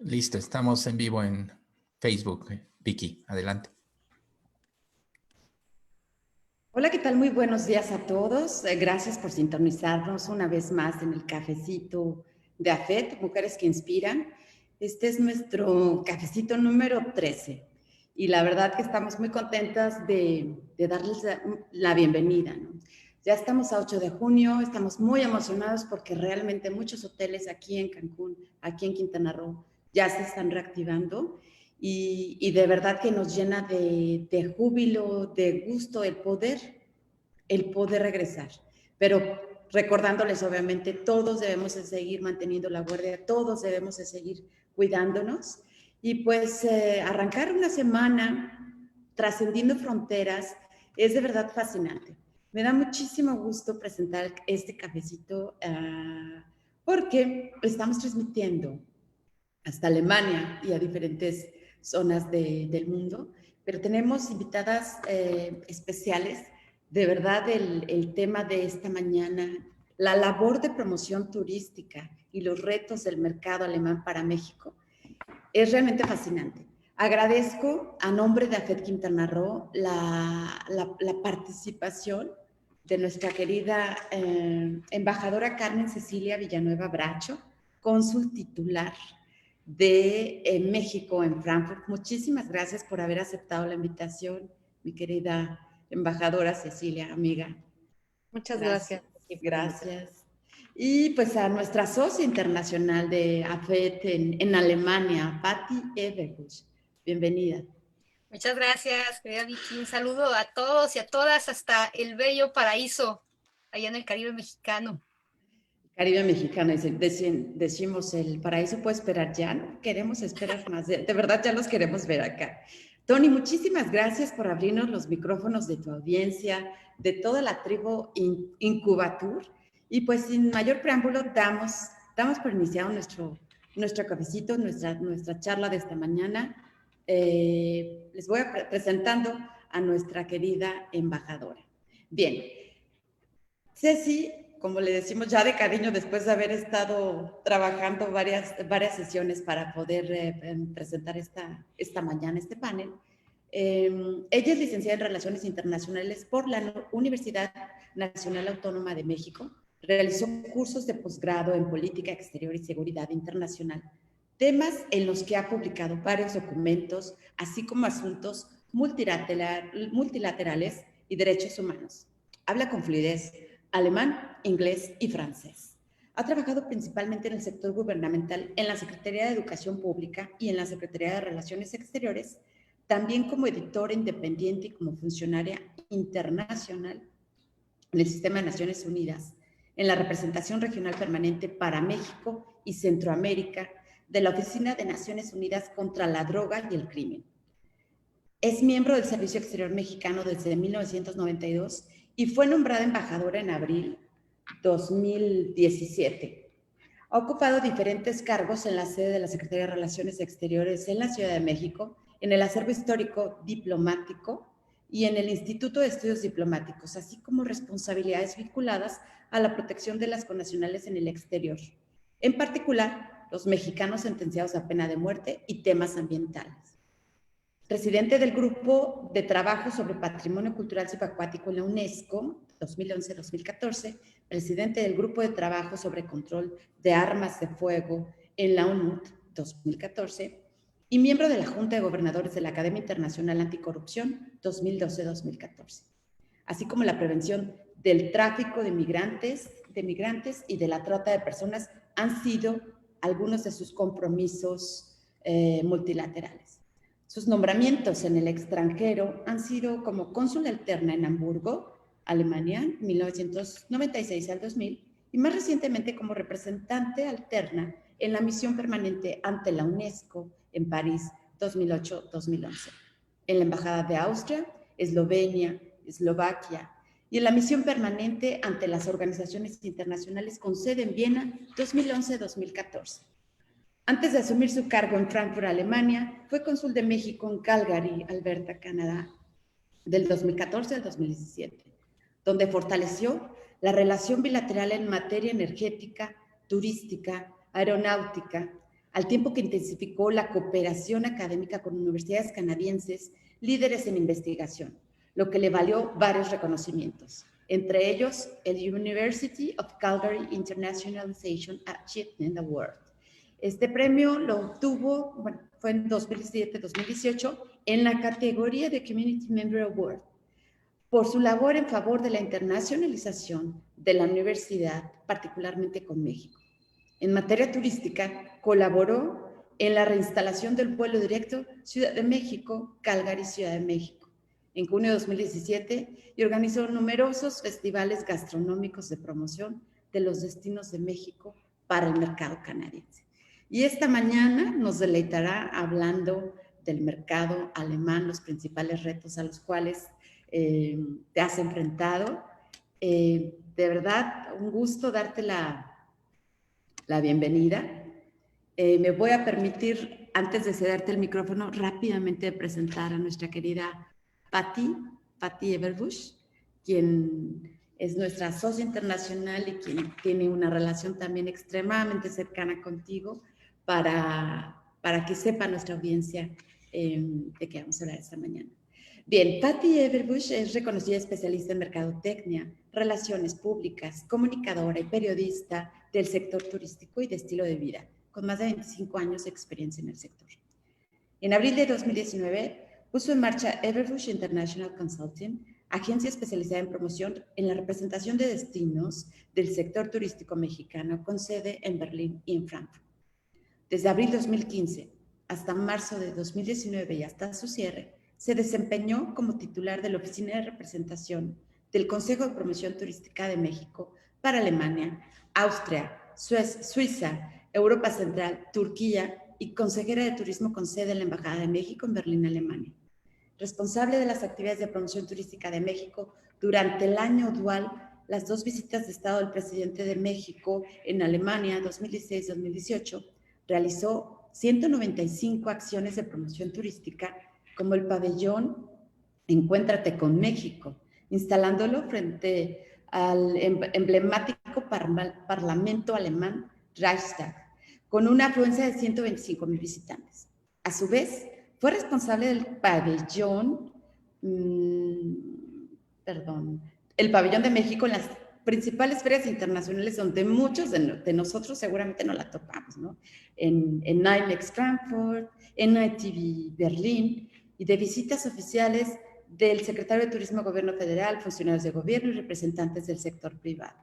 Listo, estamos en vivo en Facebook. Vicky, adelante. Hola, ¿qué tal? Muy buenos días a todos. Gracias por sintonizarnos una vez más en el cafecito de AFET, Mujeres que Inspiran. Este es nuestro cafecito número 13 y la verdad que estamos muy contentas de darles la bienvenida, ¿no? Ya estamos a 8 de junio, estamos muy emocionados porque realmente muchos hoteles aquí en Cancún, aquí en Quintana Roo, ya se están reactivando. Y de verdad que nos llena de júbilo, de gusto el poder regresar. Pero recordándoles, obviamente, todos debemos de seguir manteniendo la guardia, todos debemos de seguir cuidándonos y pues arrancar una semana trascendiendo fronteras es de verdad fascinante. Me da muchísimo gusto presentar este cafecito porque estamos transmitiendo hasta Alemania y a diferentes zonas del mundo, pero tenemos invitadas especiales. De verdad, el tema de esta mañana, la labor de promoción turística y los retos del mercado alemán para México, es realmente fascinante. Agradezco a nombre de AFET Quintana Roo la participación de nuestra querida embajadora Carmen Cecilia Villanueva Bracho, cónsul titular de México en Frankfurt. Muchísimas gracias por haber aceptado la invitación, mi querida embajadora Cecilia, amiga. Muchas Gracias. gracias. Gracias. Y pues a nuestra socia internacional de AFET en Alemania, Patti Eberhusch. Bienvenida. Muchas gracias, querida Vicky. Un saludo a todos y a todas hasta el bello paraíso, allá en el Caribe mexicano. Caribe mexicano, decimos el paraíso puede esperar ya, no queremos esperar más, de verdad ya los queremos ver acá. Tony, muchísimas gracias por abrirnos los micrófonos de tu audiencia, de toda la tribu Incubatur, y pues sin mayor preámbulo damos por iniciado nuestro cafecito, nuestra charla de esta mañana. Les voy presentando a nuestra querida embajadora. Bien, Ceci, como le decimos ya de cariño, después de haber estado trabajando varias sesiones para poder presentar esta mañana este panel, ella es licenciada en Relaciones Internacionales por la Universidad Nacional Autónoma de México. Realizó cursos de posgrado en Política Exterior y Seguridad Internacional, temas en los que ha publicado varios documentos, así como asuntos multilaterales y derechos humanos. Habla con fluidez alemán, inglés y francés. Ha trabajado principalmente en el sector gubernamental, en la Secretaría de Educación Pública y en la Secretaría de Relaciones Exteriores, también como editora independiente y como funcionaria internacional en el Sistema de Naciones Unidas, en la representación regional permanente para México y Centroamérica de la Oficina de Naciones Unidas contra la Droga y el Crimen. Es miembro del Servicio Exterior Mexicano desde 1992 y fue nombrada embajadora en abril 2017. Ha ocupado diferentes cargos en la sede de la Secretaría de Relaciones Exteriores en la Ciudad de México, en el acervo histórico diplomático y en el Instituto de Estudios Diplomáticos, así como responsabilidades vinculadas a la protección de las connacionales en el exterior, en particular los mexicanos sentenciados a pena de muerte y temas ambientales. Presidente del Grupo de Trabajo sobre Patrimonio Cultural Subacuático en la UNESCO, 2011-2014, presidente del Grupo de Trabajo sobre Control de Armas de Fuego en la ONU, 2014, y miembro de la Junta de Gobernadores de la Academia Internacional Anticorrupción, 2012-2014, así como la prevención del tráfico de migrantes y de la trata de personas han sido algunos de sus compromisos multilaterales. Sus nombramientos en el extranjero han sido como cónsul alterna en Hamburgo, Alemania, 1996 al 2000, y más recientemente como representante alterna en la misión permanente ante la UNESCO en París, 2008-2011, en la Embajada de Austria, Eslovenia, Eslovaquia, y en la misión permanente ante las organizaciones internacionales con sede en Viena, 2011-2014. Antes de asumir su cargo en Frankfurt, Alemania, fue cónsul de México en Calgary, Alberta, Canadá, del 2014 al 2017, donde fortaleció la relación bilateral en materia energética, turística, aeronáutica, al tiempo que intensificó la cooperación académica con universidades canadienses líderes en investigación, lo que le valió varios reconocimientos, entre ellos el University of Calgary Internationalization Achievement Award. Este premio lo obtuvo, bueno, fue en 2017-2018 en la categoría de Community Member Award, por su labor en favor de la internacionalización de la universidad, particularmente con México. En materia turística, colaboró en la reinstalación del vuelo directo Ciudad de México, Calgary, Ciudad de México, en junio de 2017, y organizó numerosos festivales gastronómicos de promoción de los destinos de México para el mercado canadiense. Y esta mañana nos deleitará hablando del mercado alemán, los principales retos a los cuales te has enfrentado. De verdad, un gusto darte la bienvenida. Me voy a permitir, antes de cederte el micrófono, rápidamente presentar a nuestra querida Patti Eberbusch, quien es nuestra socia internacional y quien tiene una relación también extremadamente cercana contigo para que sepa nuestra audiencia de qué vamos a hablar esta mañana. Bien, Patti Eberbusch es reconocida especialista en mercadotecnia, relaciones públicas, comunicadora y periodista del sector turístico y de estilo de vida, con más de 25 años de experiencia en el sector. En abril de 2019, puso en marcha Eberbusch International Consulting, agencia especializada en promoción en la representación de destinos del sector turístico mexicano, con sede en Berlín y en Frankfurt. Desde abril de 2015 hasta marzo de 2019 y hasta su cierre, se desempeñó como titular de la Oficina de Representación del Consejo de Promoción Turística de México para Alemania, Austria, Suiza, Europa Central, Turquía y consejera de Turismo con sede en la Embajada de México en Berlín, Alemania. Responsable de las actividades de promoción turística de México durante el año dual, las 2 visitas de Estado del presidente de México en Alemania 2016-2018, realizó 195 acciones de promoción turística como el pabellón Encuéntrate con México, instalándolo frente al emblemático parlamento alemán Reichstag, con una afluencia de 125,000 visitantes. A su vez, fue responsable del pabellón, el pabellón de México en las principales ferias internacionales donde muchos de nosotros seguramente no la topamos, ¿no? En NIMEX Frankfurt, en ITV Berlín, y de visitas oficiales del secretario de Turismo Gobierno Federal, funcionarios de gobierno y representantes del sector privado.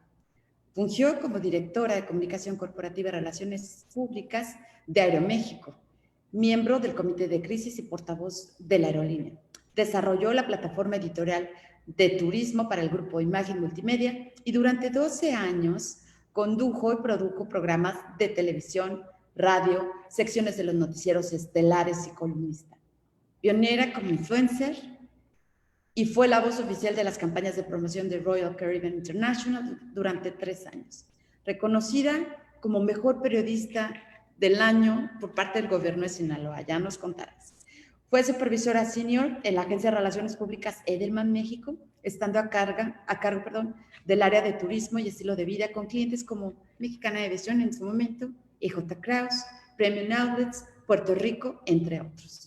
Fungió como directora de Comunicación Corporativa y Relaciones Públicas de Aeroméxico, miembro del Comité de Crisis y portavoz de la aerolínea. Desarrolló la plataforma editorial de turismo para el grupo Imagen Multimedia y durante 12 años condujo y produjo programas de televisión, radio, secciones de los noticieros estelares y columnista. Pionera como influencer y fue la voz oficial de las campañas de promoción de Royal Caribbean International durante 3 años. Reconocida como mejor periodista del año por parte del gobierno de Sinaloa, ya nos contarás. Fue supervisora senior en la Agencia de Relaciones Públicas Edelman México, estando a cargo del área de turismo y estilo de vida con clientes como Mexicana de Visión en su momento, EJ Kraus, Premium Outlets, Puerto Rico, entre otros.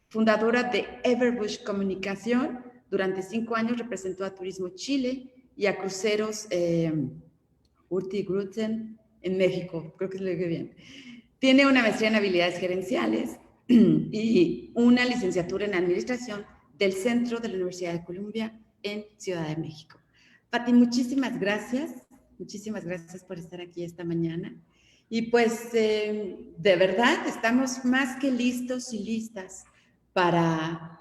Fundadora de Eberbusch Comunicación, durante 5 años representó a Turismo Chile y a Cruceros Hurtigruten en México, creo que lo dije bien. Tiene una maestría en habilidades gerenciales y una licenciatura en administración del Centro de la Universidad de Columbia en Ciudad de México. Patti, muchísimas gracias por estar aquí esta mañana. Y pues de verdad estamos más que listos y listas para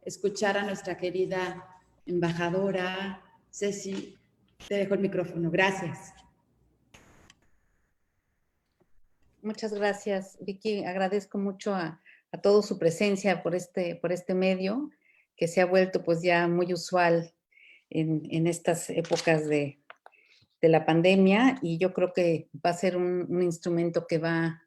escuchar a nuestra querida embajadora Ceci. Te dejo el micrófono. Gracias. Muchas gracias, Vicky. Agradezco mucho a todos su presencia por este medio, que se ha vuelto pues ya muy usual en estas épocas de la pandemia, y yo creo que va a ser un instrumento que va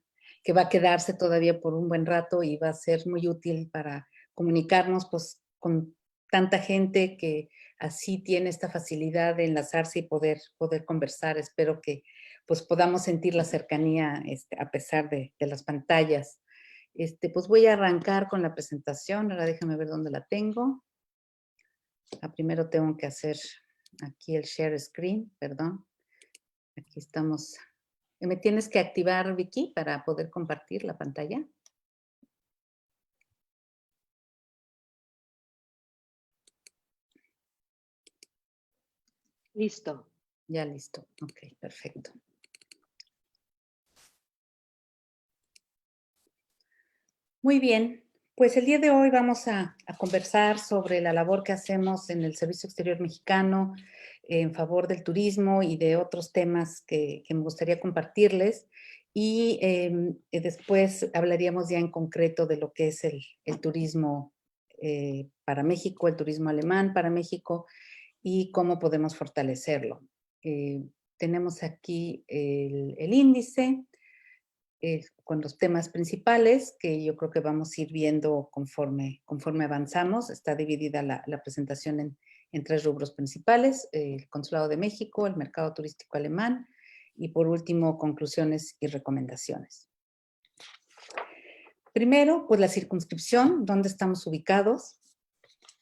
a quedarse todavía por un buen rato y va a ser muy útil para comunicarnos pues con tanta gente que así tiene esta facilidad de enlazarse y poder conversar. Espero que pues podamos sentir la cercanía a pesar de las pantallas. Pues voy a arrancar con la presentación. Ahora déjame ver dónde la tengo. Primero tengo que hacer aquí el share screen, perdón. Aquí estamos. ¿Me tienes que activar, Vicky, para poder compartir la pantalla? Listo. Ya listo. Ok, perfecto. Muy bien. Pues el día de hoy vamos a conversar sobre la labor que hacemos en el Servicio Exterior Mexicano en favor del turismo y de otros temas que me gustaría compartirles. Y después hablaríamos ya en concreto de lo que es el turismo para México, el turismo alemán para México y cómo podemos fortalecerlo. Tenemos aquí el índice con los temas principales que yo creo que vamos a ir viendo conforme avanzamos. Está dividida la presentación en 3 rubros principales: el Consulado de México, el mercado turístico alemán y por último conclusiones y recomendaciones. Primero, pues la circunscripción, dónde estamos ubicados.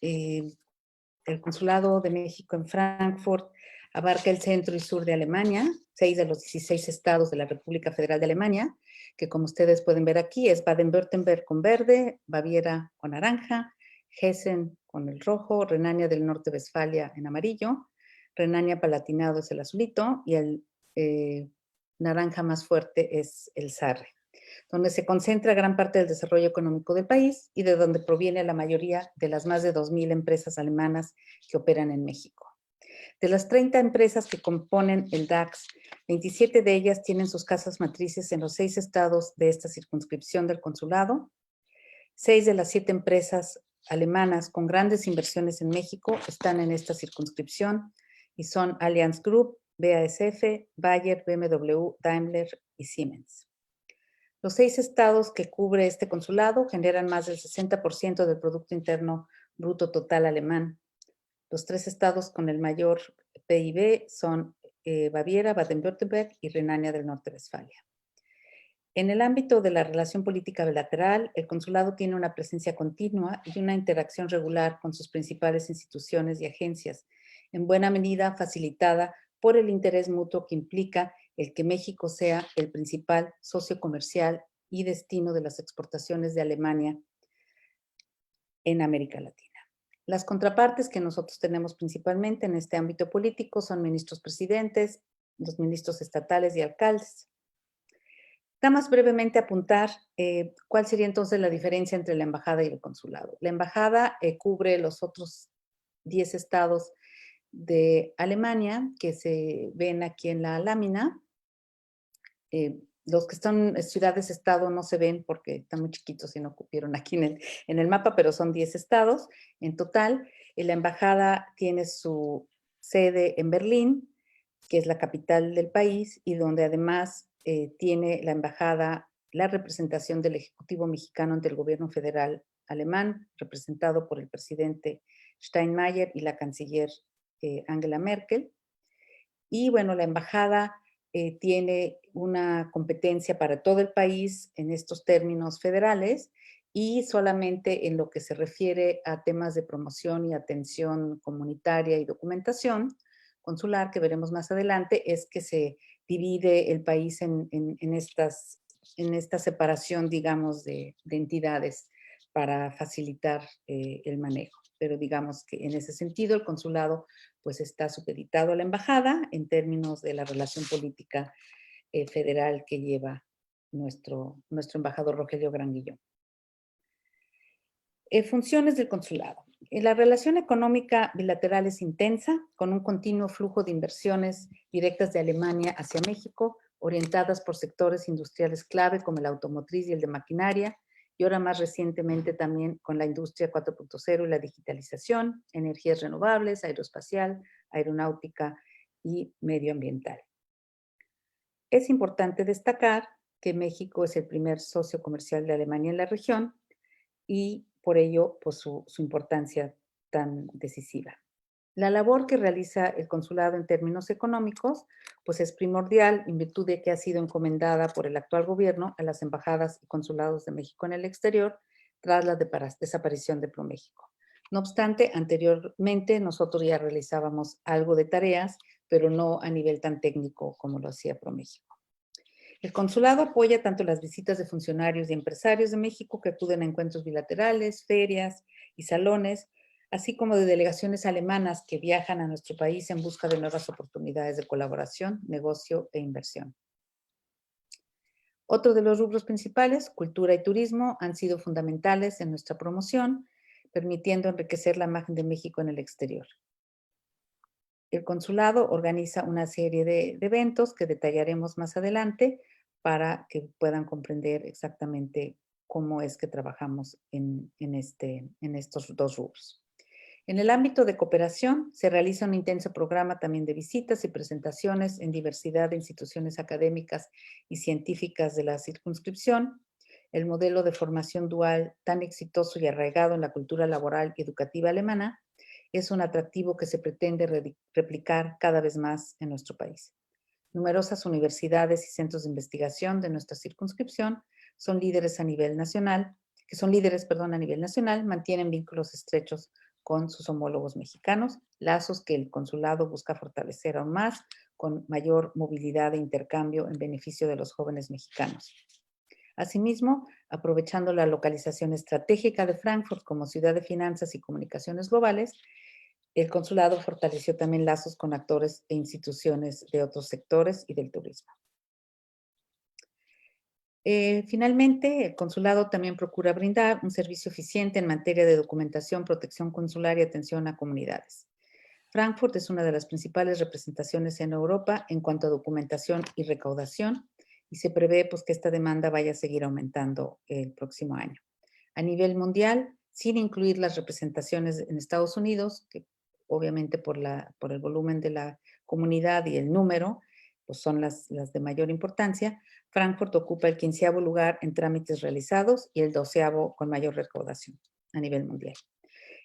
El Consulado de México en Frankfurt abarca el centro y sur de Alemania, 6 de los 16 estados de la República Federal de Alemania, que como ustedes pueden ver aquí es Baden-Württemberg con verde, Baviera con naranja, Hessen con el rojo, Renania del Norte-Westfalia en amarillo, Renania-Palatinado es el azulito y el naranja más fuerte es el Sarre, donde se concentra gran parte del desarrollo económico del país y de donde proviene la mayoría de las más de 2,000 empresas alemanas que operan en México. De las 30 empresas que componen el DAX, 27 de ellas tienen sus casas matrices en los 6 estados de esta circunscripción del consulado. 6 de las 7 empresas alemanas con grandes inversiones en México están en esta circunscripción y son Allianz Group, BASF, Bayer, BMW, Daimler y Siemens. Los 6 estados que cubre este consulado generan más del 60% del Producto Interno Bruto Total alemán. Los 3 estados con el mayor PIB son Baviera, Baden-Württemberg y Renania del Norte-Westfalia. En el ámbito de la relación política bilateral, el consulado tiene una presencia continua y una interacción regular con sus principales instituciones y agencias, en buena medida facilitada por el interés mutuo que implica el que México sea el principal socio comercial y destino de las exportaciones de Alemania en América Latina. Las contrapartes que nosotros tenemos principalmente en este ámbito político son ministros presidentes, los ministros estatales y alcaldes. Nada más brevemente apuntar cuál sería entonces la diferencia entre la embajada y el consulado. La embajada cubre los otros 10 estados de Alemania que se ven aquí en la lámina. Los que son ciudades-estado no se ven porque están muy chiquitos y no cupieron aquí en el mapa, pero son 10 estados en total. La embajada tiene su sede en Berlín, que es la capital del país, y donde además tiene la embajada la representación del Ejecutivo mexicano ante el gobierno federal alemán, representado por el presidente Steinmeier y la canciller Angela Merkel. Y bueno, la embajada tiene una competencia para todo el país en estos términos federales y solamente en lo que se refiere a temas de promoción y atención comunitaria y documentación consular, que veremos más adelante, es que se divide el país en esta separación, digamos, de entidades para facilitar el manejo. Pero digamos que en ese sentido el consulado pues está supeditado a la embajada en términos de la relación política federal que lleva nuestro embajador Rogelio Granguillón. Funciones del consulado. La relación económica bilateral es intensa, con un continuo flujo de inversiones directas de Alemania hacia México, orientadas por sectores industriales clave como el automotriz y el de maquinaria, y ahora más recientemente también con la industria 4.0 y la digitalización, energías renovables, aeroespacial, aeronáutica y medioambiental. Es importante destacar que México es el primer socio comercial de Alemania en la región y por ello pues, su importancia tan decisiva. La labor que realiza el consulado en términos económicos, pues es primordial en virtud de que ha sido encomendada por el actual gobierno a las embajadas y consulados de México en el exterior tras la desaparición de ProMéxico. No obstante, anteriormente nosotros ya realizábamos algo de tareas, pero no a nivel tan técnico como lo hacía ProMéxico. El consulado apoya tanto las visitas de funcionarios y empresarios de México que acuden a encuentros bilaterales, ferias y salones, así como de delegaciones alemanas que viajan a nuestro país en busca de nuevas oportunidades de colaboración, negocio e inversión. Otro de los rubros principales, cultura y turismo, han sido fundamentales en nuestra promoción, permitiendo enriquecer la imagen de México en el exterior. El consulado organiza una serie de eventos que detallaremos más adelante para que puedan comprender exactamente cómo es que trabajamos en estos dos rubros. En el ámbito de cooperación, se realiza un intenso programa también de visitas y presentaciones en diversidad de instituciones académicas y científicas de la circunscripción. El modelo de formación dual tan exitoso y arraigado en la cultura laboral y educativa alemana es un atractivo que se pretende replicar cada vez más en nuestro país. Numerosas universidades y centros de investigación de nuestra circunscripción son líderes a nivel nacional, mantienen vínculos estrechos con sus homólogos mexicanos, lazos que el consulado busca fortalecer aún más con mayor movilidad e intercambio en beneficio de los jóvenes mexicanos. Asimismo, aprovechando la localización estratégica de Frankfurt como ciudad de finanzas y comunicaciones globales, el consulado fortaleció también lazos con actores e instituciones de otros sectores y del turismo. Finalmente, el consulado también procura brindar un servicio eficiente en materia de documentación, protección consular y atención a comunidades. Frankfurt es una de las principales representaciones en Europa en cuanto a documentación y recaudación, y se prevé pues, que esta demanda vaya a seguir aumentando el próximo año. A nivel mundial, sin incluir las representaciones en Estados Unidos, que obviamente por el volumen de la comunidad y el número, pues son las de mayor importancia, Frankfurt ocupa el 15º lugar en trámites realizados y el 12º con mayor recaudación a nivel mundial.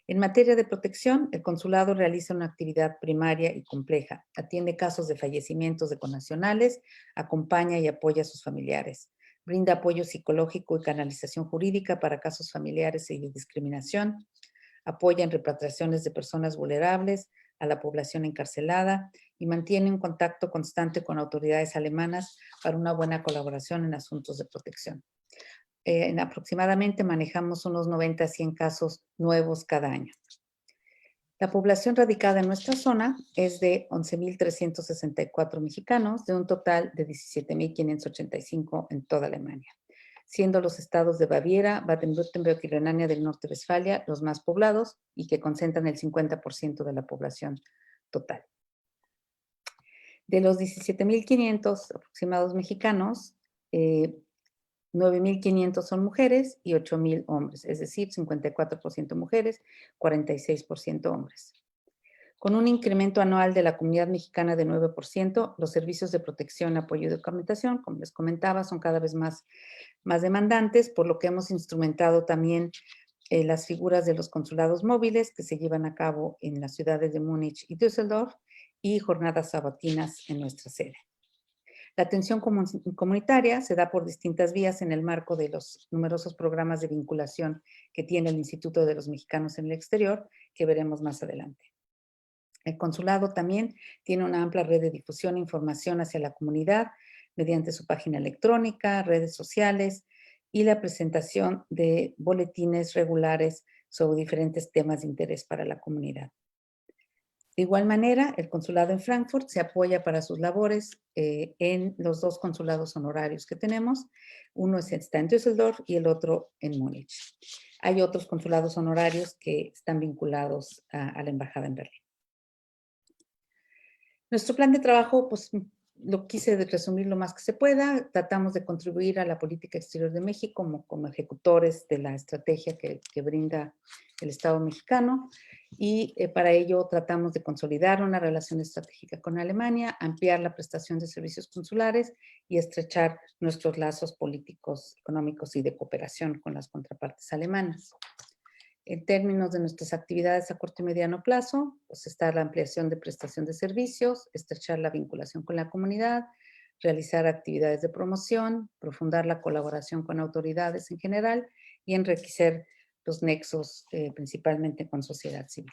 En materia de protección, el consulado realiza una actividad primaria y compleja, atiende casos de fallecimientos de connacionales, acompaña y apoya a sus familiares, brinda apoyo psicológico y canalización jurídica para casos familiares y de discriminación, apoya en repatriaciones de personas vulnerables, a la población encarcelada y mantiene un contacto constante con autoridades alemanas para una buena colaboración en asuntos de protección. Aproximadamente manejamos unos 90 a 100 casos nuevos cada año. La población radicada en nuestra zona es de 11.364 mexicanos, de un total de 17.585 en toda Alemania, siendo los estados de Baviera, Baden-Württemberg y Renania del Norte-Westfalia los más poblados y que concentran el 50% de la población total. De los 17.500 aproximados mexicanos, 9.500 son mujeres y 8.000 hombres, es decir, 54% mujeres, 46% hombres. Con un incremento anual de la comunidad mexicana de 9%, los servicios de protección, apoyo y documentación, como les comentaba, son cada vez más demandantes, por lo que hemos instrumentado también las figuras de los consulados móviles que se llevan a cabo en las ciudades de Múnich y Düsseldorf y jornadas sabatinas en nuestra sede. La atención comunitaria se da por distintas vías en el marco de los numerosos programas de vinculación que tiene el Instituto de los Mexicanos en el Exterior, que veremos más adelante. El consulado también tiene una amplia red de difusión e información hacia la comunidad mediante su página electrónica, redes sociales y la presentación de boletines regulares sobre diferentes temas de interés para la comunidad. De igual manera, el consulado en Frankfurt se apoya para sus labores en los dos consulados honorarios que tenemos. Uno está en Düsseldorf y el otro en Múnich. Hay otros consulados honorarios que están vinculados a la embajada en Berlín. Nuestro plan de trabajo, pues lo quise resumir lo más que se pueda. Tratamos de contribuir a la política exterior de México como ejecutores de la estrategia que brinda el Estado mexicano y para ello tratamos de consolidar una relación estratégica con Alemania, ampliar la prestación de servicios consulares y estrechar nuestros lazos políticos, económicos y de cooperación con las contrapartes alemanas. En términos de nuestras actividades a corto y mediano plazo, pues está la ampliación de prestación de servicios, estrechar la vinculación con la comunidad, realizar actividades de promoción, profundar la colaboración con autoridades en general y enriquecer los nexos principalmente con sociedad civil.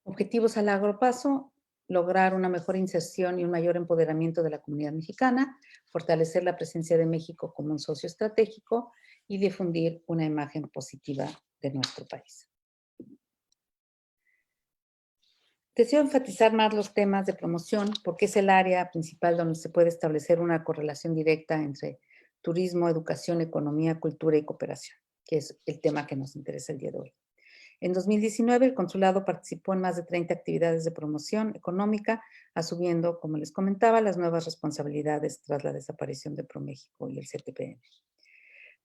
Objetivos a largo plazo: lograr una mejor inserción y un mayor empoderamiento de la comunidad mexicana, fortalecer la presencia de México como un socio estratégico y difundir una imagen positiva de nuestro país. Deseo enfatizar más los temas de promoción porque es el área principal donde se puede establecer una correlación directa entre turismo, educación, economía, cultura y cooperación, que es el tema que nos interesa el día de hoy. En 2019, el consulado participó en más de 30 actividades de promoción económica, asumiendo, como les comentaba, las nuevas responsabilidades tras la desaparición de ProMéxico y el CTPM.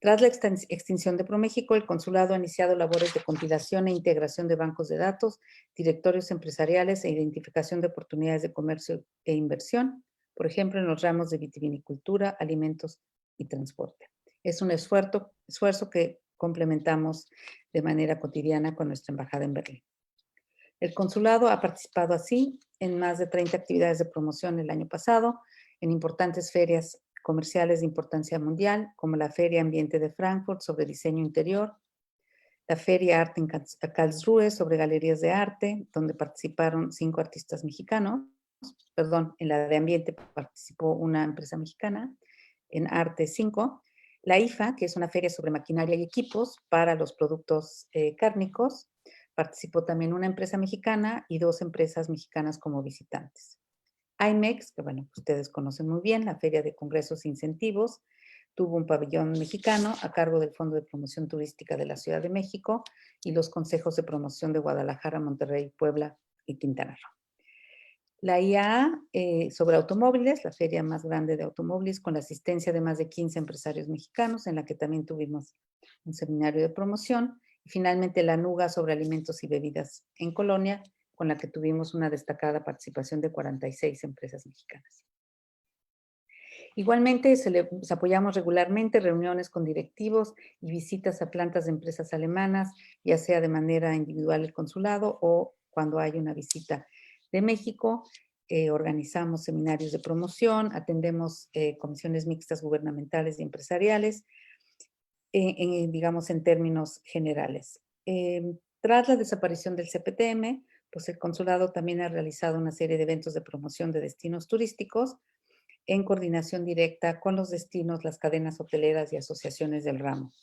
Tras la extinción de ProMéxico, el consulado ha iniciado labores de compilación e integración de bancos de datos, directorios empresariales e identificación de oportunidades de comercio e inversión, por ejemplo, en los ramos de vitivinicultura, alimentos y transporte. Es un esfuerzo que complementamos de manera cotidiana con nuestra embajada en Berlín. El consulado ha participado así en más de 30 actividades de promoción el año pasado, en importantes ferias comerciales de importancia mundial, como la Feria Ambiente de Frankfurt sobre diseño interior, la Feria Arte en Karlsruhe sobre galerías de arte, donde participaron 5 artistas mexicanos. Perdón, en la de Ambiente participó una empresa mexicana, en Arte 5. La IFA, que es una feria sobre maquinaria y equipos para los productos cárnicos, participó también una empresa mexicana y 2 empresas mexicanas como visitantes. IMEX, que bueno, ustedes conocen muy bien, la Feria de Congresos e Incentivos, tuvo un pabellón mexicano a cargo del Fondo de Promoción Turística de la Ciudad de México y los consejos de promoción de Guadalajara, Monterrey, Puebla y Quintana Roo. La IAA sobre automóviles, la feria más grande de automóviles, con la asistencia de más de 15 empresarios mexicanos, en la que también tuvimos un seminario de promoción. Y finalmente la NUGA sobre alimentos y bebidas en Colonia, con la que tuvimos una destacada participación de 46 empresas mexicanas. Igualmente, apoyamos regularmente reuniones con directivos y visitas a plantas de empresas alemanas, ya sea de manera individual el consulado o cuando hay una visita de México. Organizamos seminarios de promoción, atendemos comisiones mixtas gubernamentales y empresariales, digamos en términos generales. Tras la desaparición del CPTM, pues el consulado también ha realizado una serie de eventos de promoción de destinos turísticos en coordinación directa con los destinos, las cadenas hoteleras y asociaciones del ramo.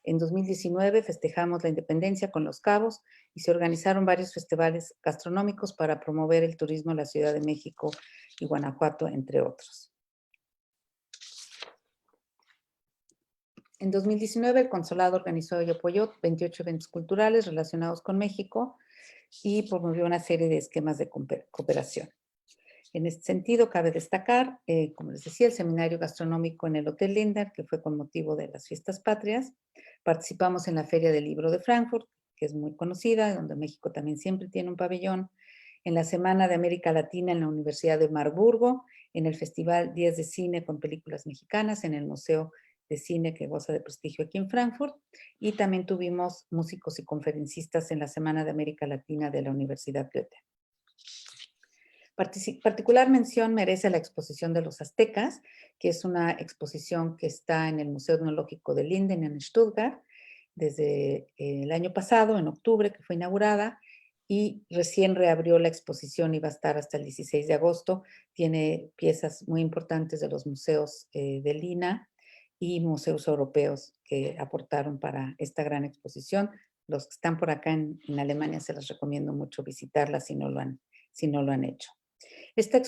En 2019 festejamos la independencia con Los Cabos y se organizaron varios festivales gastronómicos para promover el turismo en la Ciudad de México y Guanajuato, entre otros. En 2019, el consulado organizó y apoyó 28 eventos culturales relacionados con México y promovió una serie de esquemas de cooperación. En este sentido, cabe destacar, como les decía, el seminario gastronómico en el Hotel Lindner, que fue con motivo de las Fiestas Patrias. Participamos en la Feria del Libro de Frankfurt, que es muy conocida, donde México también siempre tiene un pabellón. En la Semana de América Latina en la Universidad de Marburgo, en el Festival 10 de Cine con películas mexicanas, en el Museo de Cine que goza de prestigio aquí en Frankfurt. Y también tuvimos músicos y conferencistas en la Semana de América Latina de la Universidad Goethe. Particular mención merece la exposición de los aztecas, que es una exposición que está en el Museo Etnológico de Linden en Stuttgart desde el año pasado, en octubre, que fue inaugurada, y recién reabrió la exposición y va a estar hasta el 16 de agosto. Tiene piezas muy importantes de los museos del INAH y museos europeos que aportaron para esta gran exposición. Los que están por acá en Alemania se les recomiendo mucho visitarla si no lo han hecho. Esta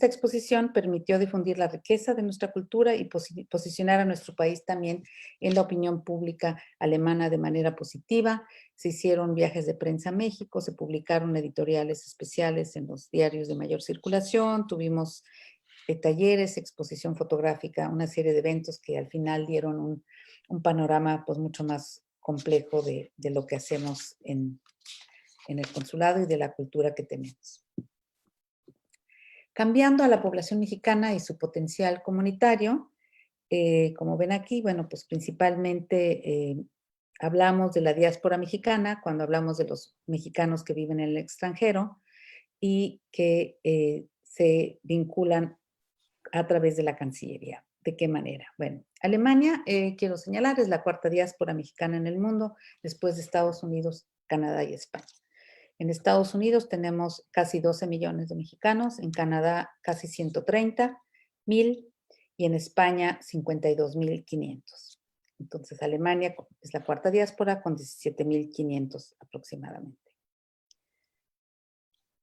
exposición permitió difundir la riqueza de nuestra cultura y posicionar a nuestro país también en la opinión pública alemana de manera positiva. Se hicieron viajes de prensa a México, se publicaron editoriales especiales en los diarios de mayor circulación, tuvimos talleres, exposición fotográfica, una serie de eventos que al final dieron un panorama pues mucho más complejo de lo que hacemos en el consulado y de la cultura que tenemos. Cambiando a la población mexicana y su potencial comunitario, como ven aquí, bueno, pues principalmente hablamos de la diáspora mexicana cuando hablamos de los mexicanos que viven en el extranjero y que se vinculan a través de la Cancillería. ¿De qué manera? Bueno, Alemania, quiero señalar, es la cuarta diáspora mexicana en el mundo, después de Estados Unidos, Canadá y España. En Estados Unidos tenemos casi 12 millones de mexicanos, en Canadá casi 130,000 y en España 52,500. Entonces, Alemania es la cuarta diáspora con 17,500 aproximadamente.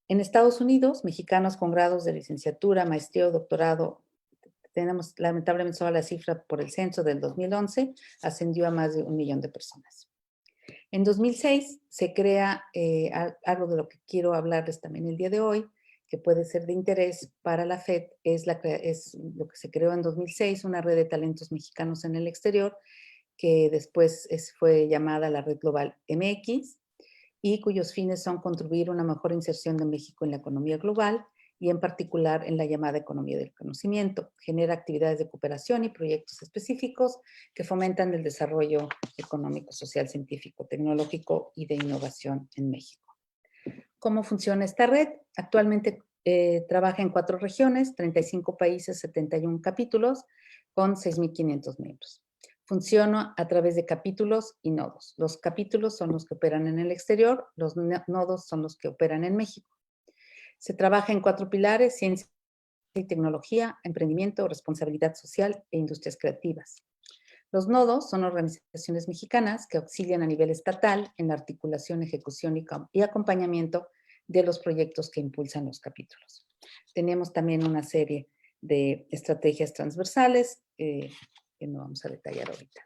En Estados Unidos, mexicanos con grados de licenciatura, maestría o doctorado, tenemos lamentablemente solo la cifra por el censo del 2011, ascendió a más de 1 millón de personas. En 2006 se crea algo de lo que quiero hablarles también el día de hoy, que puede ser de interés para la FED, es lo que se creó en 2006, una red de talentos mexicanos en el exterior, que después fue llamada la Red Global MX, y cuyos fines son contribuir a una mejor inserción de México en la economía global y en particular en la llamada economía del conocimiento. Genera actividades de cooperación y proyectos específicos que fomentan el desarrollo económico, social, científico, tecnológico y de innovación en México. ¿Cómo funciona esta red? Actualmente trabaja en 4 regiones, 35 países, 71 capítulos, con 6,500 miembros. Funciona a través de capítulos y nodos. Los capítulos son los que operan en el exterior, los nodos son los que operan en México. Se trabaja en 4 pilares: ciencia y tecnología, emprendimiento, responsabilidad social e industrias creativas. Los nodos son organizaciones mexicanas que auxilian a nivel estatal en la articulación, ejecución y acompañamiento de los proyectos que impulsan los capítulos. Tenemos también una serie de estrategias transversales que no vamos a detallar ahorita.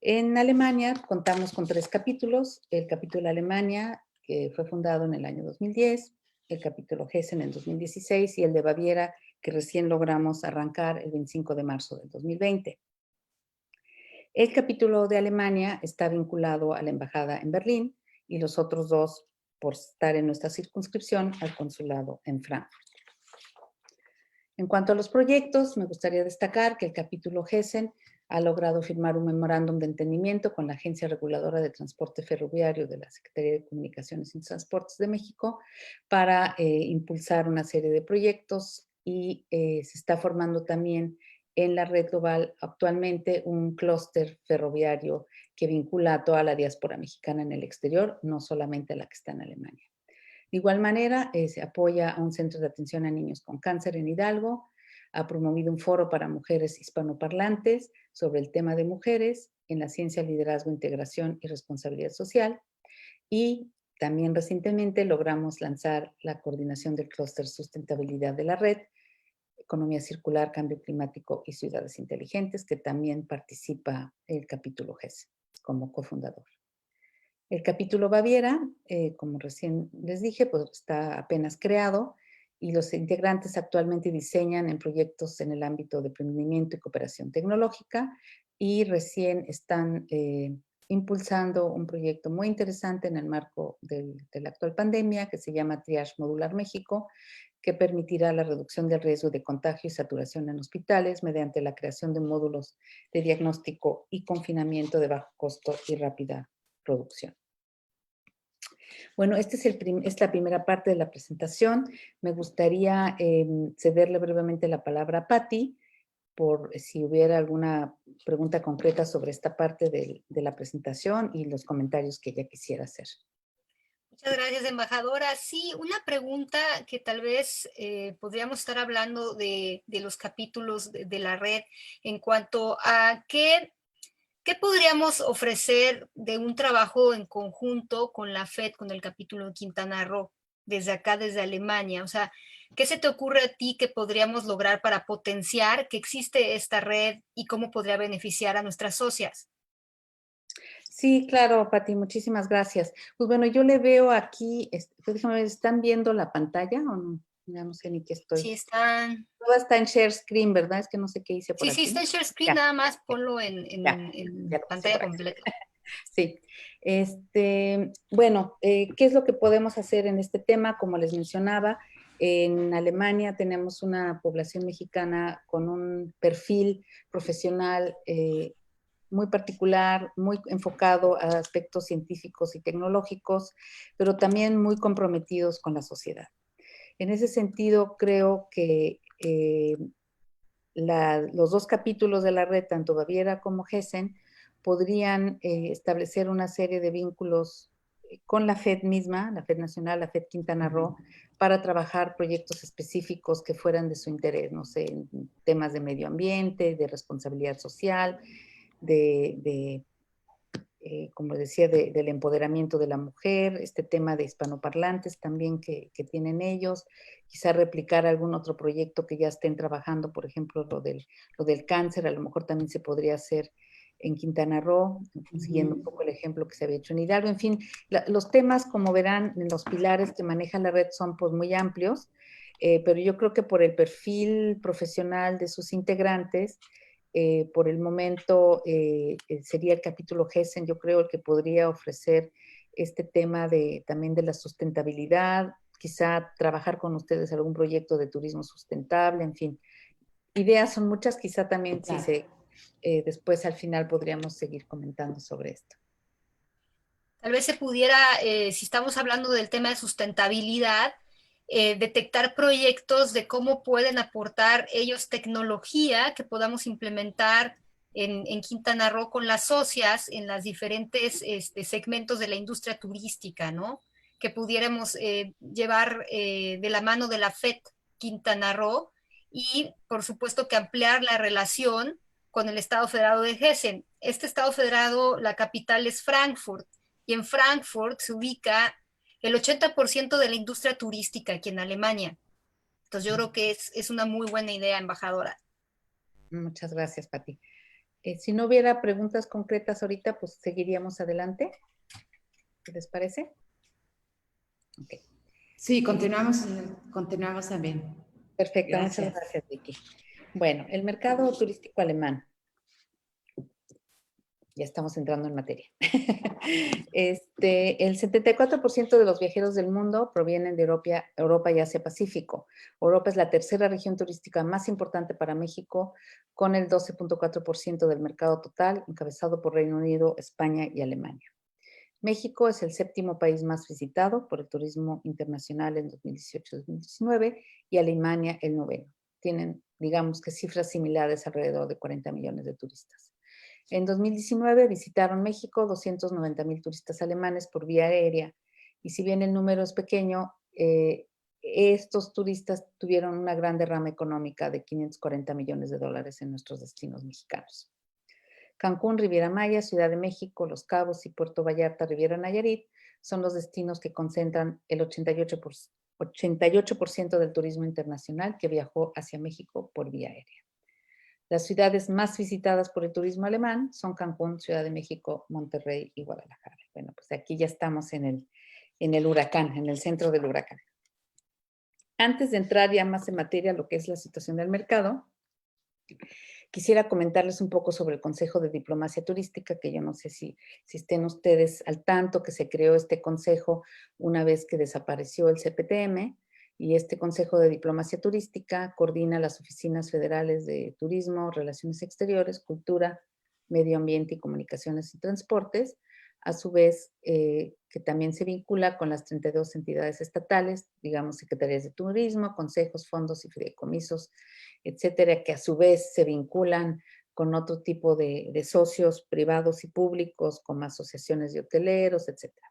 En Alemania contamos con 3 capítulos. El capítulo de Alemania, que fue fundado en el año 2010, el capítulo Hessen en 2016 y el de Baviera, que recién logramos arrancar el 25 de marzo del 2020. El capítulo de Alemania está vinculado a la embajada en Berlín y los otros 2, por estar en nuestra circunscripción, al consulado en Frankfurt. En cuanto a los proyectos, me gustaría destacar que el capítulo Hessen ha logrado firmar un memorándum de entendimiento con la Agencia Reguladora de Transporte Ferroviario de la Secretaría de Comunicaciones y Transportes de México para impulsar una serie de proyectos y se está formando también en la red global actualmente un clúster ferroviario que vincula a toda la diáspora mexicana en el exterior, no solamente a la que está en Alemania. De igual manera, se apoya a un centro de atención a niños con cáncer en Hidalgo, ha promovido un foro para mujeres hispanoparlantes sobre el tema de mujeres en la ciencia, liderazgo, integración y responsabilidad social. Y también recientemente logramos lanzar la coordinación del clúster sustentabilidad de la red, economía circular, cambio climático y ciudades inteligentes, que también participa el capítulo GES como cofundador. El capítulo Baviera, como recién les dije, pues está apenas creado y los integrantes actualmente diseñan en proyectos en el ámbito de emprendimiento y cooperación tecnológica y recién están impulsando un proyecto muy interesante en el marco de la actual pandemia que se llama Triage Modular México, que permitirá la reducción del riesgo de contagio y saturación en hospitales mediante la creación de módulos de diagnóstico y confinamiento de bajo costo y rápida producción. Bueno, esta es la primera parte de la presentación. Me gustaría cederle brevemente la palabra a Patti por si hubiera alguna pregunta concreta sobre esta parte de la presentación y los comentarios que ella quisiera hacer. Muchas gracias, embajadora. Sí, una pregunta que tal vez podríamos estar hablando de los capítulos de la red en cuanto a ¿qué podríamos ofrecer de un trabajo en conjunto con la FED, con el capítulo de Quintana Roo, desde acá, desde Alemania? O sea, ¿qué se te ocurre a ti que podríamos lograr para potenciar que existe esta red y cómo podría beneficiar a nuestras socias? Sí, claro, Pati, muchísimas gracias. Pues bueno, yo le veo aquí, déjame ver, ¿están viendo la pantalla o no? Ya no sé ni qué estoy. Sí, están... Todo está en share screen, ¿verdad? Es que no sé qué hice por aquí. Sí, está en share screen, ya. Nada más ponlo en Ya lo puse pantalla por aquí. completa. Sí. Bueno, ¿qué es lo que podemos hacer en este tema? Como les mencionaba, en Alemania tenemos una población mexicana con un perfil profesional muy particular, muy enfocado a aspectos científicos y tecnológicos, pero también muy comprometidos con la sociedad. En ese sentido, creo que los dos capítulos de la red, tanto Baviera como Hessen, podrían establecer una serie de vínculos con la FED misma, la FED Nacional, la FED Quintana Roo, para trabajar proyectos específicos que fueran de su interés, no sé, en temas de medio ambiente, de responsabilidad social, como decía, del empoderamiento de la mujer, este tema de hispanoparlantes también que tienen ellos, quizá replicar algún otro proyecto que ya estén trabajando, por ejemplo, lo del cáncer, a lo mejor también se podría hacer en Quintana Roo, siguiendo un poco el ejemplo que se había hecho en Hidalgo. En fin, los temas, como verán, en los pilares que maneja la red son pues muy amplios, pero yo creo que por el perfil profesional de sus integrantes, por el momento sería el capítulo Hessen, yo creo, el que podría ofrecer este tema también de la sustentabilidad, quizá trabajar con ustedes algún proyecto de turismo sustentable, en fin. Ideas son muchas, quizá también claro. Después al final podríamos seguir comentando sobre esto. Tal vez se pudiera, si estamos hablando del tema de sustentabilidad, detectar proyectos de cómo pueden aportar ellos tecnología que podamos implementar en Quintana Roo con las socias en los diferentes segmentos de la industria turística, ¿no? Que pudiéramos llevar de la mano de la FED Quintana Roo y, por supuesto, que ampliar la relación con el Estado Federado de Hessen. Este Estado Federado, la capital es Frankfurt, y en Frankfurt se ubica el 80% de la industria turística aquí en Alemania. Entonces yo creo que es una muy buena idea, embajadora. Muchas gracias, Pati. Si no hubiera preguntas concretas ahorita, pues seguiríamos adelante. ¿Qué les parece? Okay. Sí, continuamos también. Perfecto, gracias. Muchas gracias, Vicky. Bueno, el mercado turístico alemán. Ya estamos entrando en materia. El 74% de los viajeros del mundo provienen de Europa y Asia-Pacífico. Europa es la tercera región turística más importante para México, con el 12.4% del mercado total, encabezado por Reino Unido, España y Alemania. México es el séptimo país más visitado por el turismo internacional en 2018-2019 y Alemania el noveno. Tienen, digamos que cifras similares, alrededor de 40 millones de turistas. En 2019 visitaron México 290,000 turistas alemanes por vía aérea y si bien el número es pequeño, estos turistas tuvieron una gran derrama económica de 540 millones de dólares en nuestros destinos mexicanos. Cancún, Riviera Maya, Ciudad de México, Los Cabos y Puerto Vallarta, Riviera Nayarit son los destinos que concentran el 88% del turismo internacional que viajó hacia México por vía aérea. Las ciudades más visitadas por el turismo alemán son Cancún, Ciudad de México, Monterrey y Guadalajara. Bueno, pues aquí ya estamos en el huracán, en el centro del huracán. Antes de entrar ya más en materia lo que es la situación del mercado, quisiera comentarles un poco sobre el Consejo de Diplomacia Turística, que yo no sé si estén ustedes al tanto que se creó este consejo una vez que desapareció el CPTM, y este Consejo de Diplomacia Turística coordina las oficinas federales de Turismo, Relaciones Exteriores, Cultura, Medio Ambiente y Comunicaciones y Transportes, a su vez que también se vincula con las 32 entidades estatales, digamos, secretarías de turismo, consejos, fondos y fideicomisos, etcétera, que a su vez se vinculan con otro tipo de socios privados y públicos, como asociaciones de hoteleros, etcétera.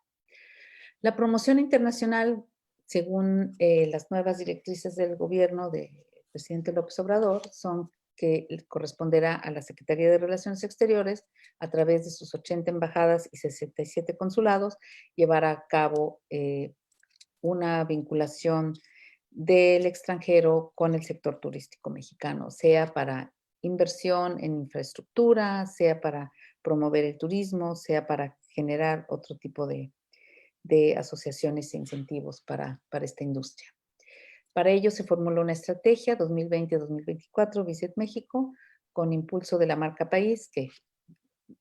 La promoción internacional, según las nuevas directrices del gobierno del presidente López Obrador, son que corresponderá a la Secretaría de Relaciones Exteriores, a través de sus 80 embajadas y 67 consulados, llevar a cabo una vinculación del extranjero con el sector turístico mexicano, sea para inversión en infraestructura, sea para promover el turismo, sea para generar otro tipo de asociaciones e incentivos para esta industria. Para ello se formuló una estrategia 2020-2024 Visit México con impulso de la marca País, que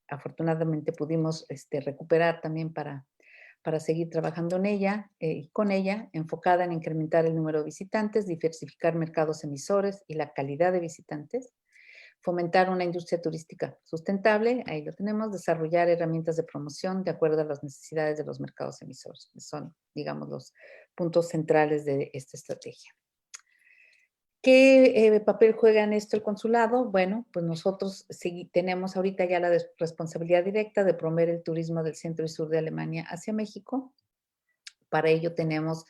afortunadamente pudimos recuperar también para seguir trabajando en ella y con ella, enfocada en incrementar el número de visitantes, diversificar mercados emisores y la calidad de visitantes, fomentar una industria turística sustentable, ahí lo tenemos, desarrollar herramientas de promoción de acuerdo a las necesidades de los mercados emisores. Son, digamos, los puntos centrales de esta estrategia. ¿Qué papel juega en esto el consulado? Bueno, pues nosotros tenemos ahorita ya la responsabilidad directa de promover el turismo del centro y sur de Alemania hacia México. Para ello tenemos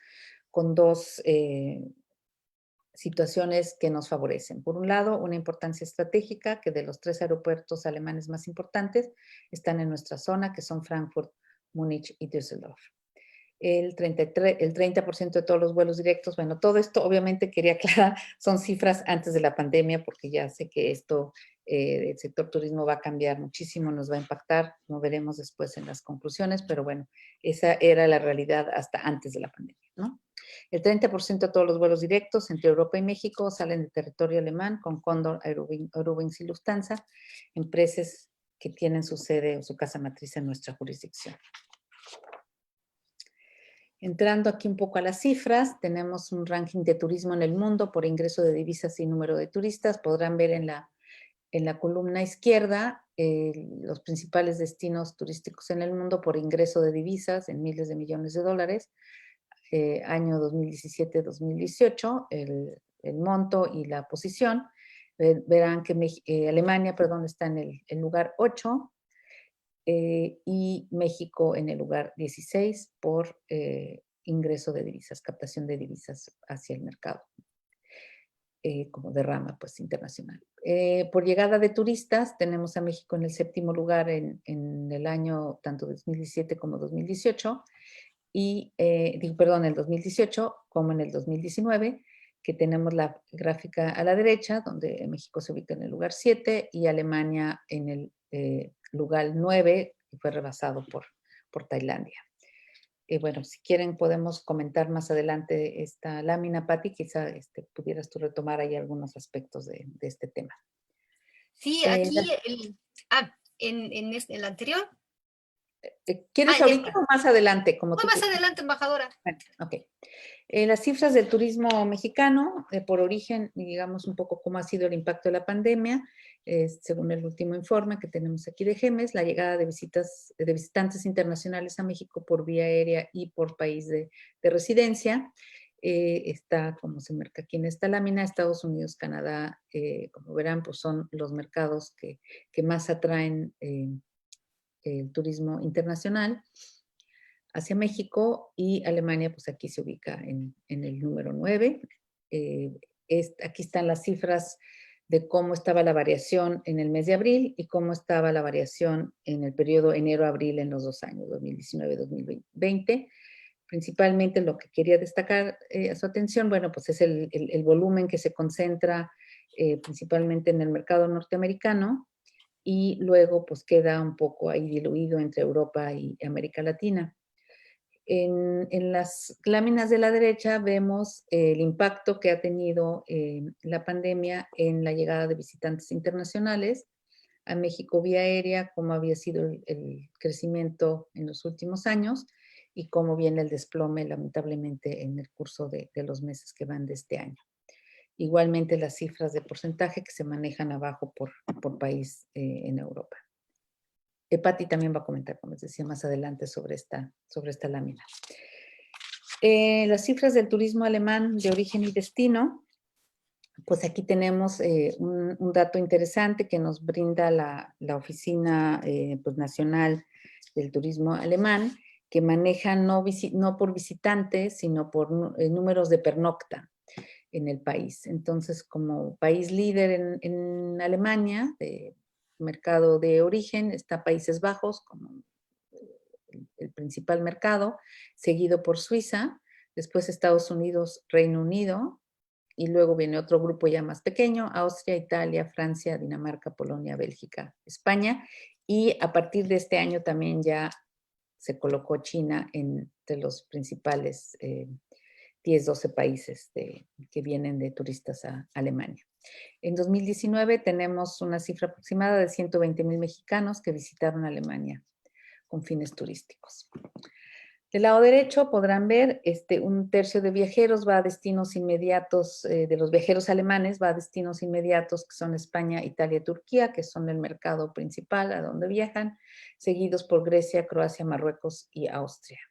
con dos situaciones que nos favorecen. Por un lado, una importancia estratégica que de los 3 aeropuertos alemanes más importantes están en nuestra zona, que son Frankfurt, Múnich y Düsseldorf. El 30% de todos los vuelos directos, bueno, todo esto obviamente quería aclarar, son cifras antes de la pandemia, porque ya sé que esto, el sector turismo va a cambiar muchísimo, nos va a impactar, como veremos después en las conclusiones, pero bueno, esa era la realidad hasta antes de la pandemia, ¿no? El 30% de todos los vuelos directos entre Europa y México salen del territorio alemán con Condor, Eurowings y Lufthansa, empresas que tienen su sede o su casa matriz en nuestra jurisdicción. Entrando aquí un poco a las cifras, tenemos un ranking de turismo en el mundo por ingreso de divisas y número de turistas. Podrán ver en la columna izquierda los principales destinos turísticos en el mundo por ingreso de divisas en miles de millones de dólares. Año 2017-2018, el monto y la posición. Verán que Alemania, perdón, está en el lugar 8 y México en el lugar 16 por ingreso de divisas, captación de divisas hacia el mercado, como derrama pues, internacional. Por llegada de turistas, tenemos a México en el 7º lugar en el año tanto 2017 como 2018, y, perdón, el 2018 como en el 2019, que tenemos la gráfica a la derecha, donde México se ubica en el lugar 7 y Alemania en el lugar 9, que fue rebasado por Tailandia. Bueno, si quieren podemos comentar más adelante esta lámina, Patti, quizá pudieras tú retomar ahí algunos aspectos de este tema. Sí, aquí, en el anterior. ¿Quieres ahorita o más adelante? Como tú Más quieras. adelante, embajadora. Bueno, ok. Las cifras del turismo mexicano, por origen, digamos un poco cómo ha sido el impacto de la pandemia, según el último informe que tenemos aquí de GEMES, la llegada de visitantes internacionales a México por vía aérea y por país de residencia, está, como se marca aquí en esta lámina, Estados Unidos, Canadá, como verán, pues son los mercados que más atraen el turismo internacional hacia México, y Alemania, pues aquí se ubica en el número 9. Aquí están las cifras de cómo estaba la variación en el mes de abril y cómo estaba la variación en el periodo enero-abril en los 2 años, 2019-2020. Principalmente lo que quería destacar a su atención, bueno, pues es el volumen que se concentra principalmente en el mercado norteamericano, y luego pues queda un poco ahí diluido entre Europa y América Latina. En las láminas de la derecha vemos el impacto que ha tenido la pandemia en la llegada de visitantes internacionales a México vía aérea, cómo había sido el crecimiento en los últimos años y cómo viene el desplome lamentablemente en el curso de los meses que van de este año. Igualmente las cifras de porcentaje que se manejan abajo por país en Europa. Patti también va a comentar, como les decía, más adelante sobre esta lámina. Las cifras del turismo alemán de origen y destino, pues aquí tenemos un dato interesante que nos brinda la Oficina pues, Nacional del Turismo Alemán, que maneja no por visitantes, sino por números de pernocta en el país. Entonces, como país líder en Alemania, de mercado de origen, está Países Bajos como el principal mercado, seguido por Suiza, después Estados Unidos, Reino Unido, y luego viene otro grupo ya más pequeño, Austria, Italia, Francia, Dinamarca, Polonia, Bélgica, España, y a partir de este año también ya se colocó China entre los principales 10, 12 países que vienen de turistas a Alemania. En 2019 tenemos una cifra aproximada de 120,000 mexicanos que visitaron Alemania con fines turísticos. Del lado derecho podrán ver un tercio de viajeros va a destinos inmediatos, de los viajeros alemanes va a destinos inmediatos que son España, Italia y Turquía, que son el mercado principal a donde viajan, seguidos por Grecia, Croacia, Marruecos y Austria.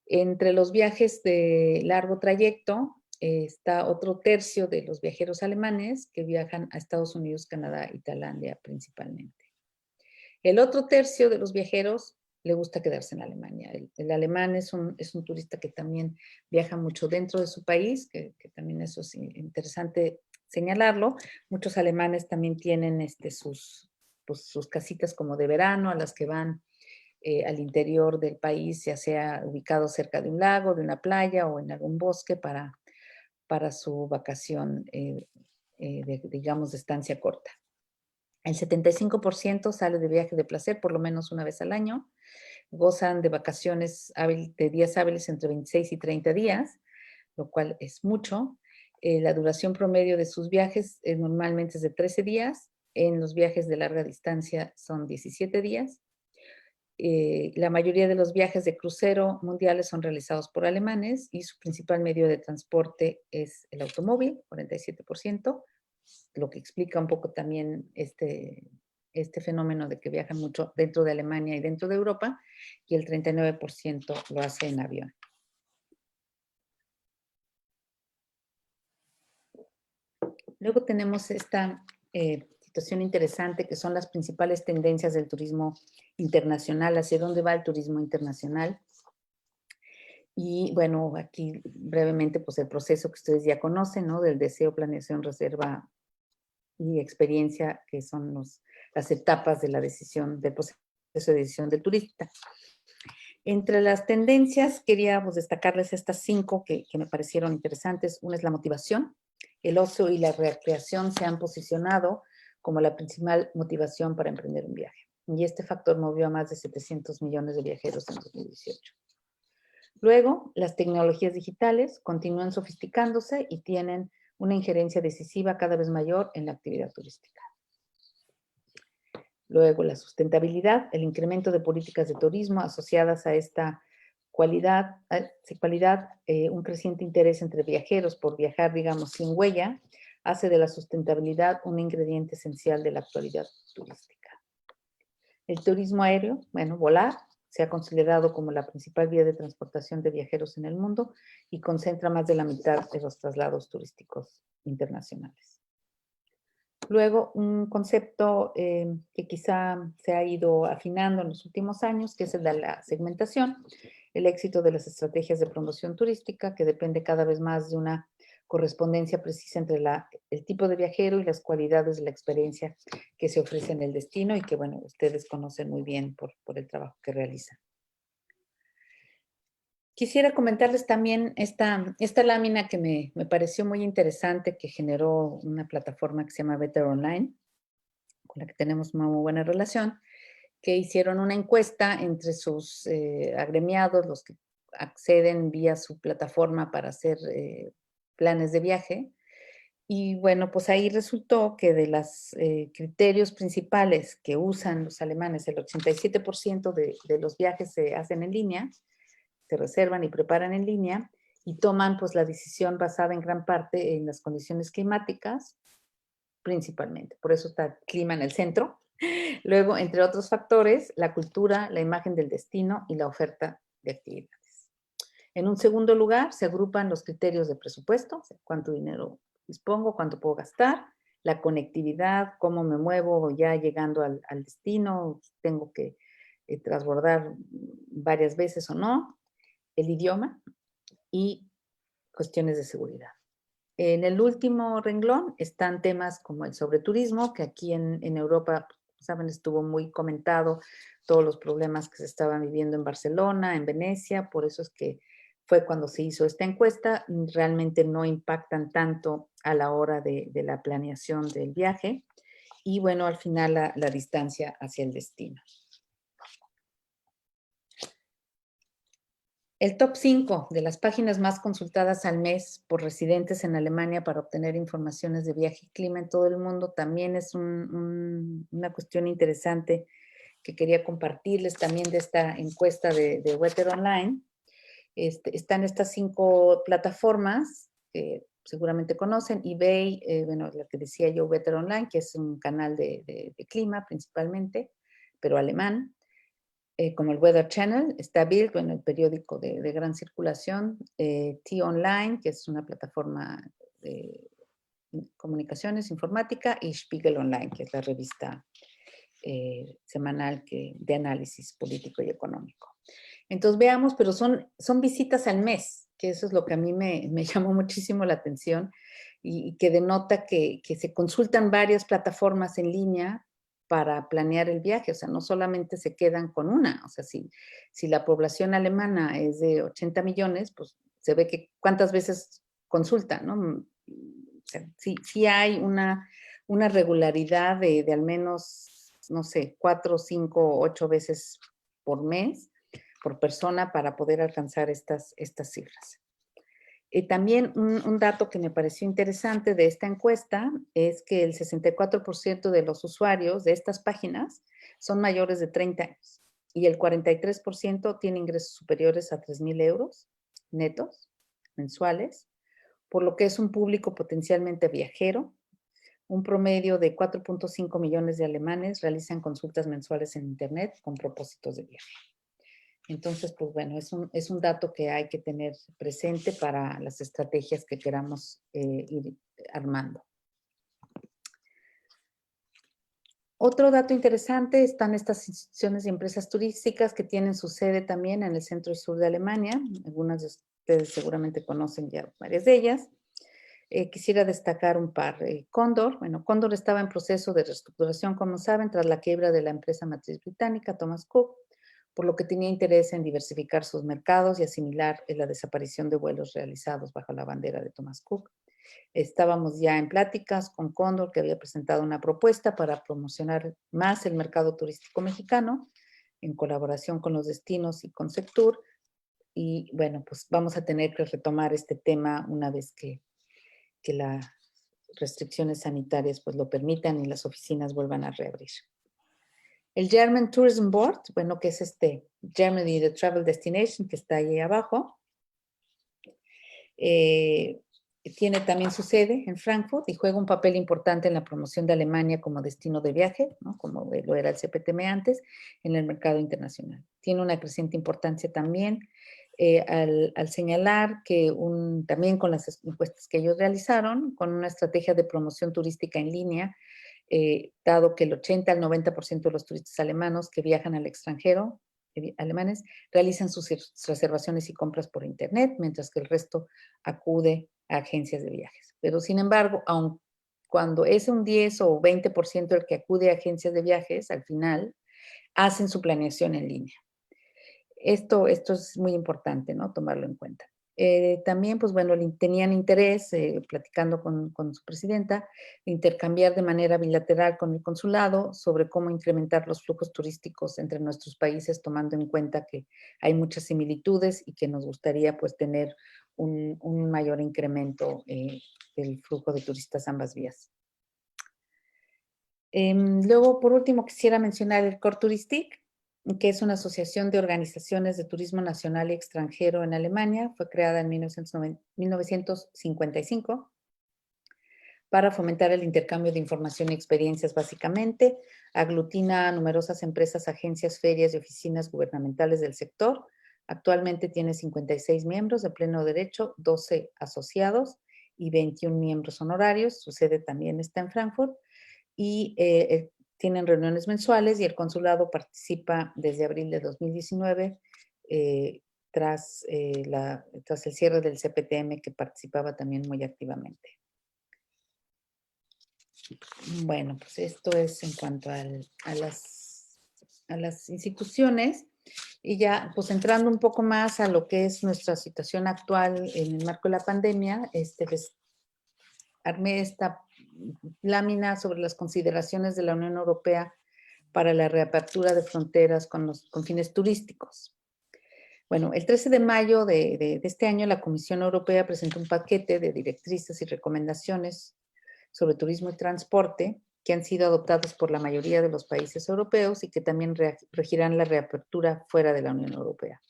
Entre los viajes de largo trayecto está otro tercio de los viajeros alemanes que viajan a Estados Unidos, Canadá y Tailandia principalmente. El otro tercio de los viajeros le gusta quedarse en Alemania. El alemán es un turista que también viaja mucho dentro de su país, que también eso es interesante señalarlo. Muchos alemanes también tienen sus casitas como de verano a las que van al interior del país, ya sea ubicado cerca de un lago, de una playa o en algún bosque para su vacación, digamos, de estancia corta. El 75% sale de viaje de placer por lo menos una vez al año. Gozan de vacaciones de días hábiles entre 26 y 30 días, lo cual es mucho. La duración promedio de sus viajes normalmente es de 13 días. En los viajes de larga distancia son 17 días. La mayoría de los viajes de crucero mundiales son realizados por alemanes y su principal medio de transporte es el automóvil, 47%, lo que explica un poco también este fenómeno de que viajan mucho dentro de Alemania y dentro de Europa, y el 39% lo hace en avión. Luego tenemos esta situación interesante que son las principales tendencias del turismo internacional, hacia dónde va el turismo internacional. Y bueno, aquí brevemente pues el proceso que ustedes ya conocen, ¿no? Del deseo, planeación, reserva y experiencia, que son las etapas de la decisión, del proceso de decisión del turista. Entre las tendencias queríamos destacarles estas 5 que me parecieron interesantes. Una es la motivación. El ocio y la recreación se han posicionado como la principal motivación para emprender un viaje. Y este factor movió a más de 700 millones de viajeros en 2018. Luego, las tecnologías digitales continúan sofisticándose y tienen una injerencia decisiva cada vez mayor en la actividad turística. Luego, la sustentabilidad, el incremento de políticas de turismo asociadas a esta cualidad, un creciente interés entre viajeros por viajar, digamos, sin huella, hace de la sustentabilidad un ingrediente esencial de la actualidad turística. El turismo aéreo, bueno, volar, se ha considerado como la principal vía de transportación de viajeros en el mundo y concentra más de la mitad de los traslados turísticos internacionales. Luego, un concepto que quizá se ha ido afinando en los últimos años, que es el de la segmentación, el éxito de las estrategias de promoción turística, que depende cada vez más de una correspondencia precisa entre el tipo de viajero y las cualidades de la experiencia que se ofrece en el destino y que, bueno, ustedes conocen muy bien por el trabajo que realizan. Quisiera comentarles también esta lámina que me pareció muy interesante, que generó una plataforma que se llama Better Online, con la que tenemos una muy buena relación, que hicieron una encuesta entre sus agremiados, los que acceden vía su plataforma para hacer planes de viaje. Y bueno, pues ahí resultó que de los criterios principales que usan los alemanes, el 87% de los viajes se hacen en línea, se reservan y preparan en línea y toman pues la decisión basada en gran parte en las condiciones climáticas, principalmente. Por eso está el clima en el centro. Luego, entre otros factores, la cultura, la imagen del destino y la oferta de actividades. En un segundo lugar, se agrupan los criterios de presupuesto, o sea, cuánto dinero dispongo, cuánto puedo gastar, la conectividad, cómo me muevo ya llegando al destino, tengo que transbordar varias veces o no, el idioma y cuestiones de seguridad. En el último renglón están temas como el sobreturismo, que aquí en Europa, saben, estuvo muy comentado todos los problemas que se estaban viviendo en Barcelona, en Venecia, por eso es que fue cuando se hizo esta encuesta. Realmente no impactan tanto a la hora de la planeación del viaje y, bueno, al final la distancia hacia el destino. El top 5 de las páginas más consultadas al mes por residentes en Alemania para obtener informaciones de viaje y clima en todo el mundo también es una cuestión interesante que quería compartirles también de esta encuesta de Wetter Online. Están estas 5 plataformas que seguramente conocen: eBay, bueno, la que decía yo, Wetter Online, que es un canal de clima principalmente, pero alemán, como el Weather Channel. Está Bild, bueno, el periódico de gran circulación, T-Online, que es una plataforma de comunicaciones, informática, y Spiegel Online, que es la revista semanal de análisis político y económico. Entonces veamos, pero son visitas al mes, que eso es lo que a mí me llamó muchísimo la atención y que denota que se consultan varias plataformas en línea para planear el viaje. O sea, no solamente se quedan con una. O sea, si la población alemana es de 80 millones, pues se ve que cuántas veces consultan, ¿no? O sea, sí hay una regularidad de al menos, no sé, 4, 5, 8 veces por mes, por persona, para poder alcanzar estas cifras. También un dato que me pareció interesante de esta encuesta es que el 64% de los usuarios de estas páginas son mayores de 30 años y el 43% tiene ingresos superiores a 3,000 euros netos mensuales, por lo que es un público potencialmente viajero. Un promedio de 4.5 millones de alemanes realizan consultas mensuales en Internet con propósitos de viaje. Entonces, pues bueno, es un dato que hay que tener presente para las estrategias que queramos ir armando. Otro dato interesante: están estas instituciones y empresas turísticas que tienen su sede también en el centro y sur de Alemania. Algunas de ustedes seguramente conocen ya varias de ellas. Quisiera destacar un par. Cóndor, bueno, Cóndor estaba en proceso de reestructuración, como saben, tras la quiebra de la empresa matriz británica, Thomas Cook, por lo que tenía interés en diversificar sus mercados y asimilar la desaparición de vuelos realizados bajo la bandera de Thomas Cook. Estábamos ya en pláticas con Cóndor, que había presentado una propuesta para promocionar más el mercado turístico mexicano, en colaboración con los destinos y con Sectur. Y bueno, pues vamos a tener que retomar este tema una vez que las restricciones sanitarias pues lo permitan y las oficinas vuelvan a reabrir. El German Tourism Board, bueno, que es Germany the Travel Destination, que está ahí abajo, tiene también su sede en Frankfurt y juega un papel importante en la promoción de Alemania como destino de viaje, ¿no? Como lo era el CPTM antes, en el mercado internacional. Tiene una creciente importancia también al señalar que también con las encuestas que ellos realizaron, con una estrategia de promoción turística en línea, dado que el 80 al 90% de los turistas alemanes que viajan al extranjero, alemanes, realizan sus reservaciones y compras por Internet, mientras que el resto acude a agencias de viajes. Pero, sin embargo, aun cuando es un 10 o 20% el que acude a agencias de viajes, al final hacen su planeación en línea. Esto es muy importante, ¿no? Tomarlo en cuenta. También, pues bueno, tenían interés, platicando con su presidenta, de intercambiar de manera bilateral con el consulado sobre cómo incrementar los flujos turísticos entre nuestros países, tomando en cuenta que hay muchas similitudes y que nos gustaría pues tener un mayor incremento del flujo de turistas ambas vías. Luego, por último, quisiera mencionar el Cortouristik, que es una asociación de organizaciones de turismo nacional y extranjero en Alemania. Fue creada en 1955 para fomentar el intercambio de información y experiencias, básicamente. Aglutina a numerosas empresas, agencias, ferias y oficinas gubernamentales del sector. Actualmente tiene 56 miembros de pleno derecho, 12 asociados y 21 miembros honorarios. Su sede también está en Frankfurt y tienen reuniones mensuales y el consulado participa desde abril de 2019 tras el cierre del CPTM, que participaba también muy activamente. Bueno, pues esto es en cuanto a las instituciones. Y ya, pues entrando un poco más a lo que es nuestra situación actual en el marco de la pandemia, les armé esta lámina sobre las consideraciones de la Unión Europea para la reapertura de fronteras con fines turísticos. Bueno, el 13 de mayo de este año, la Comisión Europea presentó un paquete de directrices y recomendaciones sobre turismo y transporte que han sido adoptados por la mayoría de los países europeos y que también regirán la reapertura fuera de la Unión Europea.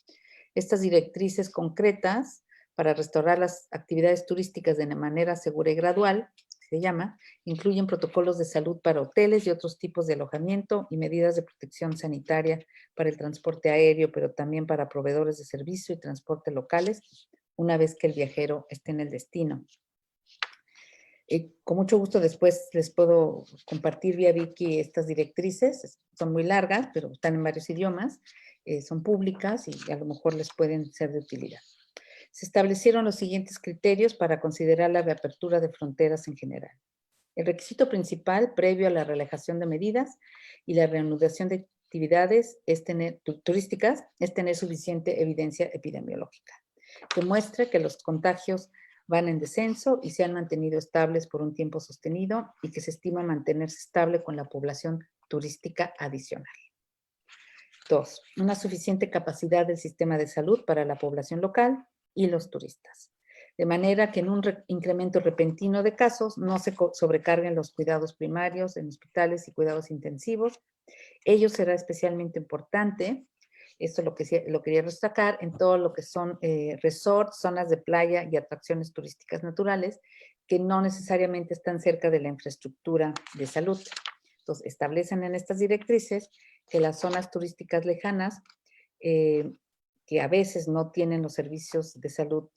Estas directrices concretas para restaurar las actividades turísticas de manera segura y gradual, se llama, incluyen protocolos de salud para hoteles y otros tipos de alojamiento y medidas de protección sanitaria para el transporte aéreo, pero también para proveedores de servicio y transporte locales, una vez que el viajero esté en el destino. Con mucho gusto después les puedo compartir vía Wiki estas directrices. Son muy largas, pero están en varios idiomas. Son públicas y a lo mejor les pueden ser de utilidad. Se establecieron los siguientes criterios para considerar la reapertura de fronteras en general. El requisito principal, previo a la relajación de medidas y la reanudación de actividades turísticas, es tener suficiente evidencia epidemiológica que muestre que los contagios van en descenso y se han mantenido estables por un tiempo sostenido y que se estima mantenerse estable con la población turística adicional. 2. Una suficiente capacidad del sistema de salud para la población local y los turistas, de manera que en un incremento repentino de casos no se sobrecarguen los cuidados primarios en hospitales y cuidados intensivos. Ello será especialmente importante, esto lo quería destacar, en todo lo que son resorts, zonas de playa y atracciones turísticas naturales que no necesariamente están cerca de la infraestructura de salud. Entonces, establecen en estas directrices que las zonas turísticas lejanas, que a veces no tienen los servicios de salud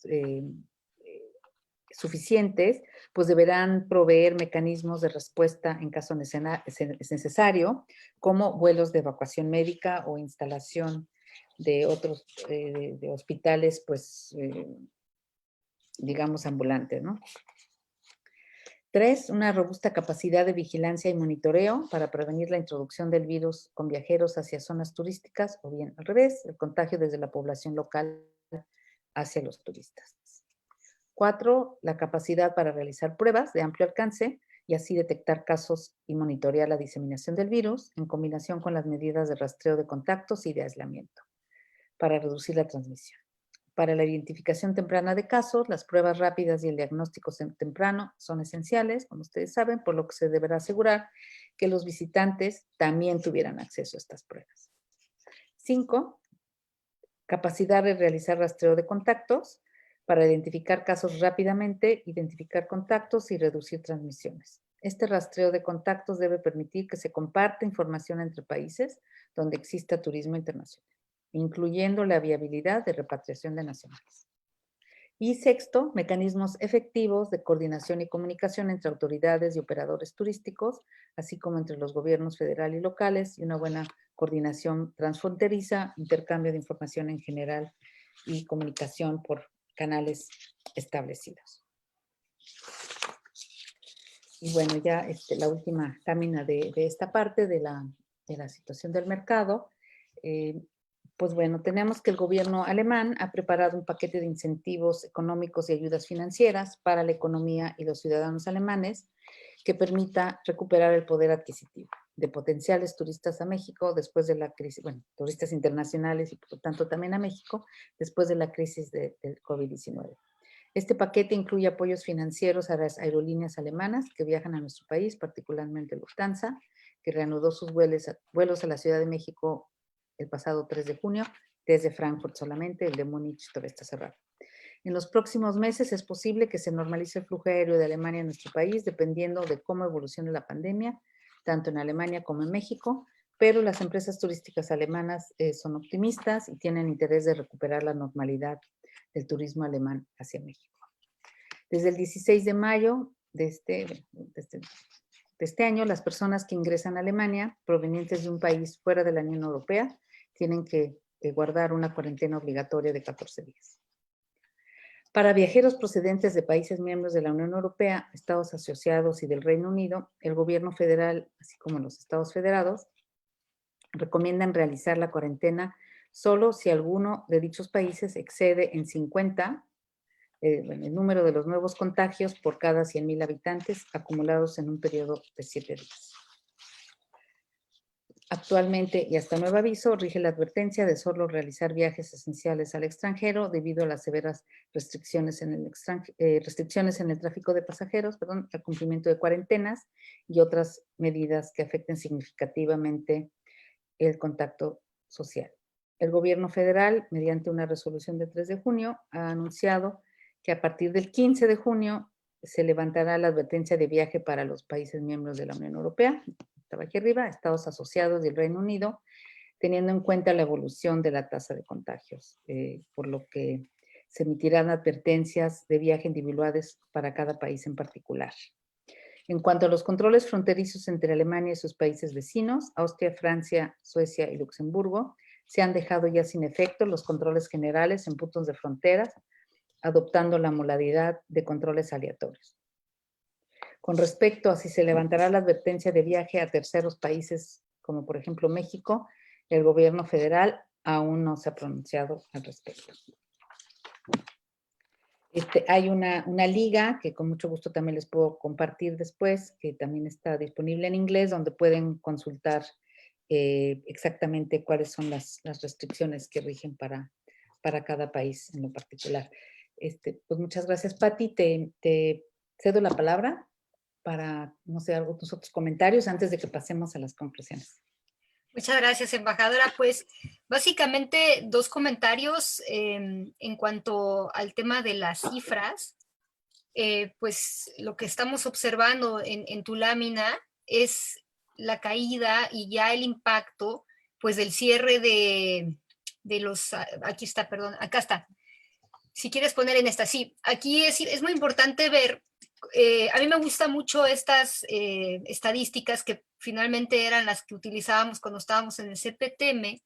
suficientes, pues deberán proveer mecanismos de respuesta en caso necesario, como vuelos de evacuación médica o instalación de otros de hospitales, pues, digamos, ambulantes, ¿no? 3, una robusta capacidad de vigilancia y monitoreo para prevenir la introducción del virus con viajeros hacia zonas turísticas o bien al revés, el contagio desde la población local hacia los turistas. 4, la capacidad para realizar pruebas de amplio alcance y así detectar casos y monitorear la diseminación del virus en combinación con las medidas de rastreo de contactos y de aislamiento para reducir la transmisión. Para la identificación temprana de casos, las pruebas rápidas y el diagnóstico temprano son esenciales, como ustedes saben, por lo que se deberá asegurar que los visitantes también tuvieran acceso a estas pruebas. 5, capacidad de realizar rastreo de contactos para identificar casos rápidamente, identificar contactos y reducir transmisiones. Este rastreo de contactos debe permitir que se comparta información entre países donde exista turismo internacional, incluyendo la viabilidad de repatriación de nacionales. Y 6, mecanismos efectivos de coordinación y comunicación entre autoridades y operadores turísticos, así como entre los gobiernos federal y locales, y una buena coordinación transfronteriza, intercambio de información en general y comunicación por canales establecidos. Y bueno, ya la última lámina de esta parte de la situación del mercado. Pues bueno, tenemos que el gobierno alemán ha preparado un paquete de incentivos económicos y ayudas financieras para la economía y los ciudadanos alemanes que permita recuperar el poder adquisitivo de potenciales turistas a México después de la crisis, bueno, turistas internacionales y por lo tanto también a México después de la crisis del COVID-19. Este paquete incluye apoyos financieros a las aerolíneas alemanas que viajan a nuestro país, particularmente Lufthansa, que reanudó sus vuelos a la Ciudad de México el pasado 3 de junio, desde Frankfurt solamente, el de Múnich todavía está cerrado. En los próximos meses es posible que se normalice el flujo aéreo de Alemania a nuestro país, dependiendo de cómo evolucione la pandemia, tanto en Alemania como en México, pero las empresas turísticas alemanas son optimistas y tienen interés de recuperar la normalidad del turismo alemán hacia México. Desde el 16 de mayo de este año, las personas que ingresan a Alemania provenientes de un país fuera de la Unión Europea tienen que guardar una cuarentena obligatoria de 14 días. Para viajeros procedentes de países miembros de la Unión Europea, estados asociados y del Reino Unido, el gobierno federal, así como los estados federados, recomiendan realizar la cuarentena solo si alguno de dichos países excede en 50 el número de los nuevos contagios por cada 100,000 habitantes acumulados en un periodo de 7 días. Actualmente y hasta nuevo aviso rige la advertencia de solo realizar viajes esenciales al extranjero debido a las severas restricciones en el tráfico de pasajeros, al cumplimiento de cuarentenas y otras medidas que afecten significativamente el contacto social. El gobierno federal, mediante una resolución de 3 de junio, ha anunciado que a partir del 15 de junio se levantará la advertencia de viaje para los países miembros de la Unión Europea, estaba aquí arriba, Estados asociados del Reino Unido, teniendo en cuenta la evolución de la tasa de contagios, por lo que se emitirán advertencias de viaje individuales para cada país en particular. En cuanto a los controles fronterizos entre Alemania y sus países vecinos, Austria, Francia, Suecia y Luxemburgo, se han dejado ya sin efecto los controles generales en puntos de fronteras, adoptando la modalidad de controles aleatorios. Con respecto a si se levantará la advertencia de viaje a terceros países, como por ejemplo México, el gobierno federal aún no se ha pronunciado al respecto. Hay una liga que con mucho gusto también les puedo compartir después, que también está disponible en inglés, donde pueden consultar exactamente cuáles son las restricciones que rigen para cada país en lo particular. Pues muchas gracias, Pati. Te cedo la palabra para, no sé, algunos otros comentarios antes de que pasemos a las conclusiones. Muchas gracias, embajadora. Pues básicamente 2 comentarios en cuanto al tema de las cifras. Pues lo que estamos observando en tu lámina es la caída y ya el impacto pues del cierre de los, aquí está, perdón, acá está. Si quieres poner en esta, sí, aquí es muy importante ver, a mí me gustan mucho estas estadísticas que finalmente eran las que utilizábamos cuando estábamos en el CPTM.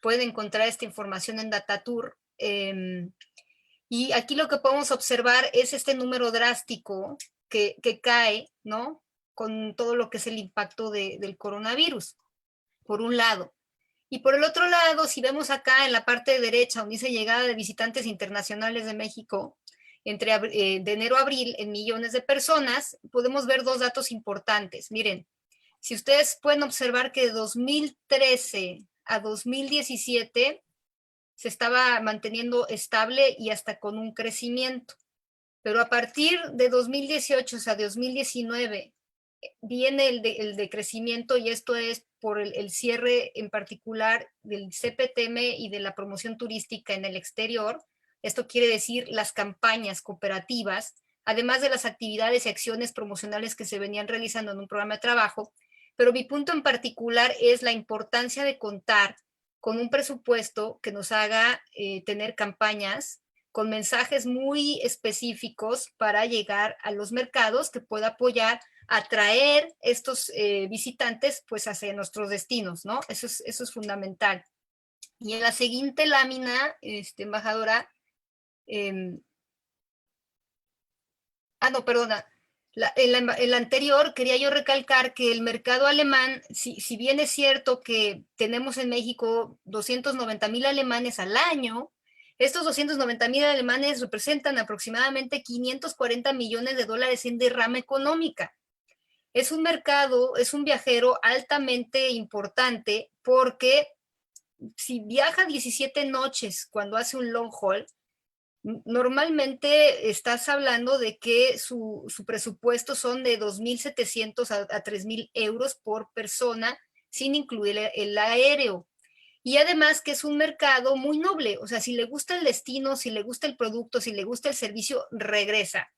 Pueden encontrar esta información en Datatur. Y aquí lo que podemos observar es este número drástico que cae, ¿no? Con todo lo que es el impacto del coronavirus, por un lado. Y por el otro lado, si vemos acá en la parte derecha, donde dice llegada de visitantes internacionales de México, de enero a abril, en millones de personas, podemos ver 2 datos importantes. Miren, si ustedes pueden observar que de 2013 a 2017 se estaba manteniendo estable y hasta con un crecimiento. Pero a partir de 2018, o sea, de 2019, viene el decrecimiento, y esto es por el cierre en particular del CPTM y de la promoción turística en el exterior. Esto quiere decir las campañas cooperativas, además de las actividades y acciones promocionales que se venían realizando en un programa de trabajo. Pero mi punto en particular es la importancia de contar con un presupuesto que nos haga tener campañas con mensajes muy específicos para llegar a los mercados, que pueda apoyar, atraer estos visitantes pues hacia nuestros destinos, ¿no? Eso es fundamental. Y en la siguiente lámina, embajadora, no, perdona, en la anterior quería yo recalcar que el mercado alemán, si bien es cierto que tenemos en México 290,000 alemanes al año, estos 290,000 alemanes representan aproximadamente 540 millones de dólares en derrama económica. Es un mercado, es un viajero altamente importante, porque si viaja 17 noches cuando hace un long haul, normalmente estás hablando de que su presupuesto son de 2,700 a 3,000 euros por persona, sin incluir el aéreo. Y además que es un mercado muy noble, o sea, si le gusta el destino, si le gusta el producto, si le gusta el servicio, regresa.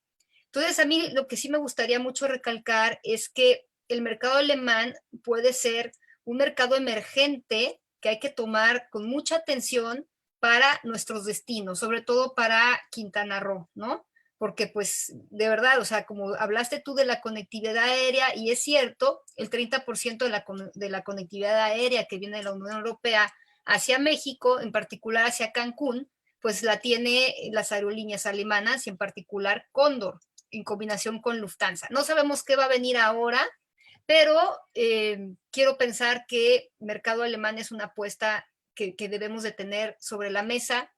Entonces, a mí lo que sí me gustaría mucho recalcar es que el mercado alemán puede ser un mercado emergente que hay que tomar con mucha atención para nuestros destinos, sobre todo para Quintana Roo, ¿no? Porque pues de verdad, o sea, como hablaste tú de la conectividad aérea, y es cierto, el 30% de la conectividad aérea que viene de la Unión Europea hacia México, en particular hacia Cancún, pues la tiene las aerolíneas alemanas, y en particular Cóndor, en combinación con Lufthansa. No sabemos qué va a venir ahora, pero quiero pensar que mercado alemán es una apuesta que debemos de tener sobre la mesa,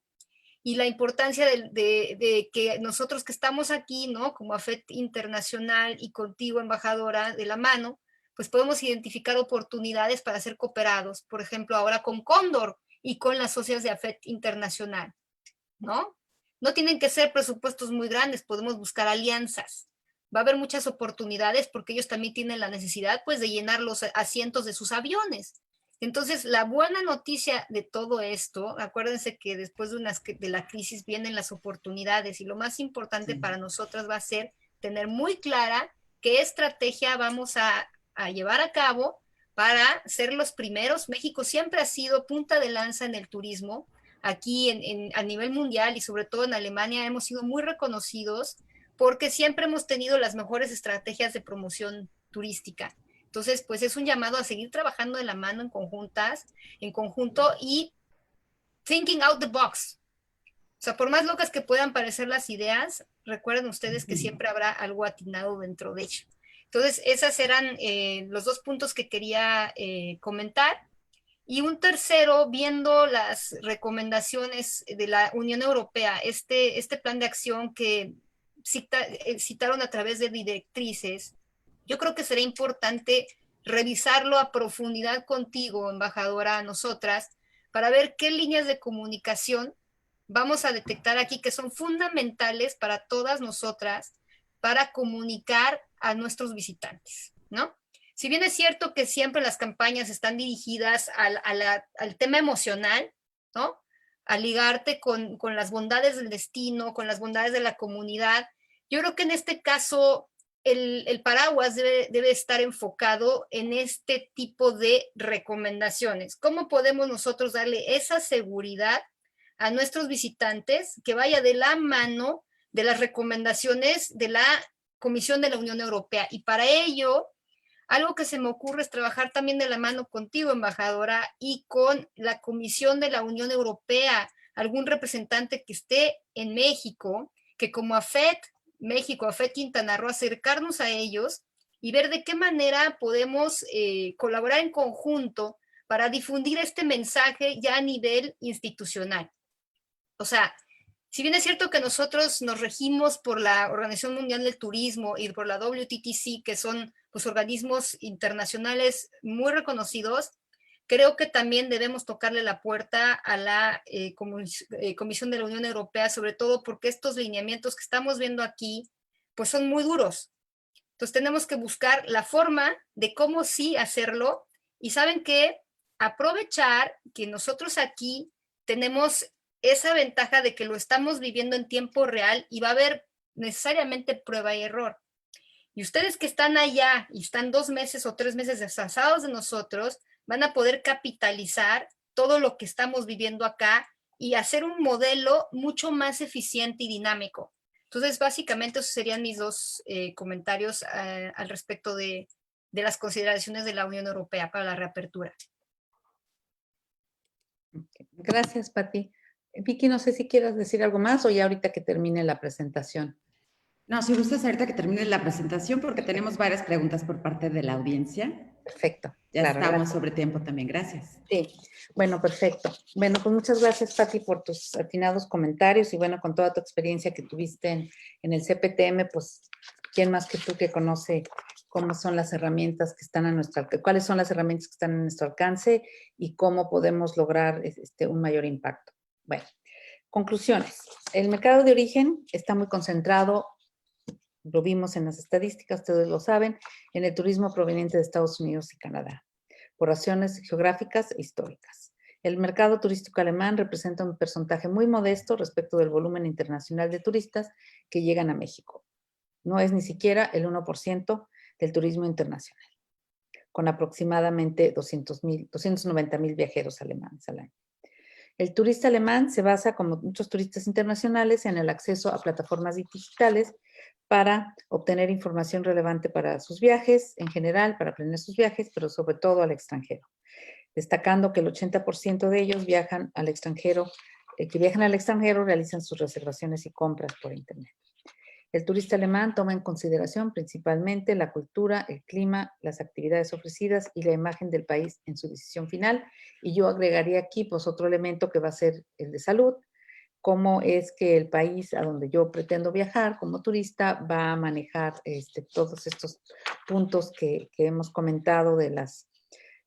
y la importancia de que nosotros que estamos aquí, ¿no? Como AFET Internacional y contigo, embajadora, de la mano, pues podemos identificar oportunidades para ser cooperados, por ejemplo, ahora con Cóndor y con las socias de AFET internacional, ¿no? No tienen que ser presupuestos muy grandes, podemos buscar alianzas. Va a haber muchas oportunidades porque ellos también tienen la necesidad, pues, de llenar los asientos de sus aviones. Entonces, la buena noticia de todo esto, acuérdense que después de la crisis vienen las oportunidades y lo más importante para nosotras va a ser tener muy clara qué estrategia vamos a llevar a cabo para ser los primeros. México siempre ha sido punta de lanza en el turismo. Aquí a nivel mundial y sobre todo en Alemania hemos sido muy reconocidos porque siempre hemos tenido las mejores estrategias de promoción turística. Entonces, pues es un llamado a seguir trabajando de la mano en conjunto y thinking out the box. O sea, por más locas que puedan parecer las ideas, recuerden ustedes que siempre habrá algo atinado dentro de ello. Entonces, esos eran los 2 puntos que quería comentar. Y un tercero, viendo las recomendaciones de la Unión Europea, este plan de acción que citaron a través de directrices, yo creo que será importante revisarlo a profundidad contigo, embajadora, a nosotras, para ver qué líneas de comunicación vamos a detectar aquí que son fundamentales para todas nosotras para comunicar a nuestros visitantes, ¿no? Si bien es cierto que siempre las campañas están dirigidas al tema emocional, ¿no? A ligarte con las bondades del destino, con las bondades de la comunidad, yo creo que en este caso el paraguas debe estar enfocado en este tipo de recomendaciones. ¿Cómo podemos nosotros darle esa seguridad a nuestros visitantes que vaya de la mano de las recomendaciones de la Comisión de la Unión Europea? Y para ello, algo que se me ocurre es trabajar también de la mano contigo, embajadora, y con la Comisión de la Unión Europea, algún representante que esté en México, que como AFET México, AFET Quintana Roo, acercarnos a ellos y ver de qué manera podemos colaborar en conjunto para difundir este mensaje ya a nivel institucional. O sea, si bien es cierto que nosotros nos regimos por la Organización Mundial del Turismo y por la WTTC, que son pues, organismos internacionales muy reconocidos, creo que también debemos tocarle la puerta a la Comisión de la Unión Europea, sobre todo porque estos lineamientos que estamos viendo aquí, pues son muy duros. Entonces tenemos que buscar la forma de cómo sí hacerlo y saben que aprovechar que nosotros aquí tenemos esa ventaja de que lo estamos viviendo en tiempo real y va a haber necesariamente prueba y error. Y ustedes que están allá y están 2 meses o 3 meses desfasados de nosotros, van a poder capitalizar todo lo que estamos viviendo acá y hacer un modelo mucho más eficiente y dinámico. Entonces, básicamente, esos serían mis 2 comentarios al respecto de las consideraciones de la Unión Europea para la reapertura. Gracias, Pati. Vicky, no sé si quieras decir algo más o ya ahorita que termine la presentación. No, si gustas ahorita que termine la presentación porque tenemos varias preguntas por parte de la audiencia. Perfecto. Ya claro, estamos gracias. sobre tiempo también, gracias. Sí, bueno, perfecto. Bueno, pues muchas gracias, Pati, por tus atinados comentarios y bueno, con toda tu experiencia que tuviste en el CPTM, pues, ¿quién más que tú que conoce cómo son las herramientas que están a nuestro alcance, cuáles son las herramientas que están a nuestro alcance y cómo podemos lograr un mayor impacto? Bueno, conclusiones. El mercado de origen está muy concentrado, lo vimos en las estadísticas, ustedes lo saben, en el turismo proveniente de Estados Unidos y Canadá, por razones geográficas e históricas. El mercado turístico alemán representa un porcentaje muy modesto respecto del volumen internacional de turistas que llegan a México. No es ni siquiera el 1% del turismo internacional, con aproximadamente 290,000 viajeros alemanes al año. El turista alemán se basa, como muchos turistas internacionales, en el acceso a plataformas digitales para obtener información relevante para sus viajes, en general, para planear sus viajes, pero sobre todo al extranjero. Destacando que el 80% de ellos viajan al extranjero, realizan sus reservaciones y compras por Internet. El turista alemán toma en consideración principalmente la cultura, el clima, las actividades ofrecidas y la imagen del país en su decisión final. Y yo agregaría aquí pues otro elemento que va a ser el de salud, cómo es que el país a donde yo pretendo viajar como turista va a manejar todos estos puntos que hemos comentado de las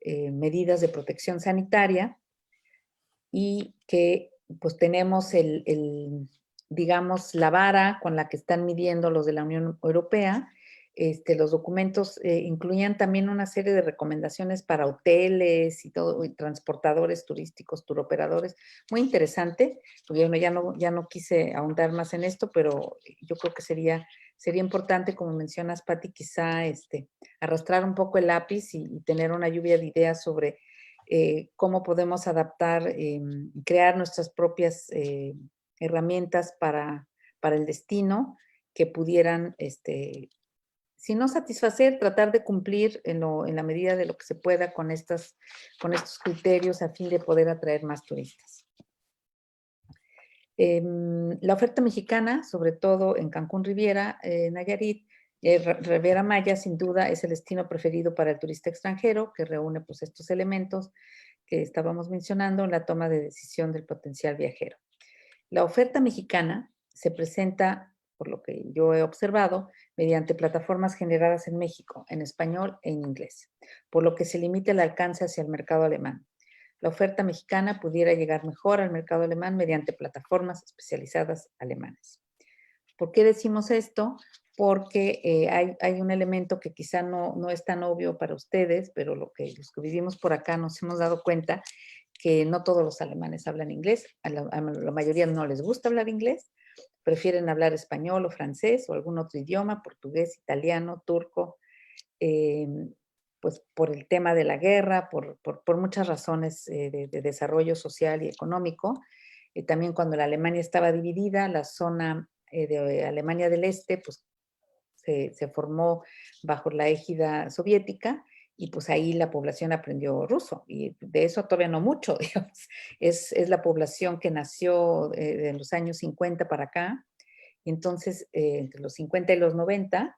medidas de protección sanitaria, y que pues tenemos digamos, la vara con la que están midiendo los de la Unión Europea. Los documentos incluían también una serie de recomendaciones para hoteles y todo, y transportadores turísticos, turoperadores. Muy interesante, porque bueno, ya no quise ahondar más en esto, pero yo creo que sería importante, como mencionas, Pati, quizá arrastrar un poco el lápiz y tener una lluvia de ideas sobre cómo podemos adaptar, crear nuestras propias herramientas para el destino que pudieran, si no satisfacer, tratar de cumplir en la medida de lo que se pueda con estos criterios a fin de poder atraer más turistas. La oferta mexicana, sobre todo en Cancún Riviera, Nayarit, Riviera Maya, sin duda, es el destino preferido para el turista extranjero, que reúne pues estos elementos que estábamos mencionando en la toma de decisión del potencial viajero. La oferta mexicana se presenta, por lo que yo he observado, mediante plataformas generadas en México, en español e en inglés, por lo que se limita el alcance hacia el mercado alemán. La oferta mexicana pudiera llegar mejor al mercado alemán mediante plataformas especializadas alemanas. ¿Por qué decimos esto? Porque hay un elemento que quizá no es tan obvio para ustedes, pero los que vivimos por acá nos hemos dado cuenta que no todos los alemanes hablan inglés. A la mayoría no les gusta hablar inglés, prefieren hablar español o francés o algún otro idioma, portugués, italiano, turco, pues por el tema de la guerra, por muchas razones de desarrollo social y económico. También cuando la Alemania estaba dividida, la zona de Alemania del Este, pues se formó bajo la égida soviética, y pues ahí la población aprendió ruso, y de eso todavía no mucho, digamos. Es la población que nació en los años 50 para acá, y entonces entre los 50 y los 90,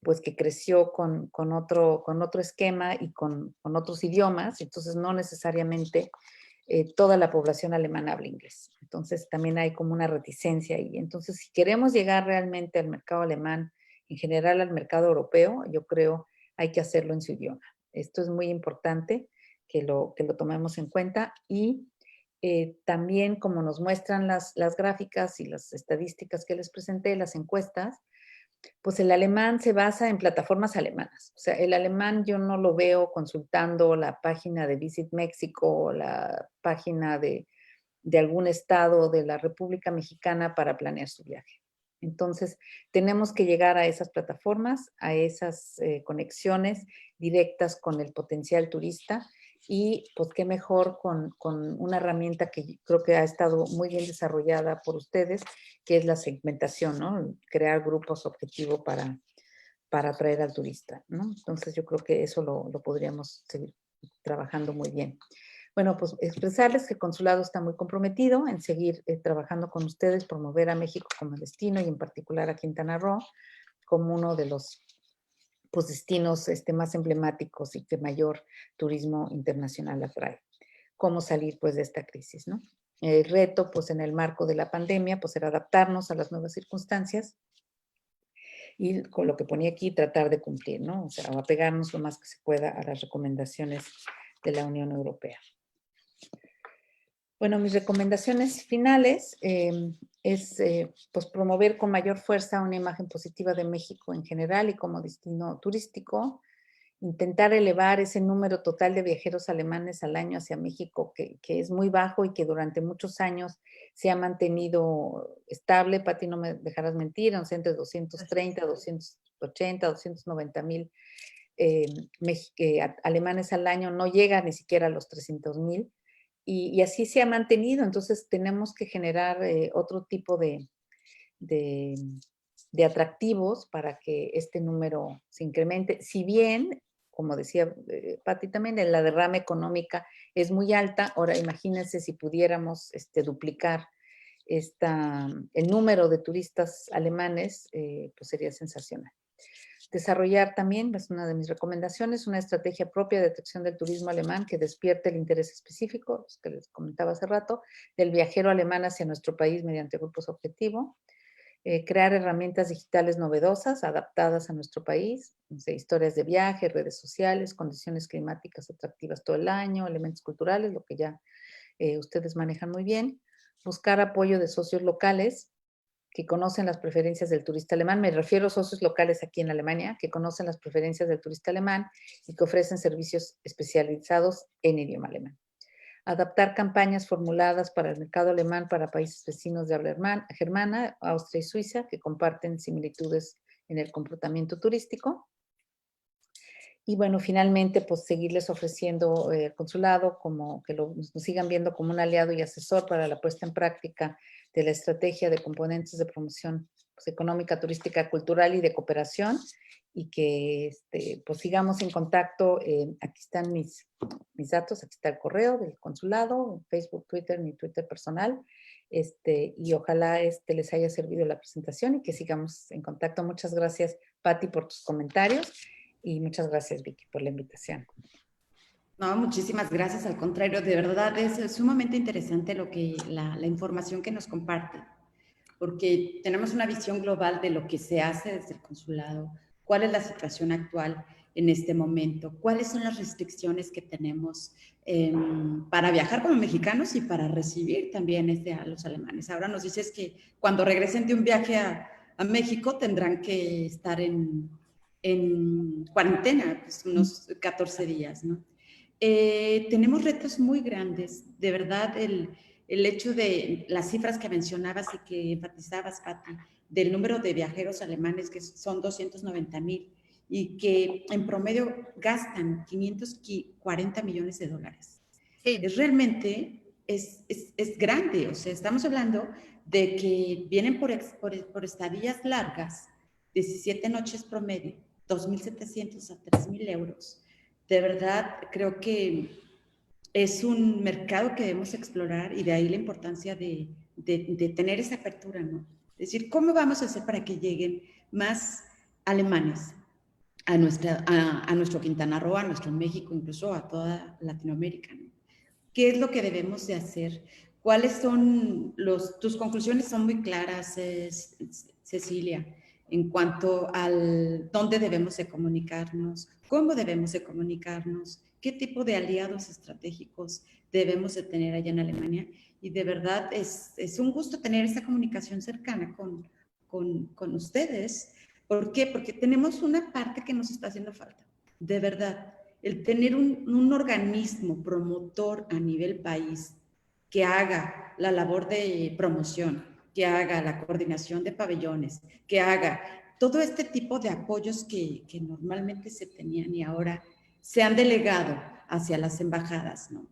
pues que creció con otro esquema y con otros idiomas, entonces no necesariamente toda la población alemana habla inglés. Entonces también hay como una reticencia ahí. Entonces, si queremos llegar realmente al mercado alemán, en general al mercado europeo, yo creo hay que hacerlo en su idioma. Esto es muy importante que lo tomemos en cuenta, y también, como nos muestran las gráficas y las estadísticas que les presenté, las encuestas, pues el alemán se basa en plataformas alemanas. O sea, el alemán yo no lo veo consultando la página de Visit México o la página de algún estado de la República Mexicana para planear su viaje. Entonces, tenemos que llegar a esas plataformas, a esas conexiones directas con el potencial turista, y pues qué mejor con una herramienta que creo que ha estado muy bien desarrollada por ustedes, que es la segmentación, ¿no? Crear grupos objetivo para atraer al turista, ¿no? Entonces yo creo que eso lo podríamos seguir trabajando muy bien. Bueno, pues expresarles que el consulado está muy comprometido en seguir trabajando con ustedes, promover a México como destino, y en particular a Quintana Roo como uno de los pues, destinos más emblemáticos y que mayor turismo internacional atrae. ¿Cómo salir pues de esta crisis, no? El reto pues en el marco de la pandemia pues era adaptarnos a las nuevas circunstancias, y con lo que ponía aquí tratar de cumplir, ¿no? O sea, apegarnos lo más que se pueda a las recomendaciones de la Unión Europea. Bueno, mis recomendaciones finales es pues promover con mayor fuerza una imagen positiva de México en general y como destino turístico, intentar elevar ese número total de viajeros alemanes al año hacia México, que es muy bajo y que durante muchos años se ha mantenido estable. Pati, no me dejarás mentir, entre 230, 280, 290,000 alemanes al año, no llega ni siquiera a los 300,000. Y así se ha mantenido. Entonces tenemos que generar otro tipo de atractivos para que este número se incremente. Si bien, como decía Pati también, la derrama económica es muy alta, ahora imagínense si pudiéramos duplicar el número de turistas alemanes, pues sería sensacional. Desarrollar también, es una de mis recomendaciones, una estrategia propia de detección del turismo alemán que despierte el interés específico, los que les comentaba hace rato, del viajero alemán hacia nuestro país mediante grupos objetivo. Crear herramientas digitales novedosas, adaptadas a nuestro país, no sé, historias de viaje, redes sociales, condiciones climáticas atractivas todo el año, elementos culturales, lo que ya ustedes manejan muy bien. Buscar apoyo de socios locales que conocen las preferencias del turista alemán. Me refiero a socios locales aquí en Alemania, que conocen las preferencias del turista alemán y que ofrecen servicios especializados en idioma alemán. Adaptar campañas formuladas para el mercado alemán para países vecinos de habla germana, Austria y Suiza, que comparten similitudes en el comportamiento turístico. Y bueno, finalmente, pues seguirles ofreciendo el consulado, como que nos sigan viendo como un aliado y asesor para la puesta en práctica de la estrategia de componentes de promoción pues, económica, turística, cultural y de cooperación, y que pues sigamos en contacto. Aquí están mis datos, aquí está el correo del consulado, Facebook, Twitter, mi Twitter personal, y ojalá les haya servido la presentación y que sigamos en contacto. Muchas gracias, Patti, por tus comentarios. Y muchas gracias, Vicky, por la invitación. No, muchísimas gracias. Al contrario, de verdad es sumamente interesante la información que nos comparte, porque tenemos una visión global de lo que se hace desde el consulado, cuál es la situación actual en este momento, cuáles son las restricciones que tenemos para viajar como mexicanos y para recibir también a los alemanes. Ahora nos dices que cuando regresen de un viaje a México tendrán que estar en cuarentena, pues unos 14 días, ¿no? Tenemos retos muy grandes, de verdad, el hecho de las cifras que mencionabas y que enfatizabas, Patti, del número de viajeros alemanes, que son 290,000, y que en promedio gastan 540 millones de dólares. Sí. Realmente es grande, o sea, estamos hablando de que vienen por estadías largas, 17 noches promedio, 2.700 a 3.000 euros. De verdad, creo que es un mercado que debemos explorar y de ahí la importancia de tener esa apertura, ¿no? Es decir, ¿cómo vamos a hacer para que lleguen más alemanes a nuestro Quintana Roo, a nuestro México, incluso a toda Latinoamérica, ¿no? ¿Qué es lo que debemos de hacer? ¿Cuáles son tus conclusiones? Son muy claras, Cecilia, en cuanto al dónde debemos de comunicarnos, cómo debemos de comunicarnos, qué tipo de aliados estratégicos debemos de tener allá en Alemania. Y de verdad es un gusto tener esta comunicación cercana con ustedes. ¿Por qué? Porque tenemos una parte que nos está haciendo falta, de verdad. El tener un organismo promotor a nivel país que haga la labor de promoción, que haga la coordinación de pabellones, que haga todo este tipo de apoyos que normalmente se tenían y ahora se han delegado hacia las embajadas, ¿no?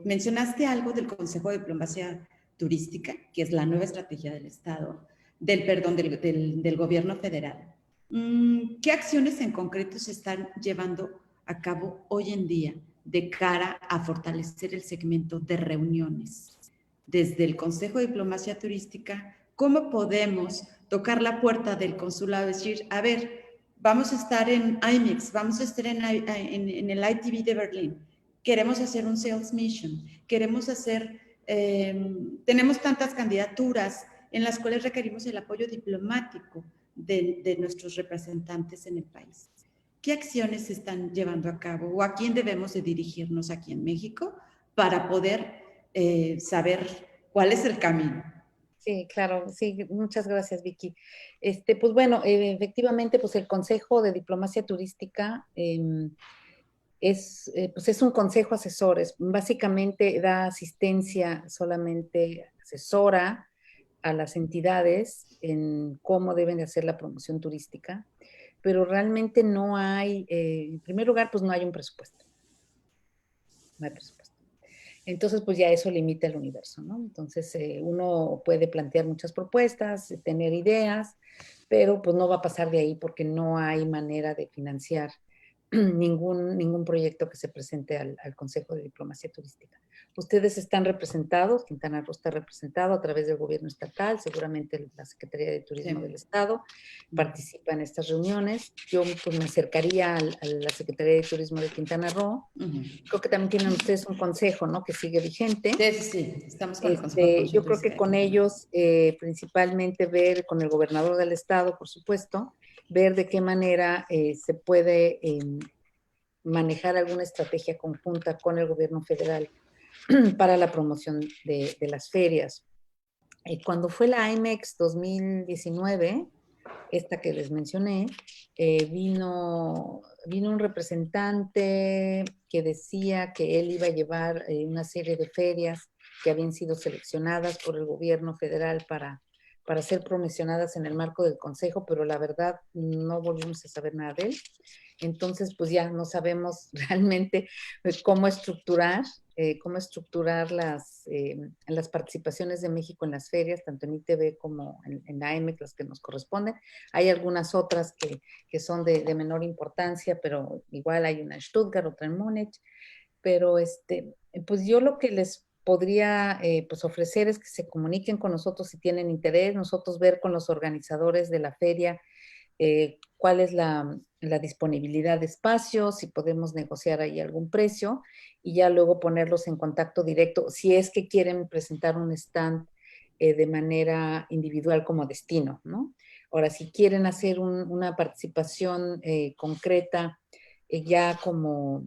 Mencionaste algo del Consejo de Diplomacia Turística, que es la nueva estrategia del Estado, del gobierno federal. ¿Qué acciones en concreto se están llevando a cabo hoy en día de cara a fortalecer el segmento de reuniones? Desde el Consejo de Diplomacia Turística, ¿cómo podemos tocar la puerta del consulado y decir, a ver, vamos a estar en IMEX, vamos a estar en el ITV de Berlín, queremos hacer un sales mission, queremos hacer, tenemos tantas candidaturas en las cuales requerimos el apoyo diplomático de nuestros representantes en el país? ¿Qué acciones se están llevando a cabo o a quién debemos de dirigirnos aquí en México para poder saber cuál es el camino? Sí, claro, sí, muchas gracias, Vicky. Pues bueno, efectivamente, pues el Consejo de Diplomacia Turística pues es un consejo asesor, básicamente da asistencia, solamente asesora a las entidades en cómo deben de hacer la promoción turística, pero realmente no hay, en primer lugar, pues no hay un presupuesto. No hay presupuesto. Entonces, pues ya eso limita el universo, ¿no? Entonces, uno puede plantear muchas propuestas, tener ideas, pero pues no va a pasar de ahí porque no hay manera de financiar ningún proyecto que se presente al Consejo de Diplomacia Turística. Ustedes están representados, Quintana Roo está representado a través del gobierno estatal, seguramente la Secretaría de Turismo del Estado participa en estas reuniones. Yo pues me acercaría a la Secretaría de Turismo de Quintana Roo. Creo que también tienen ustedes un consejo, ¿no?, que sigue vigente. Sí, estamos con el Consejo de Promoción Yo creo que Turística con de Quintana Roo. ellos, principalmente ver con el gobernador del estado, por supuesto, ver de qué manera se puede manejar alguna estrategia conjunta con el gobierno federal para la promoción de las ferias. Cuando fue la IMEX 2019, esta que les mencioné, vino un representante que decía que él iba a llevar una serie de ferias que habían sido seleccionadas por el gobierno federal para ser promocionadas en el marco del Consejo, pero la verdad no volvimos a saber nada de él. Entonces, pues ya no sabemos realmente cómo estructurar las participaciones de México en las ferias, tanto en ITV como en AMEC, las que nos corresponden. Hay algunas otras que son de menor importancia, pero igual hay una en Stuttgart, otra en Múnich. Pero pues yo lo que les podría pues ofrecer es que se comuniquen con nosotros si tienen interés, nosotros ver con los organizadores de la feria cuál es la disponibilidad de espacios, si podemos negociar ahí algún precio y ya luego ponerlos en contacto directo si es que quieren presentar un stand de manera individual como destino, ¿no? Ahora, si quieren hacer una participación concreta ya como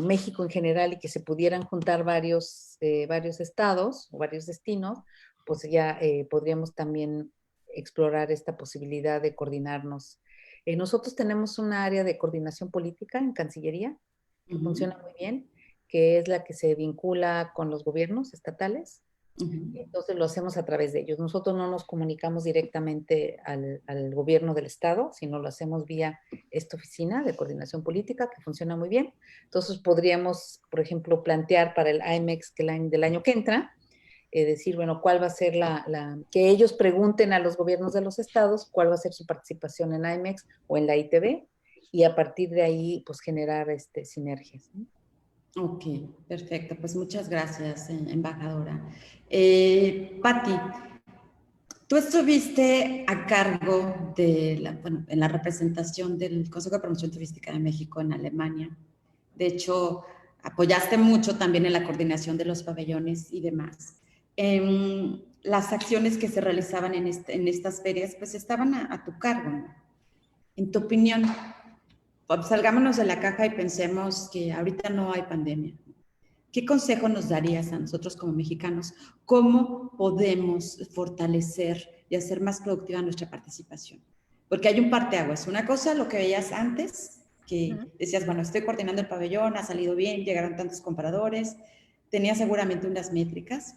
México en general y que se pudieran juntar varios estados o varios destinos, pues ya podríamos también explorar esta posibilidad de coordinarnos. Nosotros tenemos una área de coordinación política en Cancillería que funciona muy bien, que es la que se vincula con los gobiernos estatales. Entonces lo hacemos a través de ellos. Nosotros no nos comunicamos directamente al gobierno del estado, sino lo hacemos vía esta oficina de coordinación política que funciona muy bien. Entonces podríamos, por ejemplo, plantear para el IMEX del año que entra, decir, bueno, cuál va a ser que ellos pregunten a los gobiernos de los estados cuál va a ser su participación en IMEX o en la ITV y a partir de ahí, pues generar sinergias, ¿no? Ok, perfecto. Pues muchas gracias, embajadora. Patti, tú estuviste a cargo en la representación del Consejo de Promoción Turística de México en Alemania. De hecho, apoyaste mucho también en la coordinación de los pabellones y demás. Las acciones que se realizaban en estas ferias, pues estaban a tu cargo, ¿no? En tu opinión, salgámonos de la caja y pensemos que ahorita no hay pandemia. ¿Qué consejo nos darías a nosotros como mexicanos? ¿Cómo podemos fortalecer y hacer más productiva nuestra participación? Porque hay un parteaguas. Una cosa, lo que veías antes, que decías, bueno, estoy coordinando el pabellón, ha salido bien, llegaron tantos compradores, tenía seguramente unas métricas.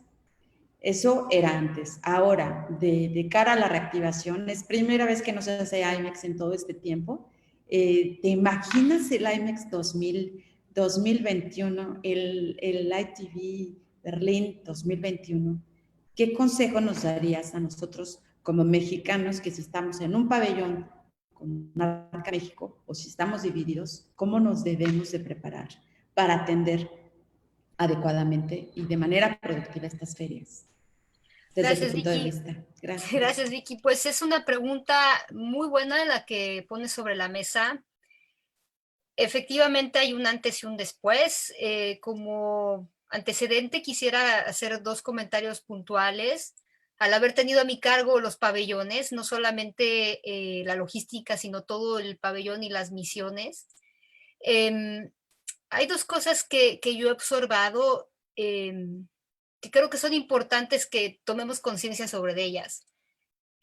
Eso era antes. Ahora, de cara a la reactivación, es primera vez que no se hace IMEX en todo este tiempo. ¿Te imaginas el IMEX 2021, el ITV Berlín 2021? ¿Qué consejo nos darías a nosotros como mexicanos que si estamos en un pabellón con marca México o si estamos divididos, cómo nos debemos de preparar para atender adecuadamente y de manera productiva estas ferias? Desde Gracias, tu punto de Vicky. vista. Gracias. Gracias, Vicky. Pues es una pregunta muy buena la que pones sobre la mesa. Efectivamente hay un antes y un después. Como antecedente quisiera hacer dos comentarios puntuales. Al haber tenido a mi cargo los pabellones, no solamente la logística, sino todo el pabellón y las misiones, hay dos cosas que yo he observado que creo que son importantes que tomemos conciencia sobre ellas.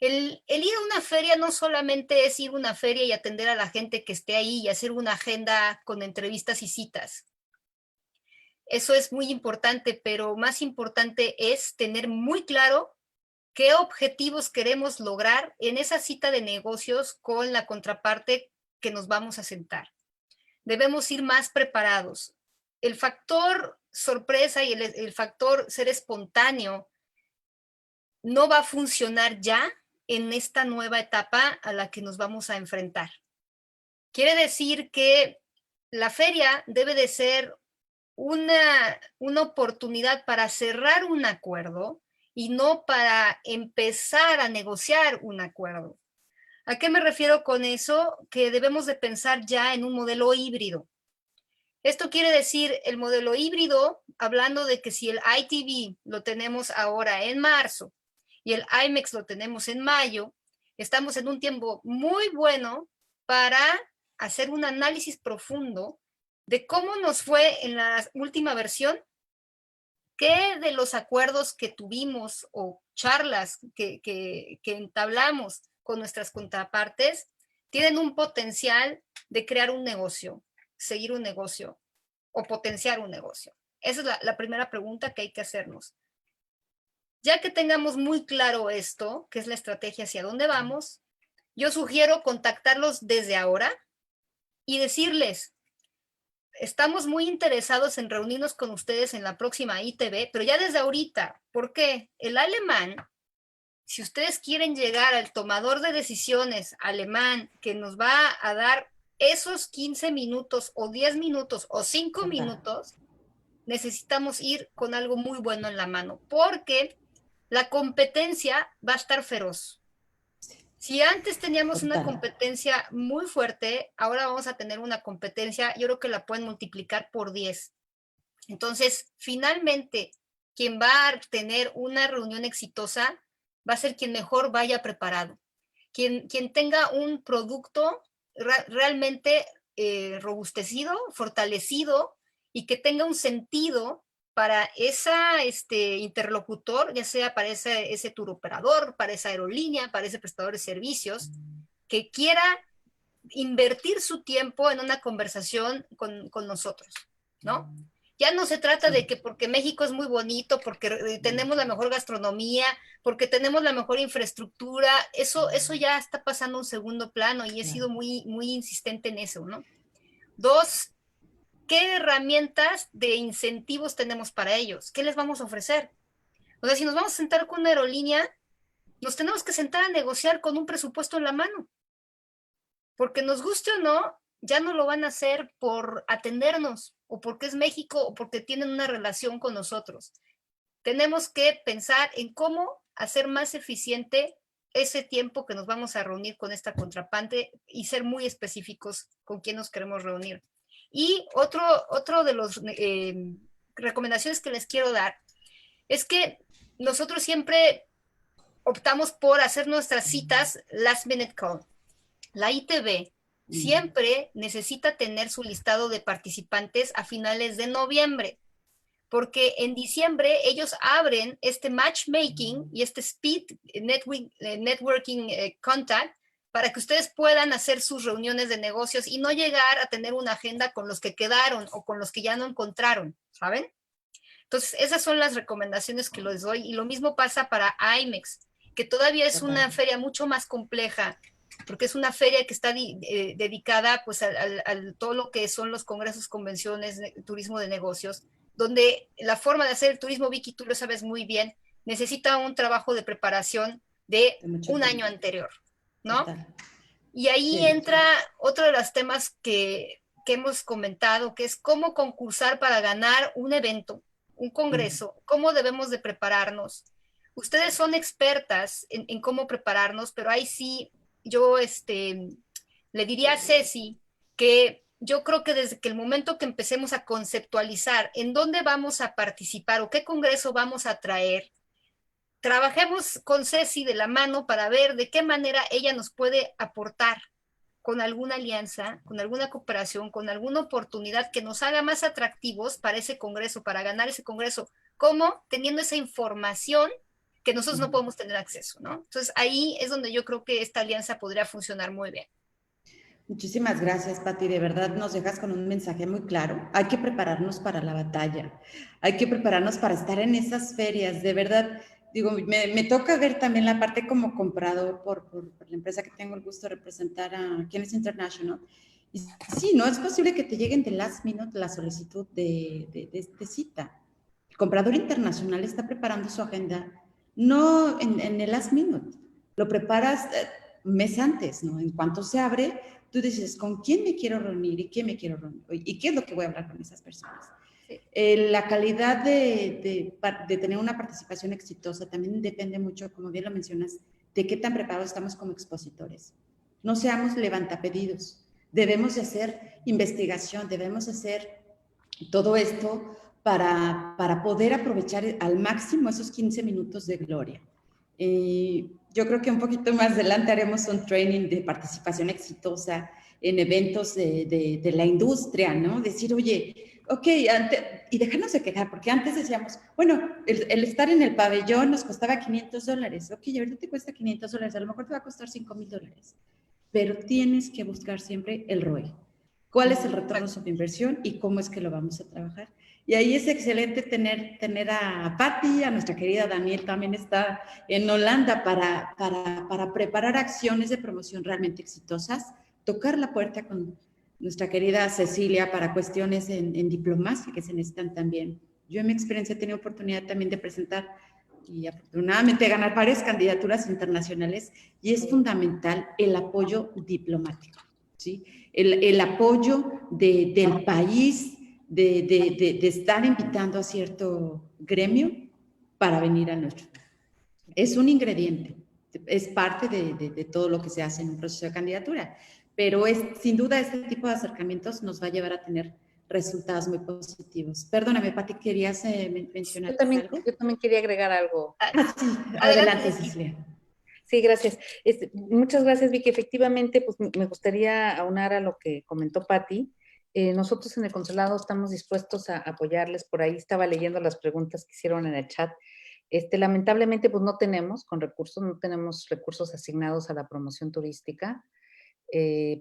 El ir a una feria no solamente es ir a una feria y atender a la gente que esté ahí y hacer una agenda con entrevistas y citas. Eso es muy importante, pero más importante es tener muy claro qué objetivos queremos lograr en esa cita de negocios con la contraparte que nos vamos a sentar. Debemos ir más preparados. El factor sorpresa y el factor ser espontáneo no va a funcionar ya en esta nueva etapa a la que nos vamos a enfrentar. Quiere decir que la feria debe de ser una oportunidad para cerrar un acuerdo y no para empezar a negociar un acuerdo. ¿A qué me refiero con eso? Que debemos de pensar ya en un modelo híbrido. Esto quiere decir el modelo híbrido, hablando de que si el ITV lo tenemos ahora en marzo y el IMEX lo tenemos en mayo, estamos en un tiempo muy bueno para hacer un análisis profundo de cómo nos fue en la última versión, qué de los acuerdos que tuvimos o charlas que entablamos con nuestras contrapartes tienen un potencial de crear un negocio, seguir un negocio o potenciar un negocio. Esa es la primera pregunta que hay que hacernos. Ya que tengamos muy claro esto, que es la estrategia hacia dónde vamos, yo sugiero contactarlos desde ahora y decirles, estamos muy interesados en reunirnos con ustedes en la próxima ITV, pero ya desde ahorita, ¿por qué? El alemán, si ustedes quieren llegar al tomador de decisiones alemán que nos va a dar esos 15 minutos o 10 minutos o 5 minutos, necesitamos ir con algo muy bueno en la mano, porque la competencia va a estar feroz. Si antes teníamos una competencia muy fuerte, ahora vamos a tener una competencia, yo creo que la pueden multiplicar por 10. Entonces, finalmente, quien va a tener una reunión exitosa va a ser quien mejor vaya preparado. Quien tenga un producto realmente robustecido, fortalecido y que tenga un sentido para ese interlocutor, ya sea para ese tour operador, para esa aerolínea, para ese prestador de servicios, que quiera invertir su tiempo en una conversación con nosotros, ¿no? Ya no se trata de que porque México es muy bonito, porque tenemos la mejor gastronomía, porque tenemos la mejor infraestructura, eso ya está pasando a un segundo plano y he sido muy, muy insistente en eso, ¿no? 2, ¿qué herramientas de incentivos tenemos para ellos? ¿Qué les vamos a ofrecer? O sea, si nos vamos a sentar con una aerolínea, nos tenemos que sentar a negociar con un presupuesto en la mano. Porque nos guste o no, ya no lo van a hacer por atendernos, o porque es México, o porque tienen una relación con nosotros. Tenemos que pensar en cómo hacer más eficiente ese tiempo que nos vamos a reunir con esta contraparte y ser muy específicos con quién nos queremos reunir. Y otro de las recomendaciones que les quiero dar es que nosotros siempre optamos por hacer nuestras citas last minute call. La ITV siempre necesita tener su listado de participantes a finales de noviembre, porque en diciembre ellos abren este matchmaking y este speed networking contact para que ustedes puedan hacer sus reuniones de negocios y no llegar a tener una agenda con los que quedaron o con los que ya no encontraron, ¿saben? Entonces, esas son las recomendaciones que les doy. Y lo mismo pasa para IMEX, que todavía es una feria mucho más compleja, porque es una feria que está dedicada pues a todo lo que son los congresos, convenciones, turismo de negocios, donde la forma de hacer el turismo, Vicky, tú lo sabes muy bien, necesita un trabajo de preparación de un año anterior, ¿no? Y ahí entra otro de los temas que hemos comentado, que es cómo concursar para ganar un evento, un congreso, cómo debemos de prepararnos. Ustedes son expertas en cómo prepararnos, pero ahí sí yo le diría a Ceci que yo creo que desde que el momento que empecemos a conceptualizar en dónde vamos a participar o qué congreso vamos a traer, trabajemos con Ceci de la mano para ver de qué manera ella nos puede aportar con alguna alianza, con alguna cooperación, con alguna oportunidad que nos haga más atractivos para ese congreso, para ganar ese congreso, como teniendo esa información que nosotros no podemos tener acceso, ¿no? Entonces ahí es donde yo creo que esta alianza podría funcionar muy bien. Muchísimas gracias, Pati. De verdad nos dejas con un mensaje muy claro. Hay que prepararnos para la batalla. Hay que prepararnos para estar en esas ferias. De verdad, digo, me toca ver también la parte como comprador por la empresa que tengo el gusto de representar a Kenneth International. Y sí, no es posible que te lleguen de last minute la solicitud de cita. El comprador internacional está preparando su agenda no en el last minute. Lo preparas un mes antes, ¿no? En cuanto se abre, tú dices, ¿con quién me quiero reunir y quién me quiero reunir? ¿Y qué es lo que voy a hablar con esas personas? Sí. La calidad de tener una participación exitosa también depende mucho, como bien lo mencionas, de qué tan preparados estamos como expositores. No seamos levantapedidos. Debemos de hacer investigación, debemos hacer todo esto para poder aprovechar al máximo esos 15 minutos de gloria. Yo creo que un poquito más adelante haremos un training de participación exitosa en eventos de la industria, ¿no? Decir, oye, ok, y dejarnos de quejar, porque antes decíamos, bueno, el estar en el pabellón nos costaba $500, ok, ahorita te cuesta $500, a lo mejor te va a costar $5,000, pero tienes que buscar siempre el ROI. ¿Cuál es el retorno sobre inversión y cómo es que lo vamos a trabajar? Y ahí es excelente tener a Patti, a nuestra querida Daniel, también está en Holanda para preparar acciones de promoción realmente exitosas, tocar la puerta con nuestra querida Cecilia para cuestiones en diplomacia que se necesitan también. Yo en mi experiencia he tenido oportunidad también de presentar y afortunadamente ganar varias candidaturas internacionales y es fundamental el apoyo diplomático, ¿sí? El apoyo del país, de estar invitando a cierto gremio para venir a nuestro. Es un ingrediente, es parte de todo lo que se hace en un proceso de candidatura, pero sin duda este tipo de acercamientos nos va a llevar a tener resultados muy positivos. Perdóname, Pati, ¿querías mencionar algo? Yo también quería agregar algo. Sí, Adelante, adelante, Vicky. Cecilia. Sí, gracias. Muchas gracias, Vicky. Efectivamente, pues me gustaría aunar a lo que comentó Patti. Nosotros en el consulado estamos dispuestos a apoyarles. Por ahí estaba leyendo las preguntas que hicieron en el chat. Lamentablemente, pues no tenemos recursos asignados a la promoción turística,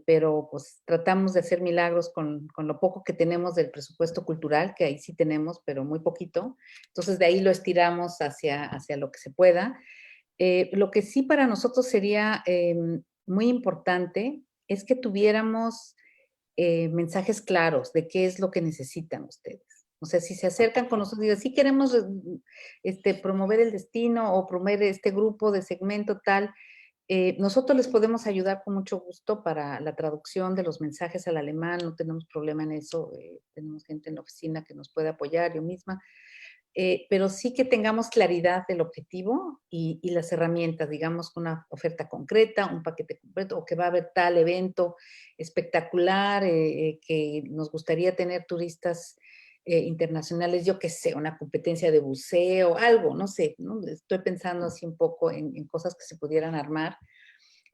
pero pues tratamos de hacer milagros con lo poco que tenemos del presupuesto cultural, que ahí sí tenemos, pero muy poquito. Entonces, de ahí lo estiramos hacia lo que se pueda. Lo que sí para nosotros sería muy importante es que tuviéramos mensajes claros de qué es lo que necesitan ustedes. O sea, si se acercan con nosotros y dicen, sí queremos promover el destino o promover este grupo de segmento tal, nosotros les podemos ayudar con mucho gusto para la traducción de los mensajes al alemán, no tenemos problema en eso, tenemos gente en la oficina que nos puede apoyar, yo misma, pero sí que tengamos claridad del objetivo y las herramientas, digamos, una oferta concreta, un paquete completo, o que va a haber tal evento espectacular, que nos gustaría tener turistas internacionales, yo qué sé, una competencia de buceo, algo, no sé, ¿no? Estoy pensando así un poco en cosas que se pudieran armar.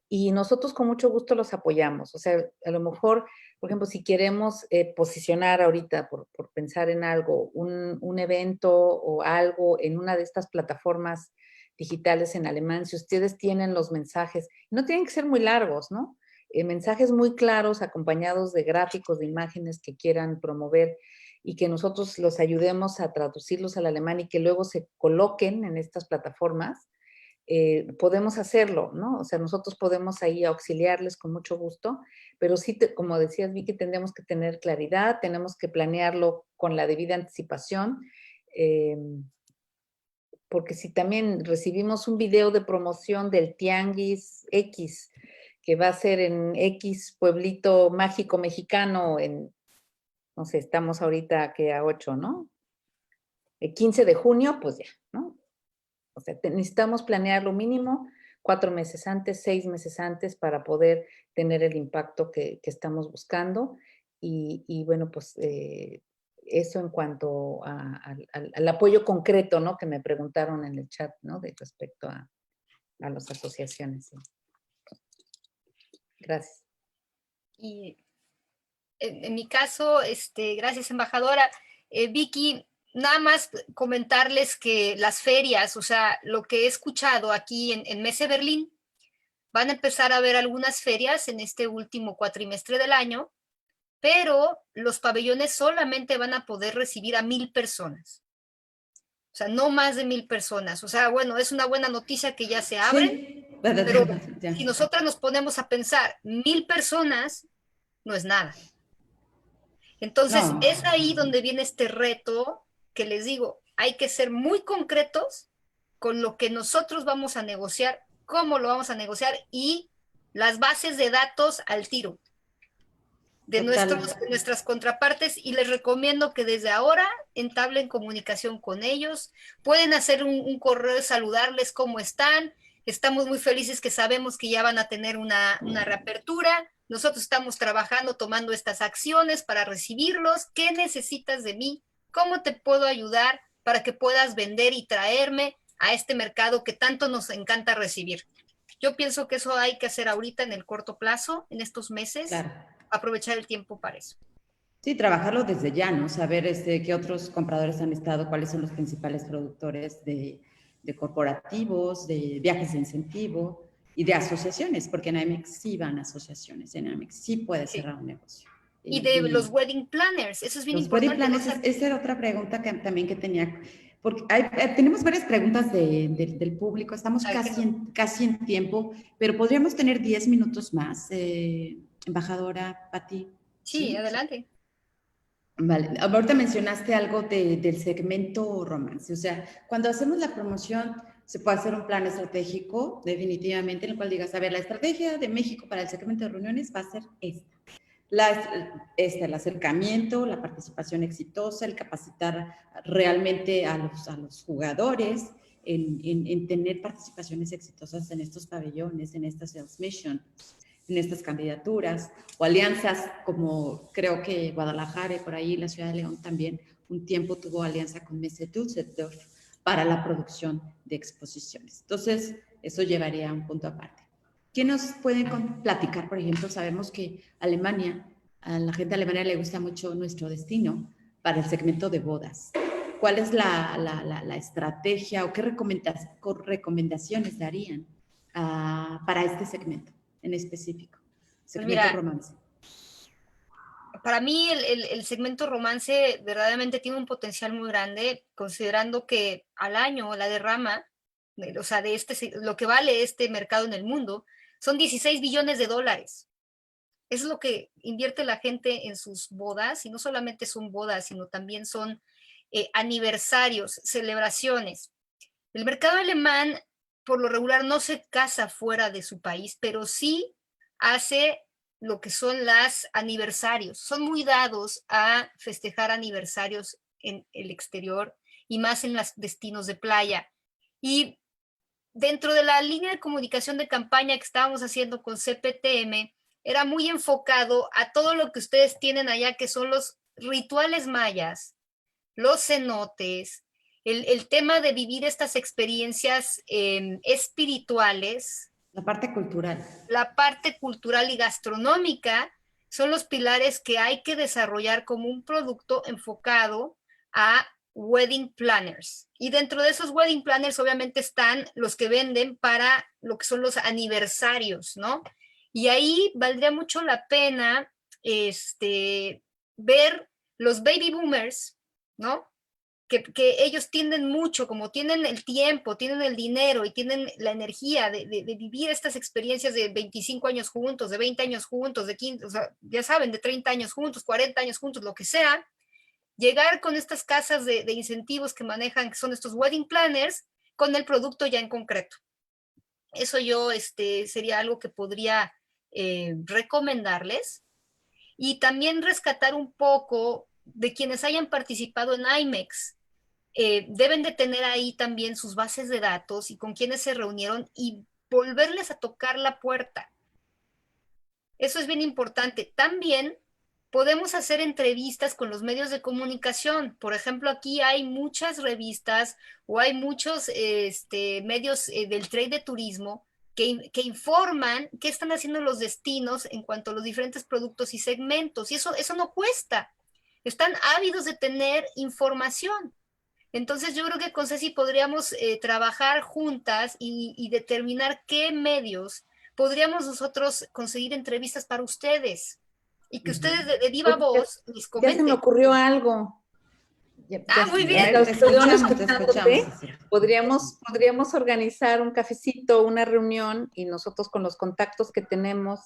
Y nosotros con mucho gusto los apoyamos. O sea, a lo mejor, por ejemplo, si queremos posicionar ahorita, por pensar en algo, un evento o algo en una de estas plataformas digitales en alemán, si ustedes tienen los mensajes, no tienen que ser muy largos, ¿no? Mensajes muy claros acompañados de gráficos, de imágenes que quieran promover y que nosotros los ayudemos a traducirlos al alemán y que luego se coloquen en estas plataformas, podemos hacerlo, ¿no? O sea, nosotros podemos ahí auxiliarles con mucho gusto, pero sí, como decías, Vicky, tendremos que tener claridad, tenemos que planearlo con la debida anticipación, porque si también recibimos un video de promoción del Tianguis X, que va a ser en X pueblito mágico mexicano, no sé, estamos ahorita que a 8, ¿no? El 15 de junio, pues ya, ¿no? O sea, necesitamos planear lo mínimo 4 meses antes, 6 meses antes para poder tener el impacto que estamos buscando. Y bueno, pues eso en cuanto al apoyo concreto, ¿no? Que me preguntaron en el chat, ¿no? De respecto a las asociaciones. ¿Sí? Gracias. Y en mi caso, gracias, embajadora. Vicky, nada más comentarles que las ferias, o sea, lo que he escuchado aquí en Messe Berlín, van a empezar a haber algunas ferias en este último cuatrimestre del año, pero los pabellones solamente van a poder recibir a 1,000 personas. O sea, no más de 1,000 personas. O sea, bueno, es una buena noticia que ya se abren, Sí, pero ya. si nosotras nos ponemos a pensar, 1,000 personas no es nada. Entonces, No. es ahí donde viene este reto que les digo, hay que ser muy concretos con lo que nosotros vamos a negociar, cómo lo vamos a negociar y las bases de datos al tiro de nuestras contrapartes, y les recomiendo que desde ahora entablen comunicación con ellos. Pueden hacer un correo, saludarles cómo están. Estamos muy felices que sabemos que ya van a tener una reapertura. Nosotros estamos trabajando, tomando estas acciones para recibirlos. ¿Qué necesitas de mí? ¿Cómo te puedo ayudar para que puedas vender y traerme a este mercado que tanto nos encanta recibir? Yo pienso que eso hay que hacer ahorita en el corto plazo, en estos meses. Claro. Aprovechar el tiempo para eso. Sí, trabajarlo desde ya, ¿no? Saber qué otros compradores han estado, cuáles son los principales productores de corporativos, de viajes de incentivo y de asociaciones, porque en Amex sí van asociaciones, en Amex sí puede cerrar un negocio. Y de los wedding planners, eso es bien importante. Los wedding planners, esa era otra pregunta que tenía, porque tenemos varias preguntas del público, estamos casi en tiempo, pero podríamos tener 10 minutos más, embajadora Pati. Sí, adelante. Vale, ahorita mencionaste algo del segmento romance, o sea, cuando hacemos la promoción se puede hacer un plan estratégico, definitivamente, en el cual digas, a ver, la estrategia de México para el segmento de reuniones va a ser el acercamiento, la participación exitosa, el capacitar realmente a los jugadores, en tener participaciones exitosas en estos pabellones, en estas sales missions, en estas candidaturas, o alianzas como creo que Guadalajara y por ahí la Ciudad de León también un tiempo tuvo alianza con Messe Düsseldorf para la producción de exposiciones. Entonces, eso llevaría a un punto aparte. ¿Qué nos pueden platicar? Por ejemplo, sabemos que Alemania, a la gente de Alemania le gusta mucho nuestro destino para el segmento de bodas. ¿Cuál es la estrategia o qué recomendaciones darían para este segmento en específico? Segmento romance. Para mí el segmento romance verdaderamente tiene un potencial muy grande, considerando que al año la derrama, o sea, lo que vale este mercado en el mundo, son 16 billones de dólares. Es lo que invierte la gente en sus bodas, y no solamente son bodas, sino también son aniversarios, celebraciones. El mercado alemán, por lo regular, no se casa fuera de su país, pero sí hace lo que son los aniversarios. Son muy dados a festejar aniversarios en el exterior y más en los destinos de playa. Y dentro de la línea de comunicación de campaña que estábamos haciendo con CPTM, era muy enfocado a todo lo que ustedes tienen allá, que son los rituales mayas, los cenotes, el tema de vivir estas experiencias espirituales. La parte cultural. La parte cultural y gastronómica son los pilares que hay que desarrollar como un producto enfocado a wedding planners. Y dentro de esos wedding planners obviamente están los que venden para lo que son los aniversarios, ¿no? Y ahí valdría mucho la pena ver los baby boomers, ¿no? Que ellos tienden mucho, como tienen el tiempo, tienen el dinero y tienen la energía de vivir estas experiencias de 25 años juntos, de 20 años juntos, de 15, o sea, ya saben, de 30 años juntos, 40 años juntos, lo que sea, llegar con estas casas de incentivos que manejan, que son estos wedding planners, con el producto ya en concreto. Eso yo sería algo que podría recomendarles. Y también rescatar un poco de quienes hayan participado en IMEX. Deben de tener ahí también sus bases de datos y con quienes se reunieron y volverles a tocar la puerta. Eso es bien importante. También podemos hacer entrevistas con los medios de comunicación. Por ejemplo, aquí hay muchas revistas o hay muchos medios del trade de turismo que informan qué están haciendo los destinos en cuanto a los diferentes productos y segmentos. Y eso no cuesta. Están ávidos de tener información. Entonces yo creo que con Ceci podríamos trabajar juntas y determinar qué medios podríamos nosotros conseguir entrevistas para ustedes y que ustedes de viva voz les comenten. Ya se me ocurrió algo. Muy bien. Podríamos organizar un cafecito, una reunión, y nosotros con los contactos que tenemos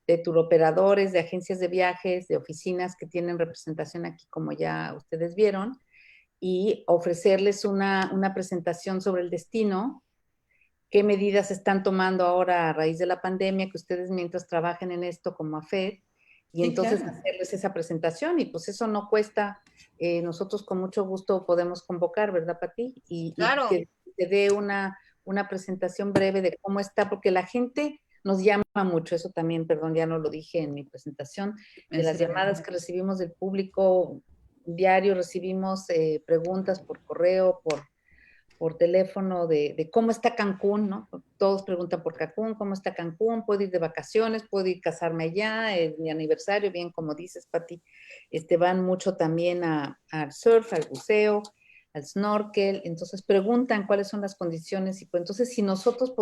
de turoperadores, de agencias de viajes, de oficinas que tienen representación aquí, como ya ustedes vieron, y ofrecerles una presentación sobre el destino, qué medidas están tomando ahora a raíz de la pandemia, que ustedes mientras trabajen en esto como AFED, y Sí, entonces claro. hacerles esa presentación, y pues eso no cuesta, nosotros con mucho gusto podemos convocar, ¿verdad, Pati? Y Claro, que te dé una presentación breve de cómo está, porque la gente nos llama mucho, eso también, perdón, ya no lo dije en mi presentación, de las llamadas que recibimos del público diario, recibimos preguntas por correo, por teléfono de cómo está Cancún, ¿no? Todos preguntan por Cancún, ¿cómo está Cancún? ¿Puedo ir de vacaciones? ¿Puedo ir a casarme allá? Es mi aniversario, bien como dices, Pati. Van mucho también al surf, al buceo, al snorkel. Entonces preguntan cuáles son las condiciones y pues entonces si nosotros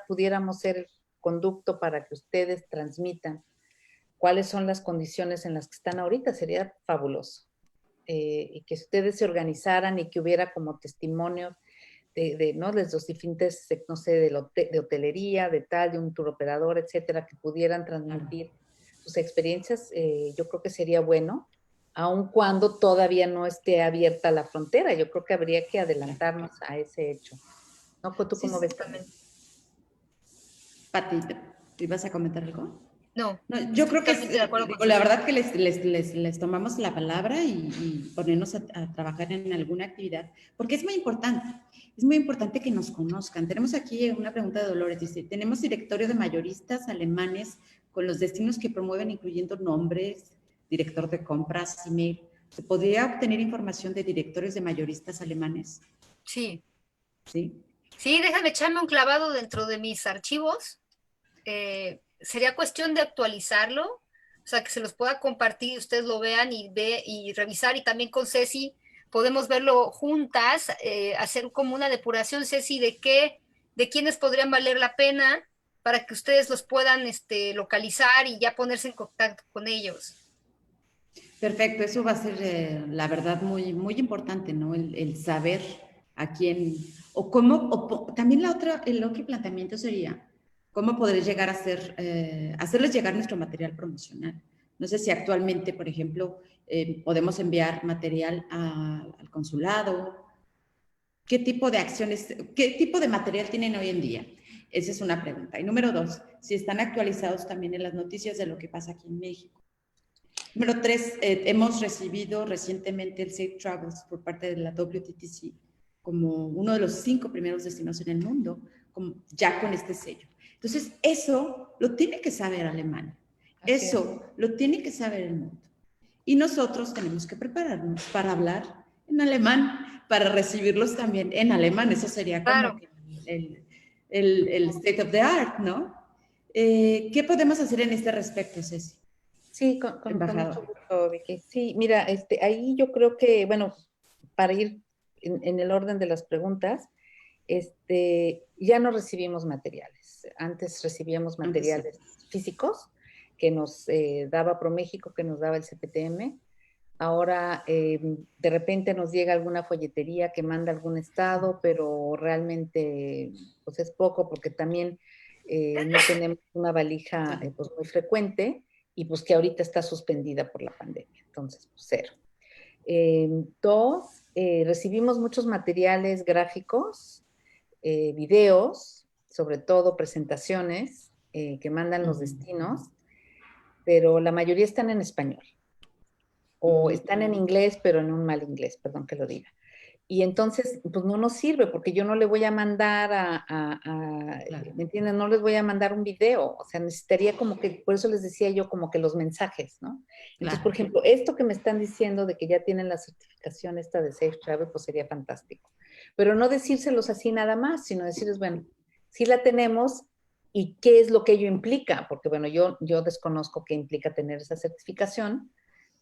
pudiéramos ser el conducto para que ustedes transmitan cuáles son las condiciones en las que están ahorita, sería fabuloso. Y que ustedes se organizaran y que hubiera como testimonio ¿no? De los diferentes, no sé, de hotelería, de tal, de un tour operador, etcétera, que pudieran transmitir sus experiencias, yo creo que sería bueno, aun cuando todavía no esté abierta la frontera. Yo creo que habría que adelantarnos a ese hecho. ¿No? ¿Tú Sí, cómo ves? exactamente. Pati, ¿te ibas a comentar algo? No, No, yo estoy creo que totalmente de acuerdo con digo, la Ceci. verdad que les tomamos la palabra y ponernos a trabajar en alguna actividad, porque es muy importante que nos conozcan. Tenemos aquí una pregunta de Dolores, dice, tenemos directorio de mayoristas alemanes con los destinos que promueven, incluyendo nombres, director de compras, email. ¿Se podría obtener información de directorios de mayoristas alemanes? Sí, Sí. sí, déjame echarme un clavado dentro de mis archivos. Sería cuestión de actualizarlo, o sea, que se los pueda compartir y ustedes lo vean y revisar, y también con Ceci podemos verlo juntas, hacer como una depuración, Ceci, de quiénes podrían valer la pena para que ustedes los puedan localizar y ya ponerse en contacto con ellos. Perfecto, eso va a ser, la verdad, muy, muy importante, ¿no? El saber a quién, o cómo, también el otro planteamiento sería, ¿cómo poder llegar a ser, hacerles llegar nuestro material promocional? No sé si actualmente, por ejemplo, podemos enviar material al consulado. ¿Qué tipo de acciones, qué tipo de material tienen hoy en día? Esa es una pregunta. Y número dos, si están actualizados también en las noticias de lo que pasa aquí en México. Número tres, hemos recibido recientemente el Safe Travels por parte de la WTTC como uno de los 5 primeros destinos en el mundo, ya con este sello. Entonces, eso lo tiene que saber Alemania. Eso lo tiene que saber el mundo. Y nosotros tenemos que prepararnos para hablar en alemán, para recibirlos también en alemán. Eso sería como Claro. que el state of the art, ¿no? ¿Qué podemos hacer en este respecto, Ceci? Sí, con mucho Embajador. gusto, Vicky. Sí, mira, ahí yo creo que, bueno, para ir en el orden de las preguntas, ya no recibimos materiales. Antes recibíamos Antes sí. materiales físicos que nos daba ProMéxico, que nos daba el CPTM. Ahora, de repente nos llega alguna folletería que manda algún estado, pero realmente pues es poco porque también no tenemos una valija pues muy frecuente y pues que ahorita está suspendida por la pandemia. Entonces, pues cero. Dos, recibimos muchos materiales gráficos, videos, sobre todo presentaciones que mandan los destinos, pero la mayoría están en español o están en inglés, pero en un mal inglés, perdón que lo diga. Y entonces, pues no nos sirve porque yo no le voy a mandar Claro. ¿me entiendes? No les voy a mandar un video, o sea, necesitaría como que, por eso les decía yo como que los mensajes, ¿no? Entonces, Claro. por ejemplo, esto que me están diciendo de que ya tienen la certificación esta de Safe Travel, pues sería fantástico. Pero no decírselos así nada más, sino decirles, bueno, sí la tenemos y qué es lo que ello implica, porque bueno, yo desconozco qué implica tener esa certificación.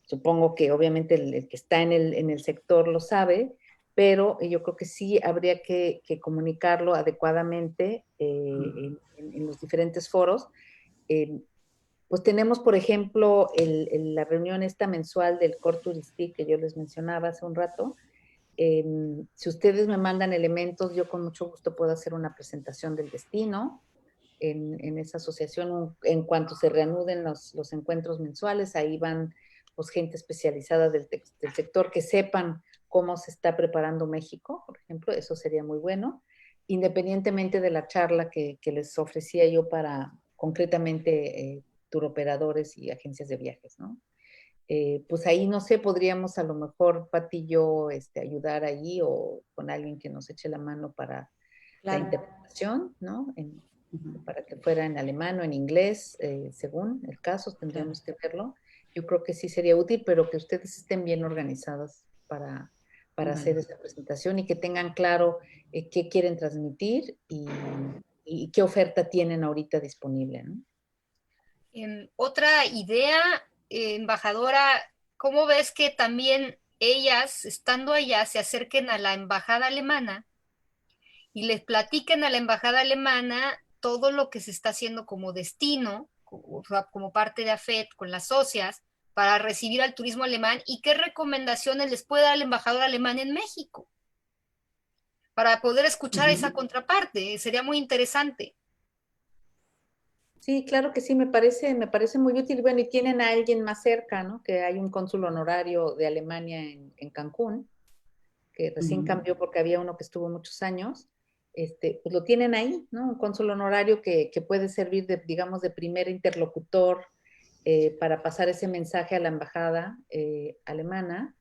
Supongo que obviamente el que está en el sector lo sabe, pero yo creo que sí habría que comunicarlo adecuadamente en los diferentes foros. Eh, pues tenemos, por ejemplo, la reunión esta mensual del Core Touristic que yo les mencionaba hace un rato. Si ustedes me mandan elementos, yo con mucho gusto puedo hacer una presentación del destino en esa asociación. En cuanto se reanuden los encuentros mensuales, ahí van pues gente especializada del sector que sepan cómo se está preparando México, por ejemplo, eso sería muy bueno. independientemente de la charla que les ofrecía yo para concretamente tour operadores y agencias de viajes, ¿no? Pues ahí, no sé, podríamos a lo mejor, Pati y yo, ayudar ahí o con alguien que nos eche la mano para la Claro. interpretación, ¿no? Para que fuera en alemán o en inglés, según el caso, tendríamos que verlo. Yo creo que sí sería útil, pero que ustedes estén bien organizadas para hacer esta presentación y que tengan claro qué quieren transmitir y qué oferta tienen ahorita disponible, ¿no? Otra idea, embajadora, ¿cómo ves que también ellas, estando allá, se acerquen a la embajada alemana y les platiquen a la embajada alemana todo lo que se está haciendo como destino, como parte de AFET, con las socias, para recibir al turismo alemán y qué recomendaciones les puede dar el embajador alemán en México? Para poder escuchar esa contraparte, sería muy interesante. Sí, claro que sí, me parece muy útil. Bueno, y tienen a alguien más cerca, ¿no? Que hay un cónsul honorario de Alemania en Cancún, que recién cambió porque había uno que estuvo muchos años. Pues lo tienen ahí, ¿no? Un cónsul honorario que puede servir de, digamos, de primer interlocutor para pasar ese mensaje a la embajada alemana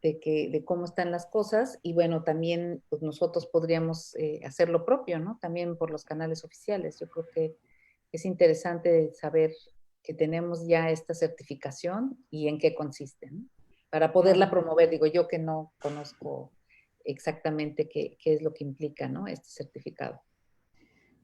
de cómo están las cosas. Y bueno, también pues nosotros podríamos hacer lo propio, ¿no? También por los canales oficiales. Yo creo que es interesante saber que tenemos ya esta certificación y en qué consiste, ¿no? Para poderla promover, digo yo que no conozco exactamente qué es lo que implica, ¿no? Este certificado.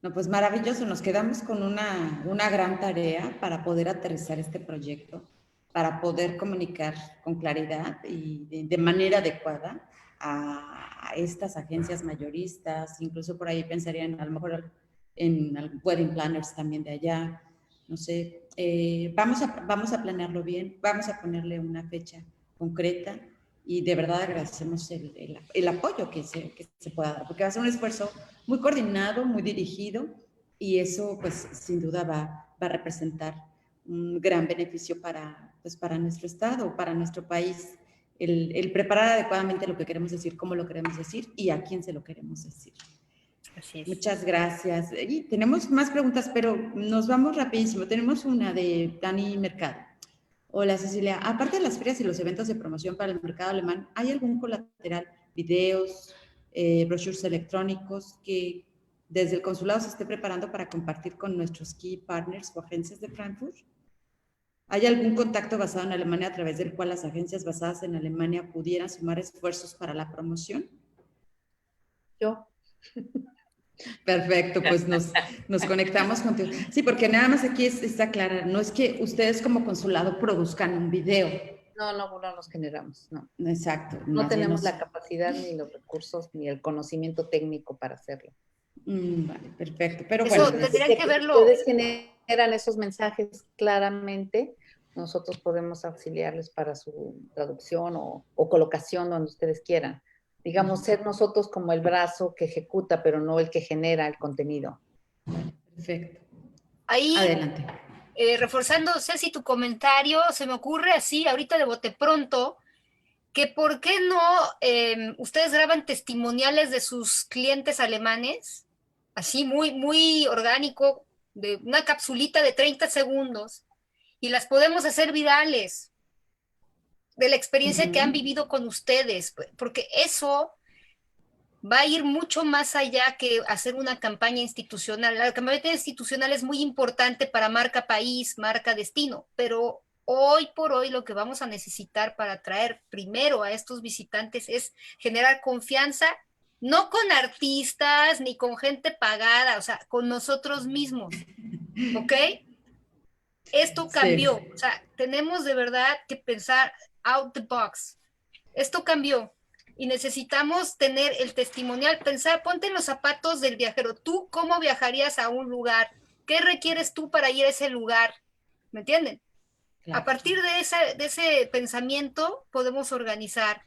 No, pues maravilloso, nos quedamos con una gran tarea para poder aterrizar este proyecto, para poder comunicar con claridad y de manera adecuada a estas agencias mayoristas, incluso por ahí pensarían a lo mejor en wedding planners también de allá, no sé, vamos a planearlo bien, vamos a ponerle una fecha concreta y de verdad agradecemos el apoyo que se pueda dar, porque va a ser un esfuerzo muy coordinado, muy dirigido, y eso pues sin duda va a representar un gran beneficio para nuestro estado, para nuestro país, el preparar adecuadamente lo que queremos decir, cómo lo queremos decir y a quién se lo queremos decir. Así es. Muchas gracias. Y tenemos más preguntas, pero nos vamos rapidísimo. Tenemos una de Dani Mercado. Hola Cecilia, aparte de las ferias y los eventos de promoción para el mercado alemán, ¿hay algún colateral, videos, brochures electrónicos que desde el consulado se esté preparando para compartir con nuestros key partners o agencias de Frankfurt? ¿Hay algún contacto basado en Alemania a través del cual las agencias basadas en Alemania pudieran sumar esfuerzos para la promoción? Yo. Perfecto, pues nos conectamos contigo. Sí, porque nada más aquí está clara, no es que ustedes como consulado produzcan un video. No nos generamos, no. Exacto. No tenemos la capacidad ni los recursos ni el conocimiento técnico para hacerlo. Vale, perfecto. Pero eso bueno, tendrían que verlo. Ustedes generan esos mensajes claramente, nosotros podemos auxiliarles para su traducción o colocación donde ustedes quieran. Digamos, ser nosotros como el brazo que ejecuta, pero no el que genera el contenido. Perfecto. Ahí, adelante. Reforzando, Ceci, tu comentario, se me ocurre así, ahorita de bote pronto, que por qué no ustedes graban testimoniales de sus clientes alemanes, así muy, muy orgánico, de una capsulita de 30 segundos, y las podemos hacer virales de la experiencia que han vivido con ustedes, porque eso va a ir mucho más allá que hacer una campaña institucional. La campaña institucional es muy importante para marca país, marca destino, pero hoy por hoy lo que vamos a necesitar para atraer primero a estos visitantes es generar confianza, no con artistas ni con gente pagada, o sea, con nosotros mismos, ¿ok? Esto cambió, Sí. o sea, tenemos de verdad que pensar out the box. Esto cambió y necesitamos tener el testimonial, pensar, ponte en los zapatos del viajero. ¿Tú cómo viajarías a un lugar? ¿Qué requieres tú para ir a ese lugar? ¿Me entienden? Claro. A partir de ese pensamiento podemos organizar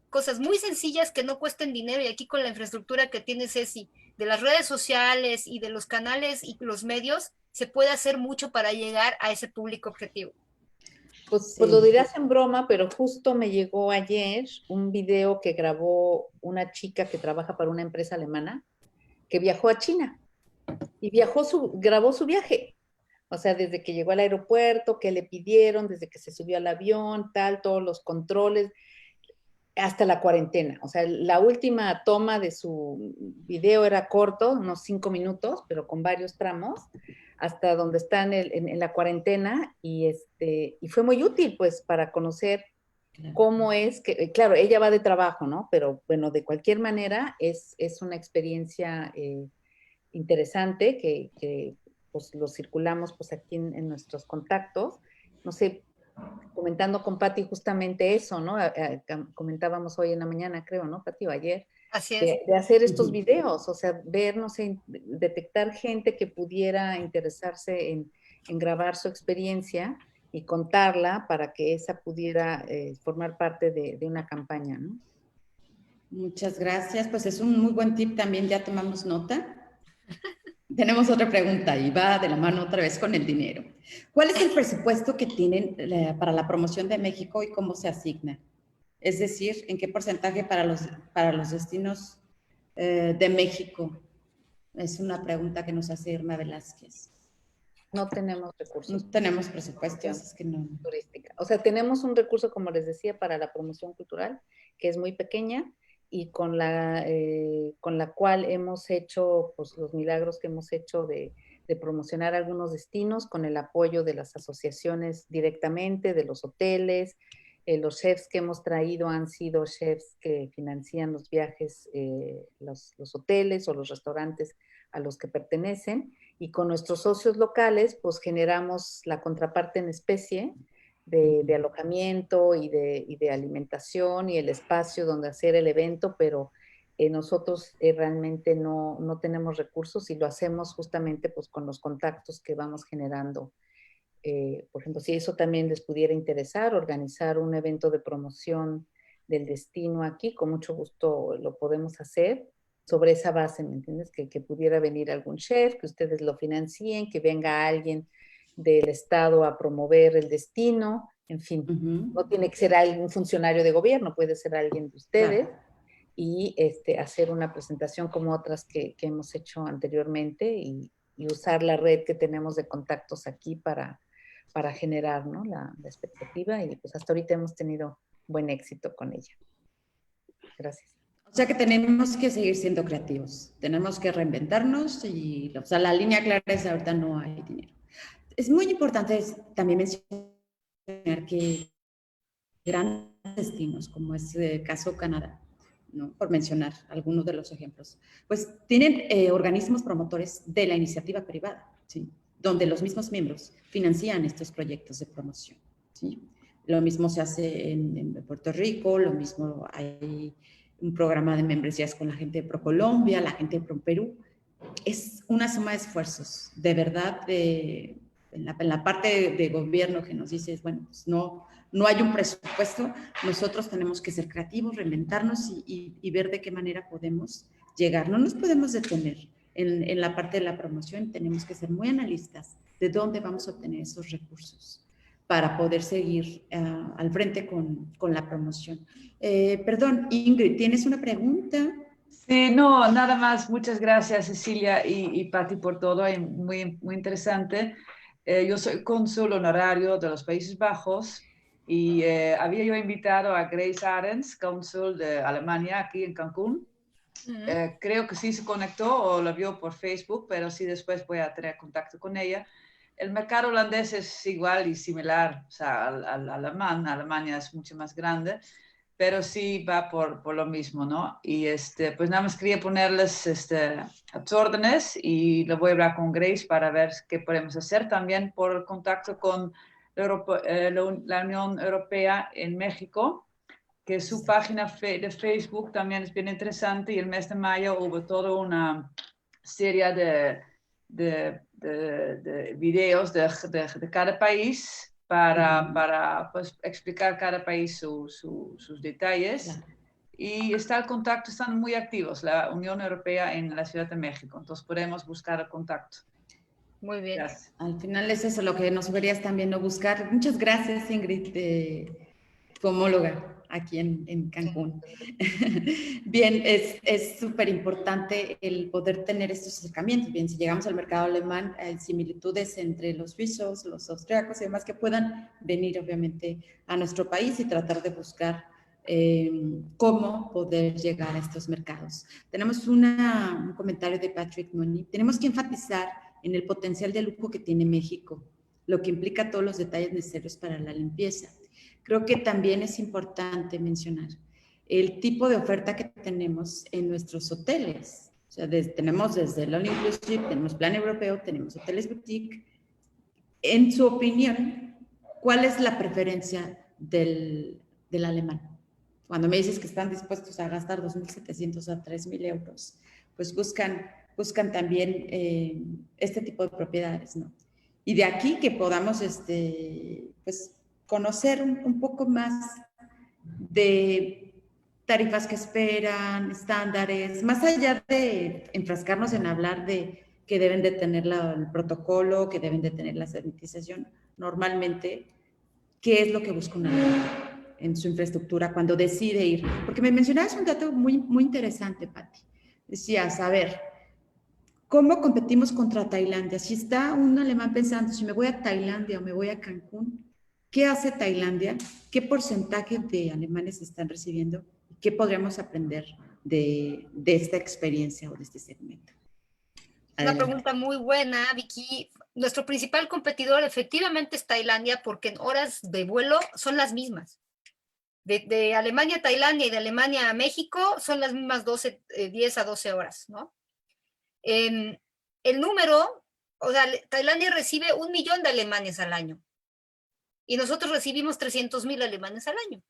cosas muy sencillas que no cuesten dinero, y aquí con la infraestructura que tiene Ceci, de las redes sociales y de los canales y los medios, se puede hacer mucho para llegar a ese público objetivo. Pues lo dirás en broma, pero justo me llegó ayer un video que grabó una chica que trabaja para una empresa alemana que viajó a China y grabó su viaje. O sea, desde que llegó al aeropuerto, qué le pidieron, desde que se subió al avión, todos los controles, hasta la cuarentena. O sea, la última toma de su video era corto, unos 5 minutos, pero con varios tramos, hasta donde está en la cuarentena, y fue muy útil, pues, para conocer cómo es que, claro, ella va de trabajo, ¿no? Pero bueno, de cualquier manera es una experiencia interesante que pues lo circulamos pues aquí en nuestros contactos. No sé, comentando con Patti justamente eso, ¿no? Comentábamos hoy en la mañana, creo, ¿no, Patti? O ayer, Así es. de hacer estos videos, o sea, ver, no sé, detectar gente que pudiera interesarse en grabar su experiencia y contarla para que esa pudiera formar parte de una campaña, ¿no? Muchas gracias. Pues es un muy buen tip también, ya tomamos nota. Tenemos otra pregunta y va de la mano otra vez con el dinero. ¿Cuál es el presupuesto que tienen para la promoción de México y cómo se asigna? Es decir, ¿en qué porcentaje para los destinos de México? Es una pregunta que nos hace Irma Velázquez. No tenemos recursos. No tenemos presupuestos, es que no. Turística. O sea, tenemos un recurso, como les decía, para la promoción cultural, que es muy pequeña y con la cual hemos hecho, pues, los milagros que hemos hecho de promocionar algunos destinos con el apoyo de las asociaciones directamente, de los hoteles. Los chefs que hemos traído han sido chefs que financian los viajes, los hoteles o los restaurantes a los que pertenecen, y con nuestros socios locales pues generamos la contraparte en especie de alojamiento y de alimentación y el espacio donde hacer el evento, pero nosotros realmente no tenemos recursos y lo hacemos justamente pues con los contactos que vamos generando. Por ejemplo, si eso también les pudiera interesar, organizar un evento de promoción del destino aquí, con mucho gusto lo podemos hacer sobre esa base, ¿me entiendes? Que pudiera venir algún chef, que ustedes lo financien, que venga alguien del estado a promover el destino, en fin, no tiene que ser algún funcionario de gobierno, puede ser alguien de ustedes, claro. Y hacer una presentación como otras que hemos hecho anteriormente y usar la red que tenemos de contactos aquí para generar, ¿no? la expectativa, y pues hasta ahorita hemos tenido buen éxito con ella. Gracias. O sea que tenemos que seguir siendo creativos, tenemos que reinventarnos y, o sea, la línea clara es ahorita no hay dinero. Es muy importante también mencionar que grandes destinos, como es el caso Canadá, ¿no? Por mencionar algunos de los ejemplos, pues tienen organismos promotores de la iniciativa privada, ¿sí? Donde los mismos miembros financian estos proyectos de promoción, ¿sí? Lo mismo se hace en Puerto Rico, lo mismo hay un programa de membresías con la gente de ProColombia, la gente de ProPerú. Es una suma de esfuerzos, de verdad, en la parte de gobierno que nos dice, bueno, pues no hay un presupuesto, nosotros tenemos que ser creativos, reinventarnos y ver de qué manera podemos llegar. No nos podemos detener en la parte de la promoción, tenemos que ser muy analistas de dónde vamos a obtener esos recursos para poder seguir al frente con la promoción. Perdón, Ingrid, ¿tienes una pregunta? Sí, no, nada más. Muchas gracias, Cecilia y Patti, por todo. Muy, muy interesante. Yo soy cónsul honorario de los Países Bajos y había yo invitado a Grace Arends, cónsul de Alemania, aquí en Cancún. Creo que sí se conectó o lo vio por Facebook, pero sí después voy a tener contacto con ella. El mercado holandés es igual y similar, o sea, al alemán. Alemania es mucho más grande, pero sí va por lo mismo, ¿no? Y pues nada más quería ponerles a tus órdenes y lo voy a hablar con Grace para ver qué podemos hacer. También por el contacto con la Unión Europea en México, que su página de Facebook también es bien interesante, y el mes de mayo hubo toda una serie de videos de cada país para pues, explicar cada país sus detalles. Claro. Y está el contacto, están muy activos la Unión Europea en la Ciudad de México, entonces podemos buscar el contacto. Muy bien. Gracias. Al final es eso lo que nos deberías también no buscar. Muchas gracias, Ingrid, tu homóloga. aquí en Cancún. Bien, es súper importante el poder tener estos acercamientos. Bien, si llegamos al mercado alemán, hay similitudes entre los suizos, los austriacos y demás que puedan venir obviamente a nuestro país y tratar de buscar cómo poder llegar a estos mercados. Tenemos un comentario de Patrick Money. Tenemos que enfatizar en el potencial de lujo que tiene México, lo que implica todos los detalles necesarios para la limpieza. Creo que también es importante mencionar el tipo de oferta que tenemos en nuestros hoteles. O sea, tenemos desde el All Inclusive, tenemos Plan Europeo, tenemos hoteles boutique. En su opinión, ¿cuál es la preferencia del alemán? Cuando me dices que están dispuestos a gastar 2.700 a 3.000 euros, pues buscan también este tipo de propiedades, ¿no? Y de aquí que podamos pues, conocer un poco más de tarifas que esperan, estándares, más allá de enfrascarnos en hablar de que deben de tener el protocolo, que deben de tener la sanitización, normalmente, ¿qué es lo que busca una en su infraestructura cuando decide ir? Porque me mencionabas un dato muy, muy interesante, Patti. Decías, a ver, ¿cómo competimos contra Tailandia? Si está un alemán pensando, si me voy a Tailandia o me voy a Cancún, ¿qué hace Tailandia? ¿Qué porcentaje de alemanes están recibiendo? ¿Qué podríamos aprender de esta experiencia o de este segmento? Una pregunta muy buena, Vicky. Nuestro principal competidor efectivamente es Tailandia porque en horas de vuelo son las mismas. De Alemania a Tailandia y de Alemania a México son las mismas 10 a 12 horas, ¿no? El número, o sea, Tailandia recibe 1 millón de alemanes al año y nosotros recibimos 300,000 alemanes al año.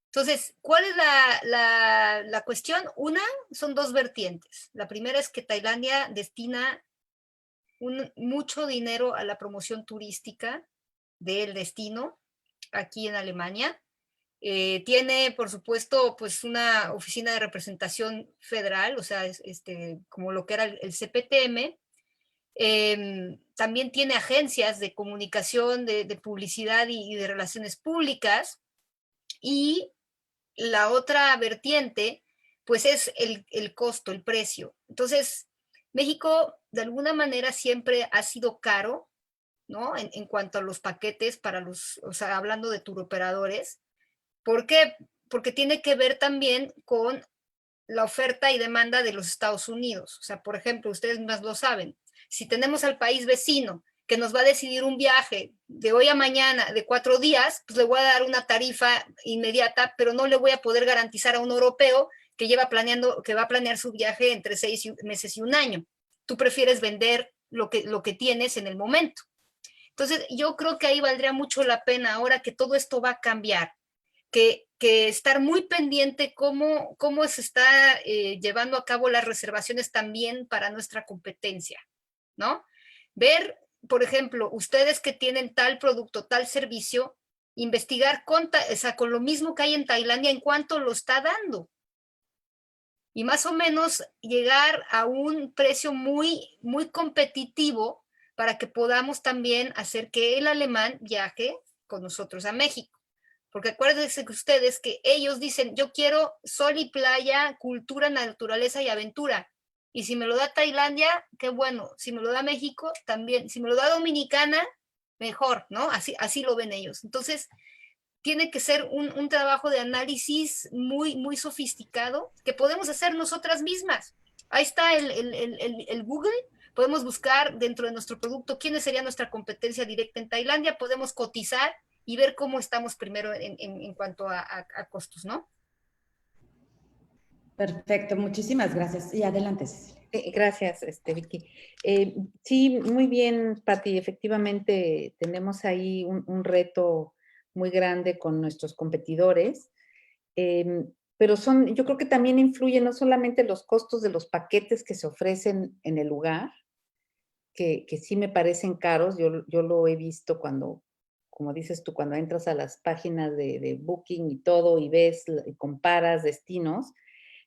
Entonces, ¿cuál es la cuestión? Una, son dos vertientes. La primera es que Tailandia destina mucho dinero a la promoción turística del destino aquí en Alemania. Tiene, por supuesto, pues una oficina de representación federal, o sea, como lo que era el CPTM. También tiene agencias de comunicación, de publicidad y de relaciones públicas. Y la otra vertiente, pues es el costo, el precio. Entonces, México, de alguna manera, siempre ha sido caro, ¿no? En cuanto a los paquetes para o sea, hablando de turoperadores. ¿Por qué? Porque tiene que ver también con la oferta y demanda de los Estados Unidos. O sea, por ejemplo, ustedes más lo saben, si tenemos al país vecino que nos va a decidir un viaje de hoy a mañana de 4 días, pues le voy a dar una tarifa inmediata, pero no le voy a poder garantizar a un europeo que va a planear su viaje entre 6 meses y un año. Tú prefieres vender lo que tienes en el momento. Entonces, yo creo que ahí valdría mucho la pena ahora que todo esto va a cambiar, que estar muy pendiente cómo se está llevando a cabo las reservaciones también para nuestra competencia, ¿no? Ver, por ejemplo, ustedes que tienen tal producto, tal servicio, investigar con lo mismo que hay en Tailandia, en cuánto lo está dando. Y más o menos llegar a un precio muy, muy competitivo para que podamos también hacer que el alemán viaje con nosotros a México. Porque acuérdense que ustedes que ellos dicen, yo quiero sol y playa, cultura, naturaleza y aventura. Y si me lo da Tailandia, qué bueno. Si me lo da México, también. Si me lo da Dominicana, mejor, ¿no? Así lo ven ellos. Entonces, tiene que ser un trabajo de análisis muy, muy sofisticado que podemos hacer nosotras mismas. Ahí está el Google. Podemos buscar dentro de nuestro producto quiénes sería nuestra competencia directa en Tailandia. Podemos cotizar y ver cómo estamos primero en cuanto a costos, ¿no? Perfecto, muchísimas gracias. Y adelante, Cecilia. Gracias, Vicky. Sí, muy bien, Patti. Efectivamente, tenemos ahí un reto muy grande con nuestros competidores, pero yo creo que también influyen no solamente los costos de los paquetes que se ofrecen en el lugar, que sí me parecen caros. Yo lo he visto cuando, como dices tú, cuando entras a las páginas de Booking y todo y ves y comparas destinos,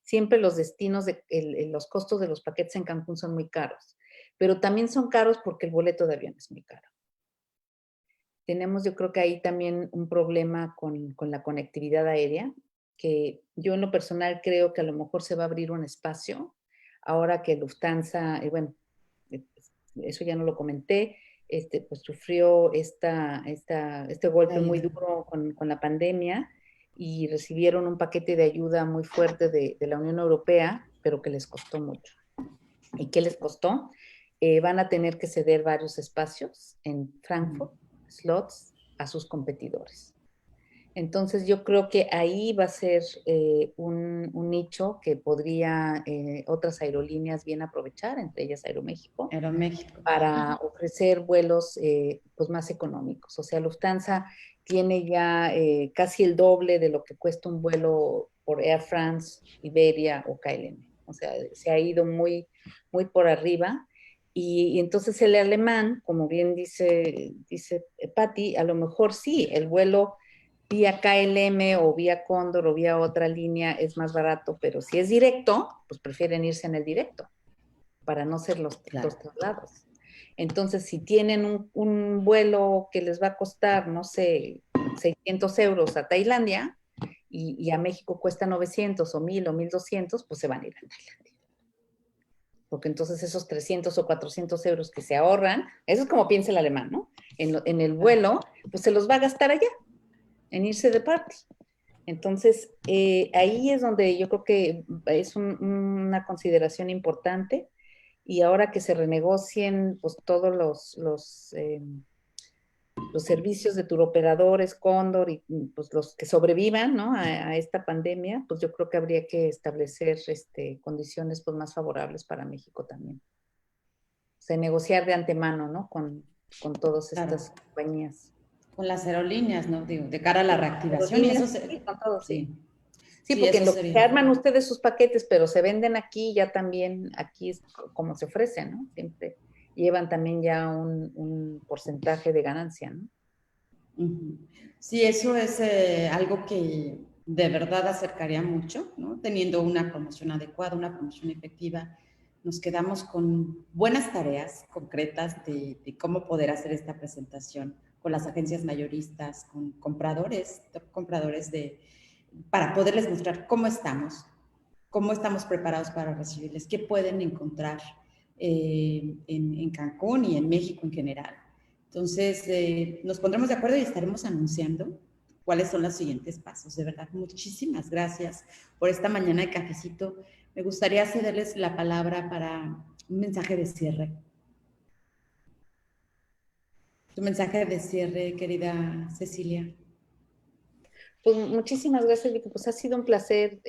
siempre los destinos, los costos de los paquetes en Cancún son muy caros, pero también son caros porque el boleto de avión es muy caro. tenemos yo creo que ahí también un problema con la conectividad aérea, que yo en lo personal creo que a lo mejor se va a abrir un espacio ahora que Lufthansa, bueno, eso ya no lo comenté, pues sufrió este golpe muy duro con la pandemia y recibieron un paquete de ayuda muy fuerte de la Unión Europea, pero que les costó mucho. ¿Y qué les costó? Van a tener que ceder varios espacios en Frankfurt, slots, a sus competidores. Entonces yo creo que ahí va a ser un nicho que podría otras aerolíneas bien aprovechar, entre ellas Aeroméxico, para ofrecer vuelos pues más económicos. O sea, Lufthansa tiene ya casi el doble de lo que cuesta un vuelo por Air France, Iberia o KLM. O sea, se ha ido muy, muy por arriba. Y entonces el alemán, como bien dice Patti, a lo mejor sí, el vuelo vía KLM o vía Cóndor o vía otra línea es más barato, pero si es directo, pues prefieren irse en el directo para no ser los traslados. Entonces, si tienen un vuelo que les va a costar, no sé, 600 euros a Tailandia y a México cuesta 900 o 1000 o 1200, pues se van a ir a Tailandia. Porque entonces esos 300 o 400 euros que se ahorran, eso es como piensa el alemán, ¿no? En el vuelo, pues se los va a gastar allá, en irse de party. Entonces, ahí es donde yo creo que es una consideración importante, y ahora que se renegocien pues todos los servicios de turoperadores, Cóndor, y pues los que sobrevivan, ¿no?, a esta pandemia, pues yo creo que habría que establecer condiciones pues más favorables para México también. O sea, negociar de antemano, ¿no?, con todas estas compañías. Con las aerolíneas, ¿no? Digo, de cara a la reactivación. Y eso sí, con todo, sí. Sí, porque en lo que arman ustedes sus paquetes, pero se venden aquí, ya también, aquí es como se ofrecen, ¿no? Siempre llevan también ya un porcentaje de ganancia, ¿no? Sí, eso es algo que de verdad acercaría mucho, ¿no? Teniendo una promoción adecuada, una promoción efectiva, nos quedamos con buenas tareas concretas de cómo poder hacer esta presentación con las agencias mayoristas, con compradores para poderles mostrar cómo estamos preparados para recibirles, qué pueden encontrar en Cancún y en México en general. Entonces, nos pondremos de acuerdo y estaremos anunciando cuáles son los siguientes pasos. De verdad, muchísimas gracias por esta mañana de cafecito. Me gustaría cederles la palabra para un mensaje de cierre. Tu mensaje de cierre, querida Cecilia. Pues muchísimas gracias, Vicky. Pues ha sido un placer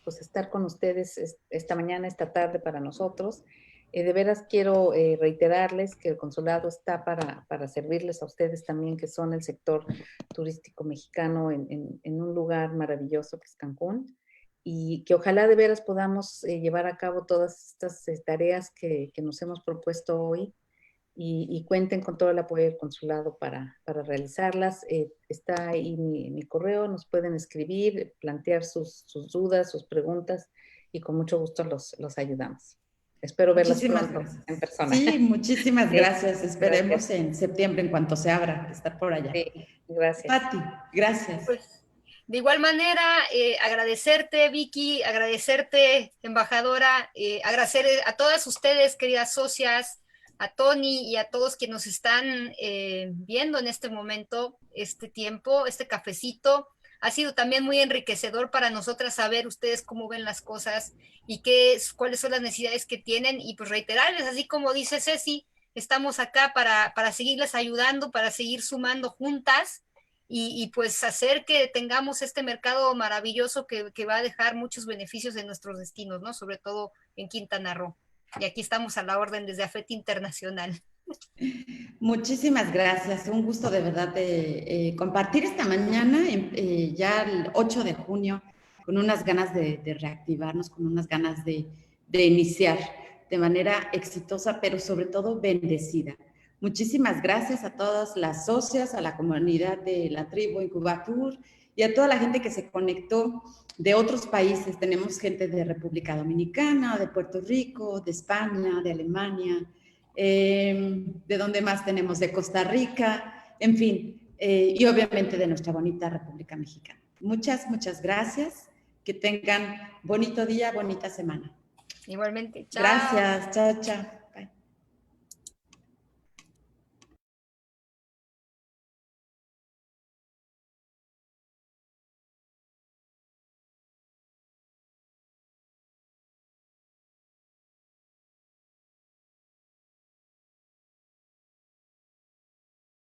pues estar con ustedes esta mañana, esta tarde para nosotros. De veras quiero reiterarles que el consulado está para servirles a ustedes también, que son el sector turístico mexicano en un lugar maravilloso que es Cancún, y que ojalá de veras podamos llevar a cabo todas estas tareas que nos hemos propuesto hoy, y cuenten con todo el apoyo del consulado para realizarlas. Está ahí mi correo, nos pueden escribir, plantear sus dudas, sus preguntas, y con mucho gusto los ayudamos. Espero verlas pronto en persona. Sí, muchísimas gracias. Esperemos gracias. En septiembre, en cuanto se abra, estar por allá. Sí, gracias. Patti, gracias. Pues, de igual manera, agradecerte, Vicky, agradecerte, embajadora, agradecer a todas ustedes, queridas socias, a Tony y a todos quienes nos están viendo en este momento, este tiempo, este cafecito. Ha sido también muy enriquecedor para nosotras saber ustedes cómo ven las cosas y cuáles son las necesidades que tienen, y pues reiterarles, así como dice Ceci, estamos acá para seguirles ayudando, para seguir sumando juntas y pues hacer que tengamos este mercado maravilloso que va a dejar muchos beneficios en nuestros destinos, ¿no? Sobre todo en Quintana Roo. Y aquí estamos a la orden desde AFET Internacional. Muchísimas gracias. Un gusto de verdad de compartir esta mañana, ya el 8 de junio, con unas ganas de reactivarnos, con unas ganas de iniciar de manera exitosa, pero sobre todo bendecida. Muchísimas gracias a todas las socias, a la comunidad de la tribu Incubatur y a toda la gente que se conectó de otros países. Tenemos gente de República Dominicana, de Puerto Rico, de España, de Alemania, ¿de dónde más tenemos? De Costa Rica. en fin, y obviamente de nuestra bonita República Mexicana. Muchas gracias. Que tengan bonito día, bonita semana. Igualmente. Chao. Gracias. Chao.